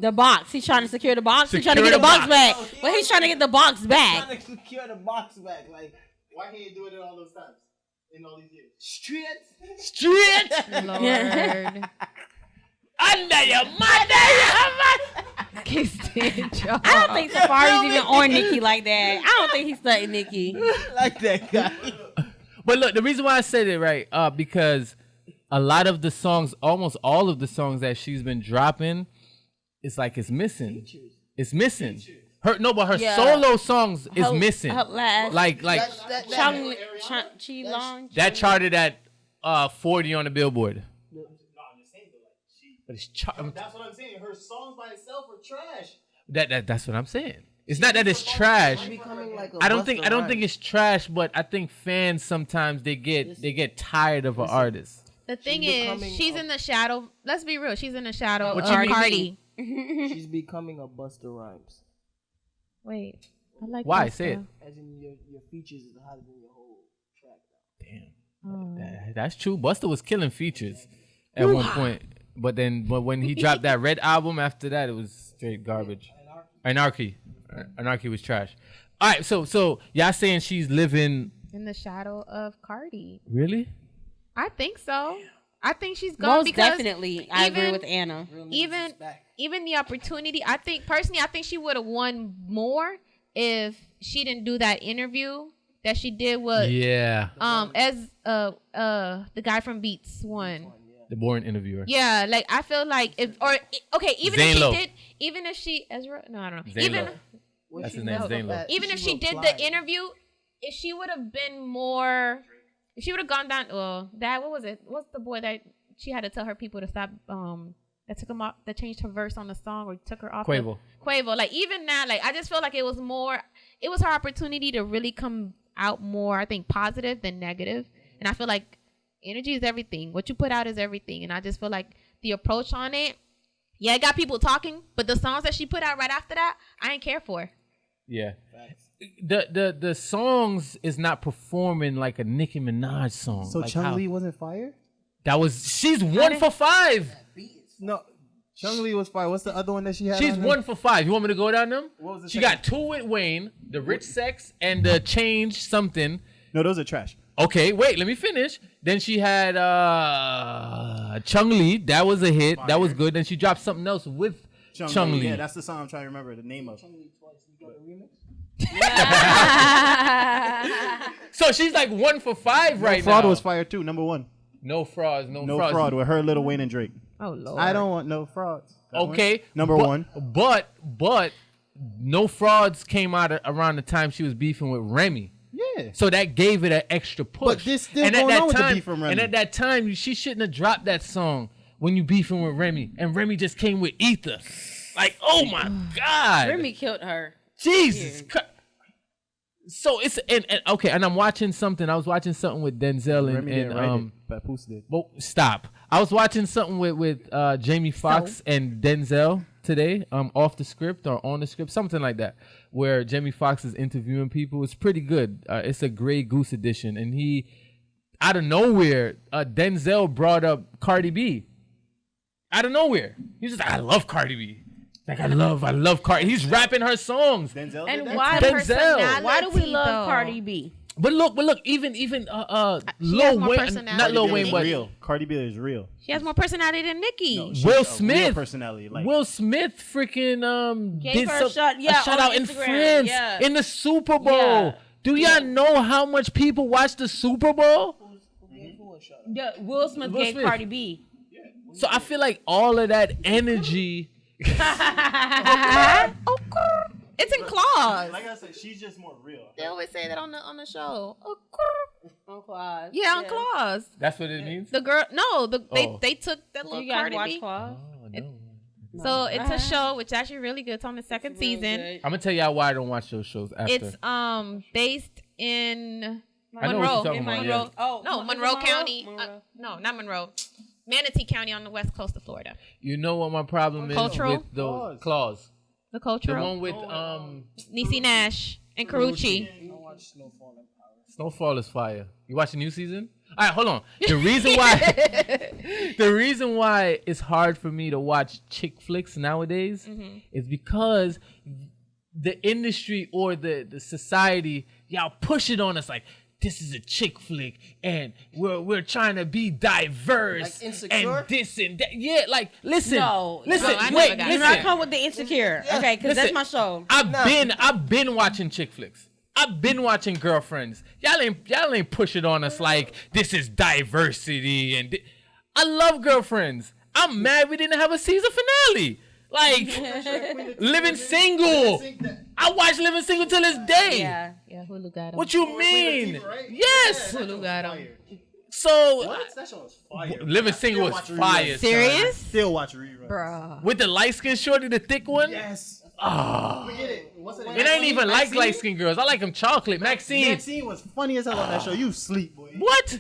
The box. He's trying to secure the box. He's trying to Secure get the the box box. back. But he's trying to get the box back. trying to secure the box back. Like, why he ain't doing it all those times in all these years? Straight. Lord. Under your mother. Can't stand y'all. I don't think Safari's even on Nicki like that. I don't think he's studying Nicki. Like that guy. But look, the reason why I said it right, because a lot of the songs, almost all of the songs that she's been dropping, it's like it's missing. It's missing. Her solo songs is missing. Her last Like Chi Long. that charted at 40 on the Billboard. But it's That's what I'm saying. Her songs by itself are trash. that's what I'm saying. It's not that it's trash. Becoming like a I don't think Busta it's trash, but I think fans sometimes they get tired of an artist. The thing She's is, becoming she's in the shadow. Let's be real. She's in the shadow What of you mean? Cardi. She's becoming a Busta Rhymes. Wait. I like Why? this Say it. stuff. As in your features is hotter than your whole track now. Damn. That's true. Busta was killing features at one point. But when he dropped that Red album after that, it was straight garbage. Anarchy was trash. All right, so y'all saying she's living In the shadow of Cardi. really? I think so. I think she's gone Most because definitely. I agree even- with Anna. even the opportunity. I think she would have won more if she didn't do that interview that she did with Yeah, as the guy from Beats won. the boring interviewer. Yeah, like I feel like even Zane Lowe. if she Ezra, no, I don't know. Zane Even Lowe. That's his name, Zane Lowe. even if she did the interview, if she would have been more, if she would have gone down. Well, what was it? What's the boy that she had to tell her people to stop? That took him off. That changed her verse on the song or took her off. Quavo. Quavo. Like even now, like I just feel like it was more. It was her opportunity to really come out more. I think positive than negative, and I feel like energy is everything. What you put out is everything, and I just feel like the approach on it. Yeah, it got people talking, but the songs that she put out right after that, I ain't care for. Yeah. The songs is not performing like a Nicki Minaj song. So like Chung-Li wasn't fire? She's 1 for 5. No. Chung-Li was fire. What's the other one that she had? She's 1 for 5. You want me to go down them? What was the She second? got 2 with Wayne, the Rich Sex, and the Change something. No, those are trash. Okay, wait, let me finish. Then she had Chung-Li. That was a hit. Fire. That was good. Then she dropped something else with Chung-Li. Yeah, that's the song I'm trying to remember the name of. So she's like 1 for 5 right Fraud now. was fire too. Number 1. No frauds. No No frauds. fraud with her, Lil Wayne, and Drake. Oh Lord. I don't want no frauds. That Okay. one? Number but, 1. But No Frauds came out around the time she was beefing with Remy. Yeah. So that gave it an extra push. But this still and at going that on with the time, beef from Remy. And at that time, she shouldn't have dropped that song when you beefing with Remy. And Remy just came with Ether. Like, oh my God. Remy killed her. Jesus Christ. So it's and okay, and I'm watching something. I was watching something with Denzel and Remy didn't write it, but Poos did. Well, stop. I was watching something with Jamie Foxx and Denzel today, off the script or on the script, something like that, where Jamie Foxx is interviewing people. It's pretty good. It's a Grey Goose edition, and he, out of nowhere, Denzel brought up Cardi B. Out of nowhere, he's just like, I love Cardi B. Like I love Cardi. He's rapping her songs. Denzel And did why? Denzel. Why do we love though. Cardi B? But look, even she Lil has more Wayne, personality not Lil than Wayne, Nicki. but real. Cardi B is real. She has more personality than Nicki. No, she's Will a real Smith. personality. Like Will Smith freaking Gave did her a shout- yeah, a shout on out in Instagram, France yeah. in the Super Bowl. Yeah. Do y'all know how much people watch the Super Bowl? Yeah, Will Smith Will gave Smith. Cardi B. So I feel like all of that energy. It's in claws. like I said, she's just more real. They always say that on the show. On Claws. Yeah, on claws. That's what it means. The girl, no, Oh. they took that little You guys Cardi watch B. Claws? So it's a show which actually really good. It's on the second season. I'm gonna tell y'all why I don't watch those shows after. It's based in I know what Monroe. you're talking about, yeah. Oh, No, is it Monroe County. Monroe? No, not Monroe. Manatee County on the west coast of Florida. You know what my problem is Cultural? with those claws. The The cultural. one with Niecy Nash and Carucci. Snowfall is fire. You watch the new season? All right, hold on. The reason why it's hard for me to watch chick flicks nowadays is because the industry or the society, y'all push it on us like this is a chick flick and we're trying to be diverse Like Insecure? and this and that. Yeah, like listen, No, listen, no, I never wait, got Do it. not listen. come with the insecure. Okay, because that's Listen. my show. I've been watching chick flicks. I've been watching Girlfriends. Y'all ain't push it on us like this is diversity and I love Girlfriends. I'm mad we didn't have a season finale. Like Living Single. I watch Living Single till this day. Yeah. Yeah, Hulu got him. What you mean? Yes. Hulu got him. So That show was fire. Living Single was fire. son. Serious? Still watch reruns. Bruh. With the light skin shorty, the thick one. Yes. Oh. Forget it. What's it? It ain't even like light skin girls. I like them chocolate. Maxine. Maxine was funny as hell on that show. You sleep, boy. What?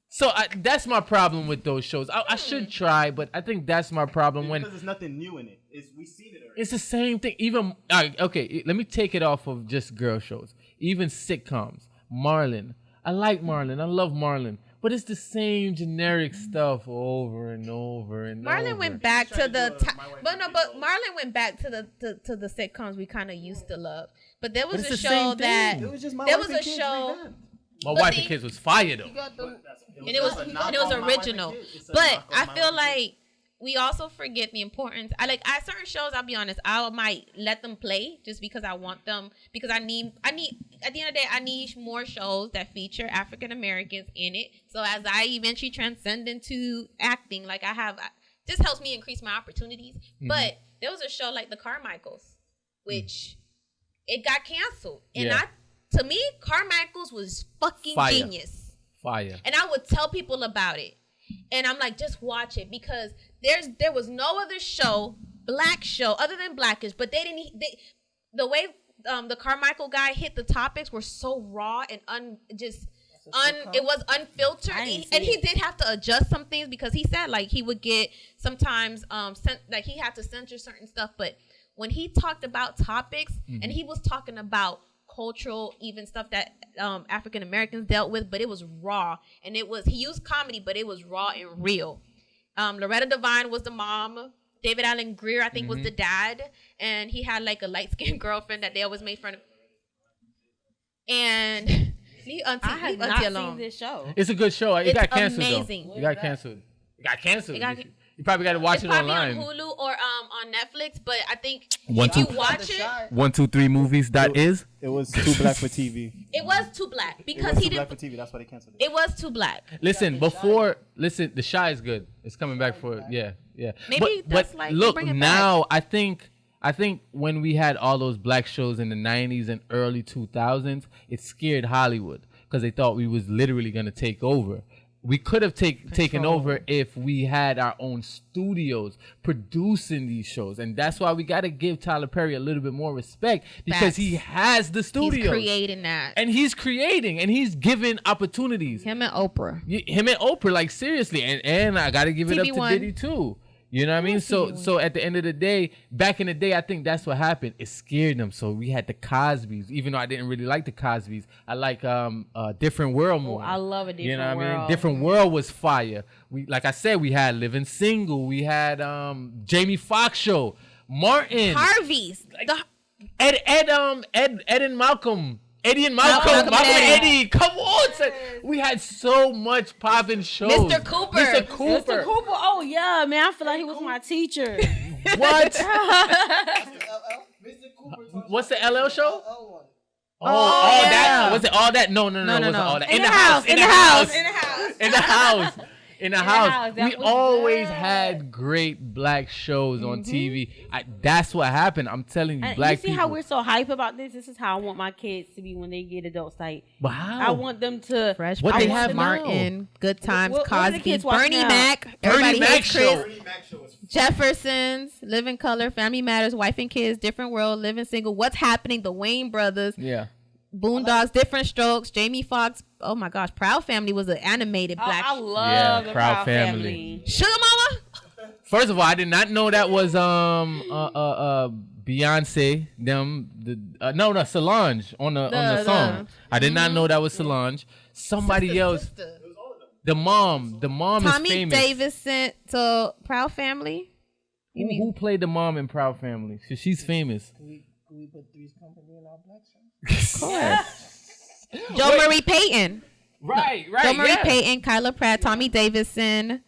So that's my problem with those shows. I should try, but I think that's my problem when Because there's nothing new in it. We've seen it already. it's the same thing. Even okay, let me take it off of just girl shows. Even sitcoms. Marlon. I like Marlon. I love Marlon. But it's the same generic stuff over and over and over. Marlon went back to the but Marlon went back to the sitcoms we kind of used to love. But there was But a it's the show same that thing. It was just my there Wife was and a Kids show revamped. My but Wife see- and Kids was fire though. and it was original. But I feel like we also forget the importance. I certain shows. I'll be honest. I might let them play just because I want them. Because I need. At the end of the day, I need more shows that feature African Americans in it. So as I eventually transcend into acting, like I have, this helps me increase my opportunities. But there was a show like The Carmichaels, which it got canceled, and to me, Carmichaels was fucking Fire. genius. Fire. And I would tell people about it. And I'm like, just watch it because there was no other show, black show, other than Blackish, but the way the Carmichael guy hit the topics were so raw and it was unfiltered. He did have to adjust some things because he said like he would get sometimes like he had to censor certain stuff, but when he talked about topics, and he was talking about cultural, even stuff that African Americans dealt with, but it was raw, and he used comedy, but it was raw and real. Loretta Devine was the mom. David Allen Greer, I think, was the dad, and he had like a light skinned girlfriend that they always made fun of. And I have not seen this show. It's a good show. It got canceled. Amazing. It got canceled. You probably got to watch it online. On Hulu or on Netflix, but I think One, if two- you watch it, 123movies.is. It was too black for TV. it was too black It because was he too black didn't. for TV. That's why they canceled it. It was too black. Listen, The Shy is good. It's coming back for yeah. Maybe that's like look bring it now. I think when we had all those black shows in the 90s and early 2000s, it scared Hollywood because they thought we was literally gonna take over. We could have taken over if we had our own studios producing these shows, and that's why we got to give Tyler Perry a little bit more respect because he has the studios. He's creating that, and he's creating, and he's giving opportunities. Him and Oprah. Him and Oprah, like seriously, and I got to give it up to TV1. Diddy too. You know what I mean? So at the end of the day, back in the day, I think that's what happened. It scared them. So we had the Cosbys. Even though I didn't really like the Cosbys, I like Different World more. I love a Different World. You know what I mean? Different World was fire. We, like I said, we had Living Single. We had Jamie Foxx show. Martin. Harvey's. Ed and Malcolm. Eddie and Malcolm and Eddie. Come on, son. We had so much popping shows. Mr. Cooper. Mr. Cooper. Oh yeah, man. I feel like he was my teacher. What? What's the LL show? Oh, yeah. that was it. All that? No. It wasn't all that. In the house. We always had great black shows on TV. That's what happened. I'm telling you, And black you see people. how we're so hype about this? This is how I want my kids to be when they get adults. Like, But how? I want them to Fresh What Prince, they have now? Martin, Good Times, What are the Cosby, kids watching Bernie now? Mac, Bernie Everybody Mac Hates Chris, show. Jeffersons, Living Color, Family Matters, Wife and Kids, Different World, Living Single, What's Happening, The Wayne Brothers, Yeah. Boondocks, Different Strokes, Jamie Foxx. Oh my gosh, Proud Family was an animated black. I love the Proud Proud Family. Family. Sugar Mama. First of all, I did not know that was Beyonce. No, Solange on the song. I did not know that was Solange. Somebody else. The mom Tommy is famous. Davis sent to Proud Family. Who played the mom in Proud Family? She's famous. Can we put Three's Company in our black show? Of course. Joe Marie Payton. Right. Joe Marie yeah. Payton, Kyla Pratt, Tommy Davidson,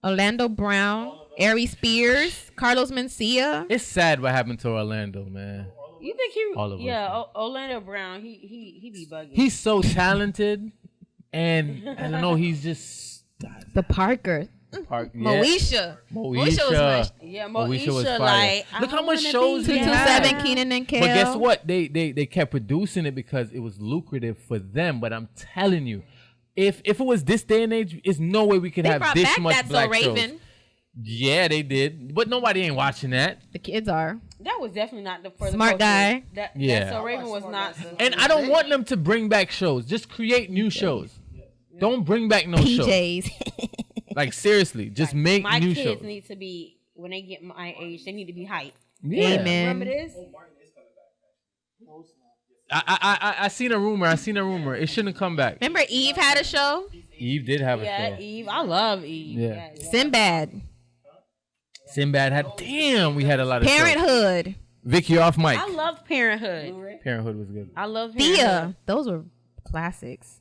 Orlando Brown, Ari Spears, Carlos Mencia. It's sad what happened to Orlando, man. You think he? All of us. Yeah, Orlando Brown. He be bugging. He's so talented, and I don't know. He's just The Parker. Moesha. Moesha was my yeah, Moesha was fire. like Look how I much wanna shows be he there. had. 227, Keenan and Kel. But guess what? They kept producing it because it was lucrative for them. But I'm telling you, if it was this day and age, there's no way we could They have brought this back much That's black So shows. Raven. Yeah, they did, but nobody ain't watching that. The kids are. That was definitely not the for Smart the guy. Yeah. That So Raven was not. And I don't want them to bring back shows. Just create new shows. Don't bring back no shows. PJs. Like seriously, just make My new kids shows. need to be when they get my age. They need to be hyped. Yeah. Amen. Remember this? I seen a rumor. It shouldn't come back. Remember Eve had a show? Eve did have a Yeah, show. Eve. I love Eve. Yeah. Sinbad. Sinbad had. Damn, we had a lot of shows. Parenthood. Vic, you're off mic. I loved Parenthood. Parenthood was good. I love Parenthood. Thea. Those were classics.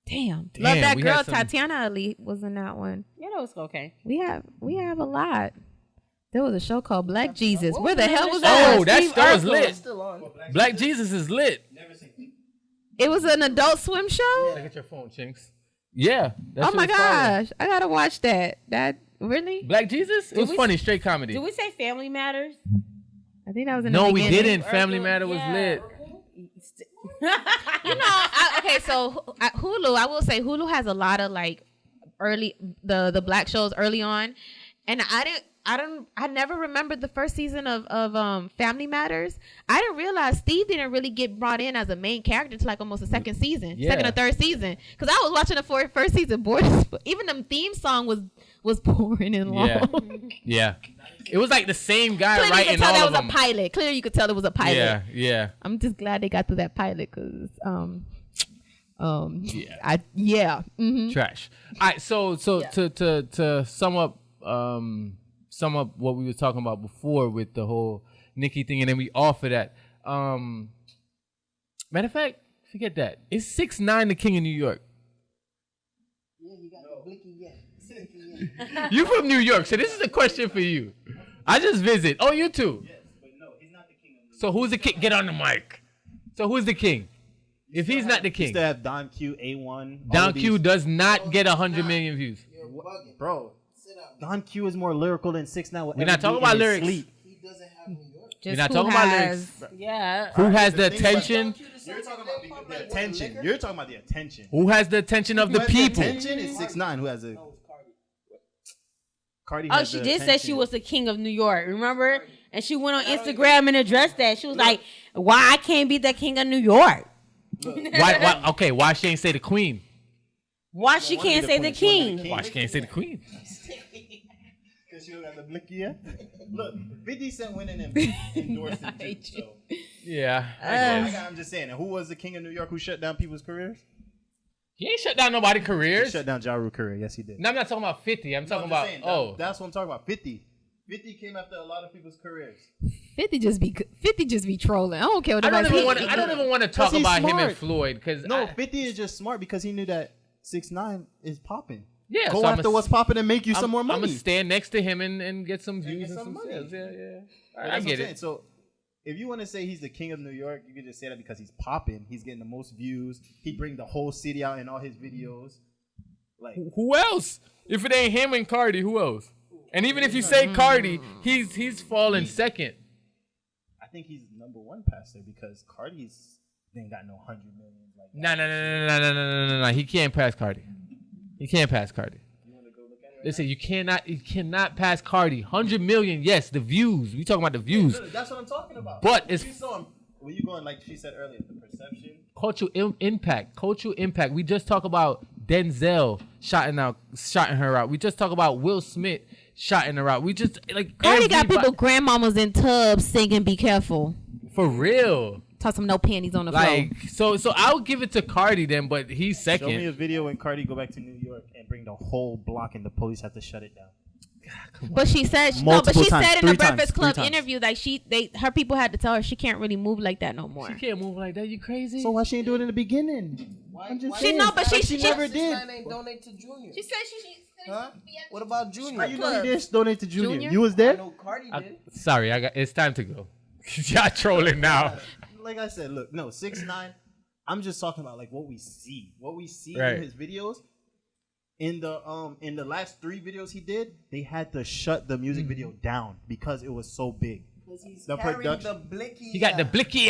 Damn. Damn, Love that we girl. had some- Tatiana Ali was in that one. Yeah, that was okay. We have a lot. There was a show called Black Jesus. Where the hell was that? that? Oh, that was lit. Still on. Black Jesus is lit. It was an Adult Swim show? Look at your phone, Chinxx. Yeah. that Oh shit my was fire. gosh. I gotta watch that. That really? Black Jesus? It was we- funny, straight comedy. Did we say Family Matters? I think that was in No, the we beginning. didn't. Family Matter was Yeah. lit. You know, okay, so Hulu, I will say Hulu has a lot of like Early the black shows early on. And I never remembered the first season of Family Matters. I didn't realize Steve didn't really get brought in as a main character to like almost the second or third season. Because I was watching the first season bored. Even the theme song was boring and long. Yeah. It was like the same guy Clearly writing all of them. Clearly you could tell that was a pilot. Clearly you could tell it was a pilot. Yeah. I'm just glad they got through that pilot because trash. All right, so to sum up what we were talking about before with the whole Nicki thing, and then we offer that. Matter of fact, forget that. Is 6ix9ine the king of New York? Yeah, you got the blicky yet. You from New York, so this is a question for you. I just visit. Oh, you too. Yes, but no, he's not the king of New York. So who's the king? Get on the mic. So who's the king? If he's not the You king, still have Don Q, A1. Don Q does not get 100 million views. Bro, Don Q is more lyrical than 6ix9ine. We're not talking about lyrics. He doesn't have New York. We're not talking about lyrics. Yeah. Who has the attention? You're talking about the attention. You're talking about the attention. Who has the attention of the people? The attention is 6ix9ine. Who has the? Cardi. Oh, she did say she was the king of New York. Remember? And she went on Instagram and addressed that. She was like, "Why I can't be the king of New York? Why? Okay, why she ain't say the queen? Why she can't say the king? Why she can't say the queen? Because you don't got the blicky yet. Look, 50 Cent went in and endorsed it too. So. Yeah. I'm just saying. And who was the king of New York who shut down people's careers? He ain't shut down nobody's He careers. shut down Ja Rule's career. Yes, he did. No, I'm not talking about 50. I'm talking about That's what I'm talking about. 50 came after a lot of people's careers. 50 just be trolling. I don't care what I don't nobody even want to talk he's about him smart. and Floyd because 50 is just smart because he knew that 6ix9ine is popping. Yeah, Go so after what's popping and make you some more money. I'm gonna stand next to him and get some views and some money. sales. Yeah. That's I what get I'm it. saying. So if you want to say he's the king of New York, you could just say that because he's popping. He's getting the most views. He bring the whole city out in all his videos. Like Who else? If it ain't him and Cardi, who else? And even if you say Cardi, he's falling second. I think he's number one past there because Cardi's ain't got no 100 million. Like No. He can't pass Cardi. He can't pass Cardi. Listen, you cannot pass Cardi. 100 million, yes, the views. We talking about the views. That's what I'm talking about. But it's when you going like she said earlier, the perception. Cultural impact. We just talk about Denzel shouting her out. We just talk about Will Smith shouting her out. We just like Cardi got people grandmamas in tubs singing "Be Careful." For real. Toss some no panties on the floor. Like so I'll give it to Cardi then, but he's second. Show me a video when Cardi go back to New York and bring the whole block and the police have to shut it down. But she said in the Breakfast Club interview like her people had to tell her she can't really move like that no more. She can't move like that. You crazy? So why she ain't do it in the beginning? She never did. Ain't donate to Junior. She said she Huh? What about Junior? How you know he did donate to Junior? You was I there? know Cardi did. Sorry, it's time to go. Y'all trolling now. Like I said, look, no, 6ix9ine. I'm just talking about like what we see Right. in his videos. In the last 3 videos he did, they had to shut the music video down because it was so big. The production. He got the blicky.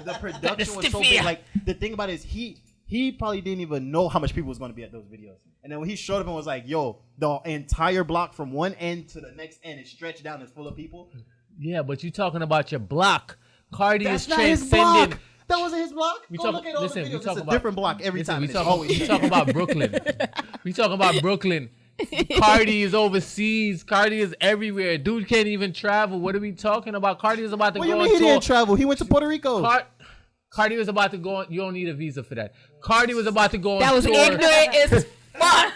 The production was so big. Like the thing about it is he probably didn't even know how much people was going to be at those videos. And then when he showed up and was like, "Yo, the entire block from one end to the next end is stretched down. It's full of people." Yeah, but you talking about your block. Cardi That's is not his transcending. block. That wasn't his block. Go look at all the videos. It's a different block every time. We talk about Brooklyn. We talk about Brooklyn. Cardi is overseas. Cardi is everywhere. Dude can't even travel. What are we talking about? Cardi is about to What go do you on mean he tour. didn't travel? He went to Puerto Rico. Cardi was about to go on. You don't need a visa for that. Cardi was about to go on That was tour. ignorant as fuck.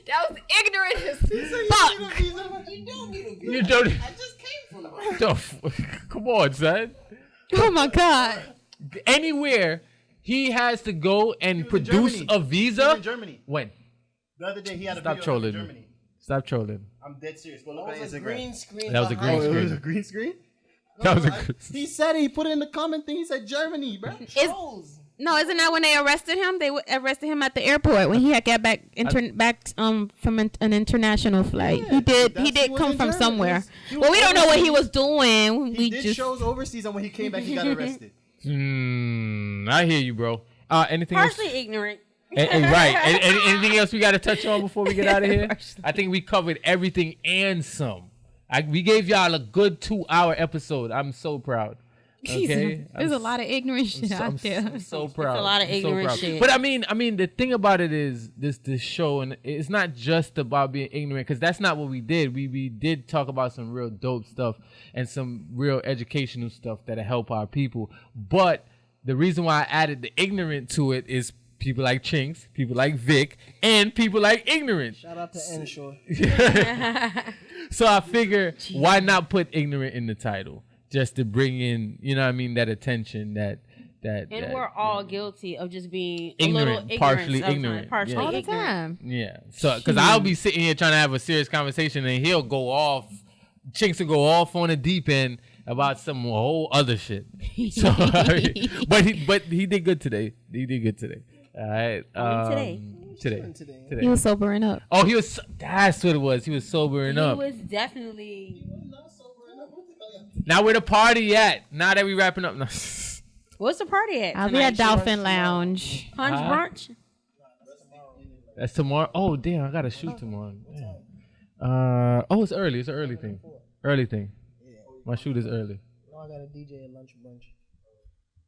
That was ignorant as fuck. You don't need a visa. You don't. I just came from there. Come on, son. Oh my god. Anywhere he has to go and produce a He was visa. in Germany. When? The other day he had a Stop video trolling in me. Germany. Stop trolling. I'm dead serious. Go look That at was a Instagram. green screen. That was a green behind screen. It was a green screen? That was a No, good. He said it. He put it in the comment thing. He said Germany, bro. Trolls. No, isn't that when they arrested him? They arrested him at the airport when he had got back from an international flight. Yeah, he did was come in from Germany. somewhere. He was Well, we don't know what he overseas. was doing. He We did just shows overseas, and when he came back, he got arrested. I hear you, bro. Anything else? Partially ignorant. Right. And anything else we got to touch on before we get out of here? I think we covered everything and some. We gave y'all a good 2-hour episode. I'm so proud. Okay, There's a lot of ignorant shit out there. I'm so proud. It's a lot of ignorant shit. But I mean, the thing about it is this show, and it's not just about being ignorant, because that's not what we did. We did talk about some real dope stuff and some real educational stuff that'll help our people. But the reason why I added the ignorant to it is people like Chinxx, people like Vic, and people like ignorant. Shout out to Ensure. So I figure, why not put ignorant in the title? Just to bring in, you know what I mean, that attention that we're all guilty of just being ignorant, partially ignorant. All the time. Yeah. So, because I'll be sitting here trying to have a serious conversation, and he'll go off. Chinxx will go off on the deep end about some whole other shit. So, but he did good today. All right. Today. He was sobering up. Oh, he was. That's what it was. He was sobering up. He was definitely. Now where the party at? Now that we wrapping up. No. What's the party at? I'll be at Dolphin Lounge. Punch brunch. That's tomorrow. Oh damn! I gotta shoot tomorrow. Damn. Oh, it's early. It's an early thing. My shoot is early. No, I got a DJ at lunch brunch.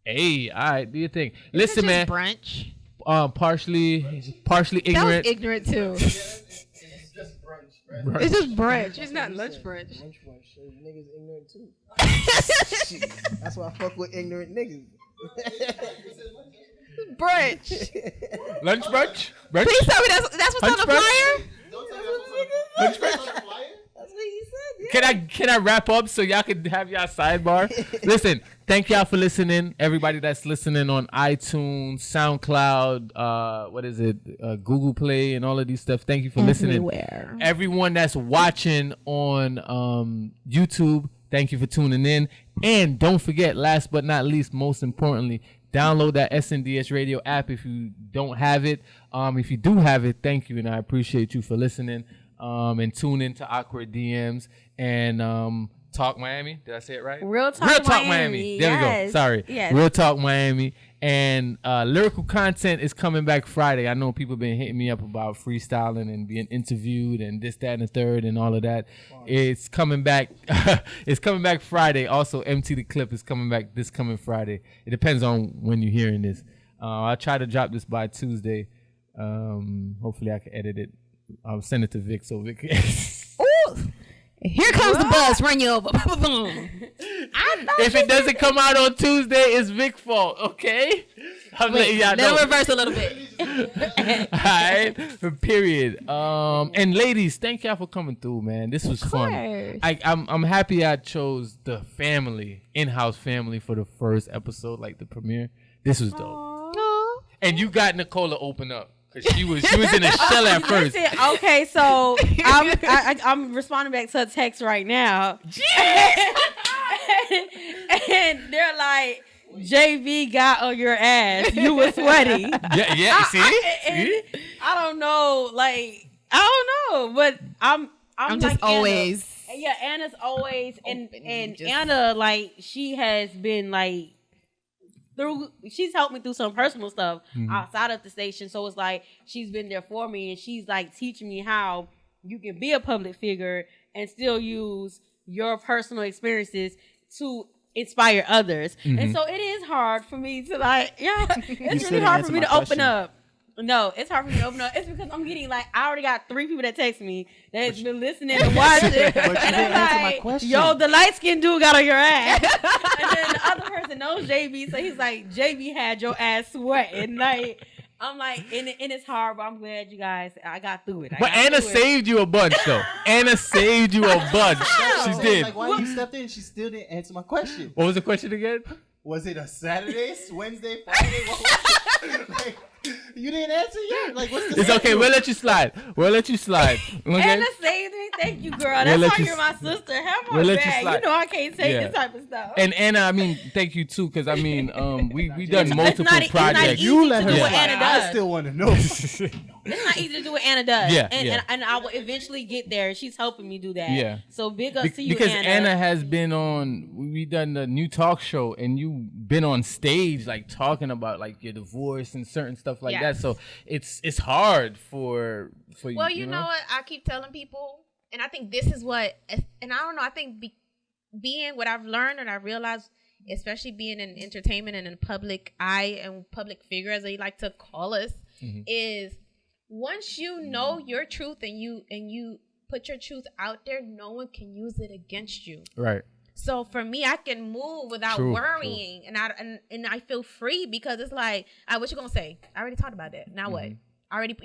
Hey, all right, do your thing. Listen, man. Brunch. Partially ignorant. That was ignorant too. Brunch. It's just brunch. It's not lunch brunch. Lunch brunch. So niggas ignorant too. That's why I fuck with ignorant niggas. Brunch. Lunch brunch. Please tell me that's what's Lunch on the brunch? flyer. Lunch brunch. That's what he said. Can I wrap up so y'all can have y'all sidebar? Listen, thank y'all for listening. Everybody that's listening on iTunes, SoundCloud, what is it? Google Play and all of these stuff. Thank you for listening. Everywhere. Everyone that's watching on YouTube, thank you for tuning in. And don't forget, last but not least, most importantly, download that SNDS Radio app if you don't have it. If you do have it, thank you, and I appreciate you for listening. And tune into Awkward DMs and Talk Miami. Did I say it right? Real Talk Miami. There we go. Sorry. Yes. Real Talk Miami. And lyrical content is coming back Friday. I know people been hitting me up about freestyling and being interviewed and this, that, and the third and all of that. Wow. It's coming back. It's coming back Friday. Also, Empty the Clip is coming back this coming Friday. It depends on when you're hearing this. I'll try to drop this by Tuesday. Hopefully I can edit it. I'll send it to Vic so Vic. Ooh. Here comes the bus. Run you over. If it doesn't come out on Tuesday, it's Vic's fault. Okay. I'm letting y'all know. Let him reverse a little bit. All right. Period. And ladies, thank y'all for coming through, man. This was fun. I'm happy I chose the family, in-house family, for the first episode, like the premiere. This was dope. Aww. And you got Nicole to open up. Cause she was in a shell at first. Listen, okay, so I'm responding back to a text right now. And they're like, JV got on your ass. You were sweaty. Yeah. See? I don't know. Like, I don't know. But I'm just like always. Anna. Yeah, Anna's always. And Anna, like, she has been, like, she's helped me through some personal stuff outside of the station. So it's like she's been there for me, and she's like teaching me how you can be a public figure and still use your personal experiences to inspire others. And so it is hard for me to it's really hard for me to open up. No, it's hard for me to open up. It's because I'm getting I already got 3 people that text me that's been listening and watching. And I'm like, yo, the light skinned dude got on your ass. And then the other person knows JB, so he's like, JB had your ass sweating. I'm like, and it's hard, but I'm glad you guys, I got through it. But Anna saved you a bunch, though. Anna saved you a bunch. She did. Like, why you stepped in, she still didn't answer my question. What was the question again? Was it a Saturday, Wednesday, Friday? What was it? You didn't answer yet. Like, what's the It's okay. We'll let you slide. Okay? Anna saved me. Thank you, girl. That's why you're my sister. Have my back. You know I can't take this type of stuff. And Anna, I mean, thank you too, because I mean, we done multiple projects. You let her do what Anna does. I still want to know. It's not easy to do what Anna does. And I will eventually get there. She's helping me do that. Yeah. So big up to you, because Anna has been on. We done the new talk show, and you've been on stage, like talking about like your divorce and certain stuff like that. that. So it's hard for you. Well, you know what? I keep telling people, and I think this is what, and I don't know. I think being what I've learned and I realized, especially being in entertainment and in public eye and public figure, as they like to call us, is once you know your truth and you put your truth out there, no one can use it against you. Right. So for me, I can move without worrying, and I feel free because it's like, what you gonna say? I already talked about that. Now what? I already,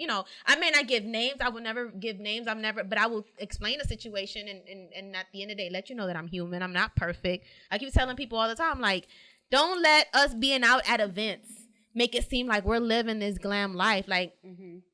I may not give names. I will never give names. But I will explain the situation and at the end of the day, let you know that I'm human. I'm not perfect. I keep telling people all the time, like, don't let us being out at events make it seem like we're living this glam life. Like,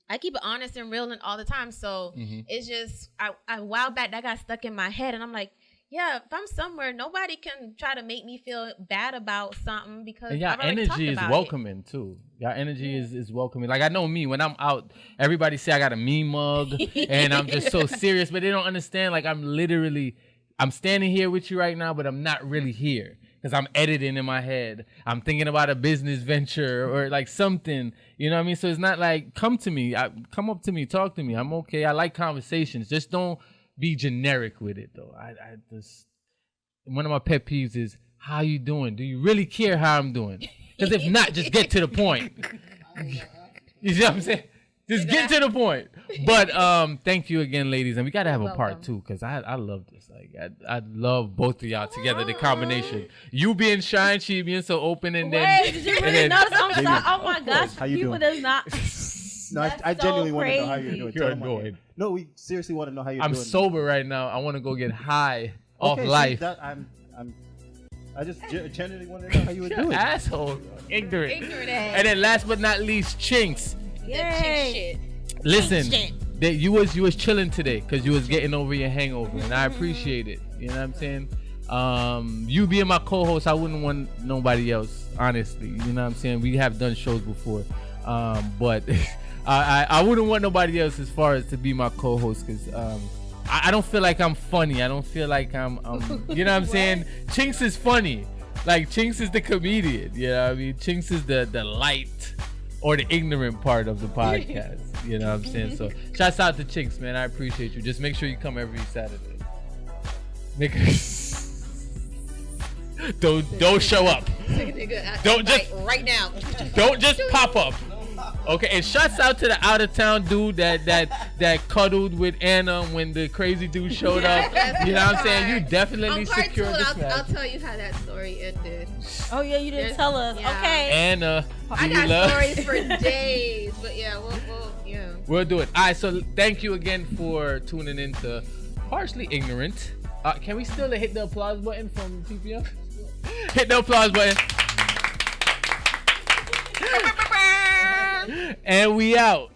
I keep it honest and real and all the time. So it's just, a while back that got stuck in my head, and I'm like, yeah, if I'm somewhere, nobody can try to make me feel bad about something because and your energy is welcoming too. Your energy is welcoming. Like, I know me, when I'm out, everybody say I got a mean mug and I'm just so serious, but they don't understand. Like, I'm standing here with you right now, but I'm not really here because I'm editing in my head. I'm thinking about a business venture or like something, you know what I mean? So it's not like, come to me, come up to me, talk to me. I'm okay. I like conversations. Just don't be generic with it though. I just, one of my pet peeves is, how you doing? Do you really care how I'm doing? Because if not, just get to the point. You see what I'm saying? Just get to the point. But thank you again, ladies, and we gotta have a part 2 because I love this. Like I love both of y'all together. The combination, you being shy and she being so open, and then did you really notice? I'm sorry. Oh my gosh, how you people doing? does not. No, I genuinely want to know how you're doing. You're annoyed. No, we seriously want to know how you're I'm doing. sober right now. I want to go get high off see, life. I just genuinely want to know how you were doing. Asshole, ignorant. And then last but not least, Chinxx. Yay. Listen, that you was chilling today because you was getting over your hangover, and I appreciate it. You know what I'm saying? You being my co-host, I wouldn't want nobody else, honestly. You know what I'm saying? We have done shows before, but I wouldn't want nobody else as far as to be my co-host because I don't feel like I'm funny. I don't feel like I'm you know what I'm saying? Chinxx is funny. Like, Chinxx is the comedian. You know what I mean? Chinxx is the light or the ignorant part of the podcast. You know what I'm saying? So shouts out to Chinxx, man. I appreciate you. Just make sure you come every Saturday. Don't show up. Don't just right now. Don't just pop up. Okay, and shouts out to the out of town dude that cuddled with Anna when the crazy dude showed up. You know what I'm saying? You definitely secured the smash. I'll tell you how that story ended. Oh yeah, you didn't tell us. Yeah. Okay. Anna, I got stories for days, but yeah, we'll do it. All right, so thank you again for tuning in to Partially Ignorant. Can we still hit the applause button from PPF? Hit the applause button. And we out.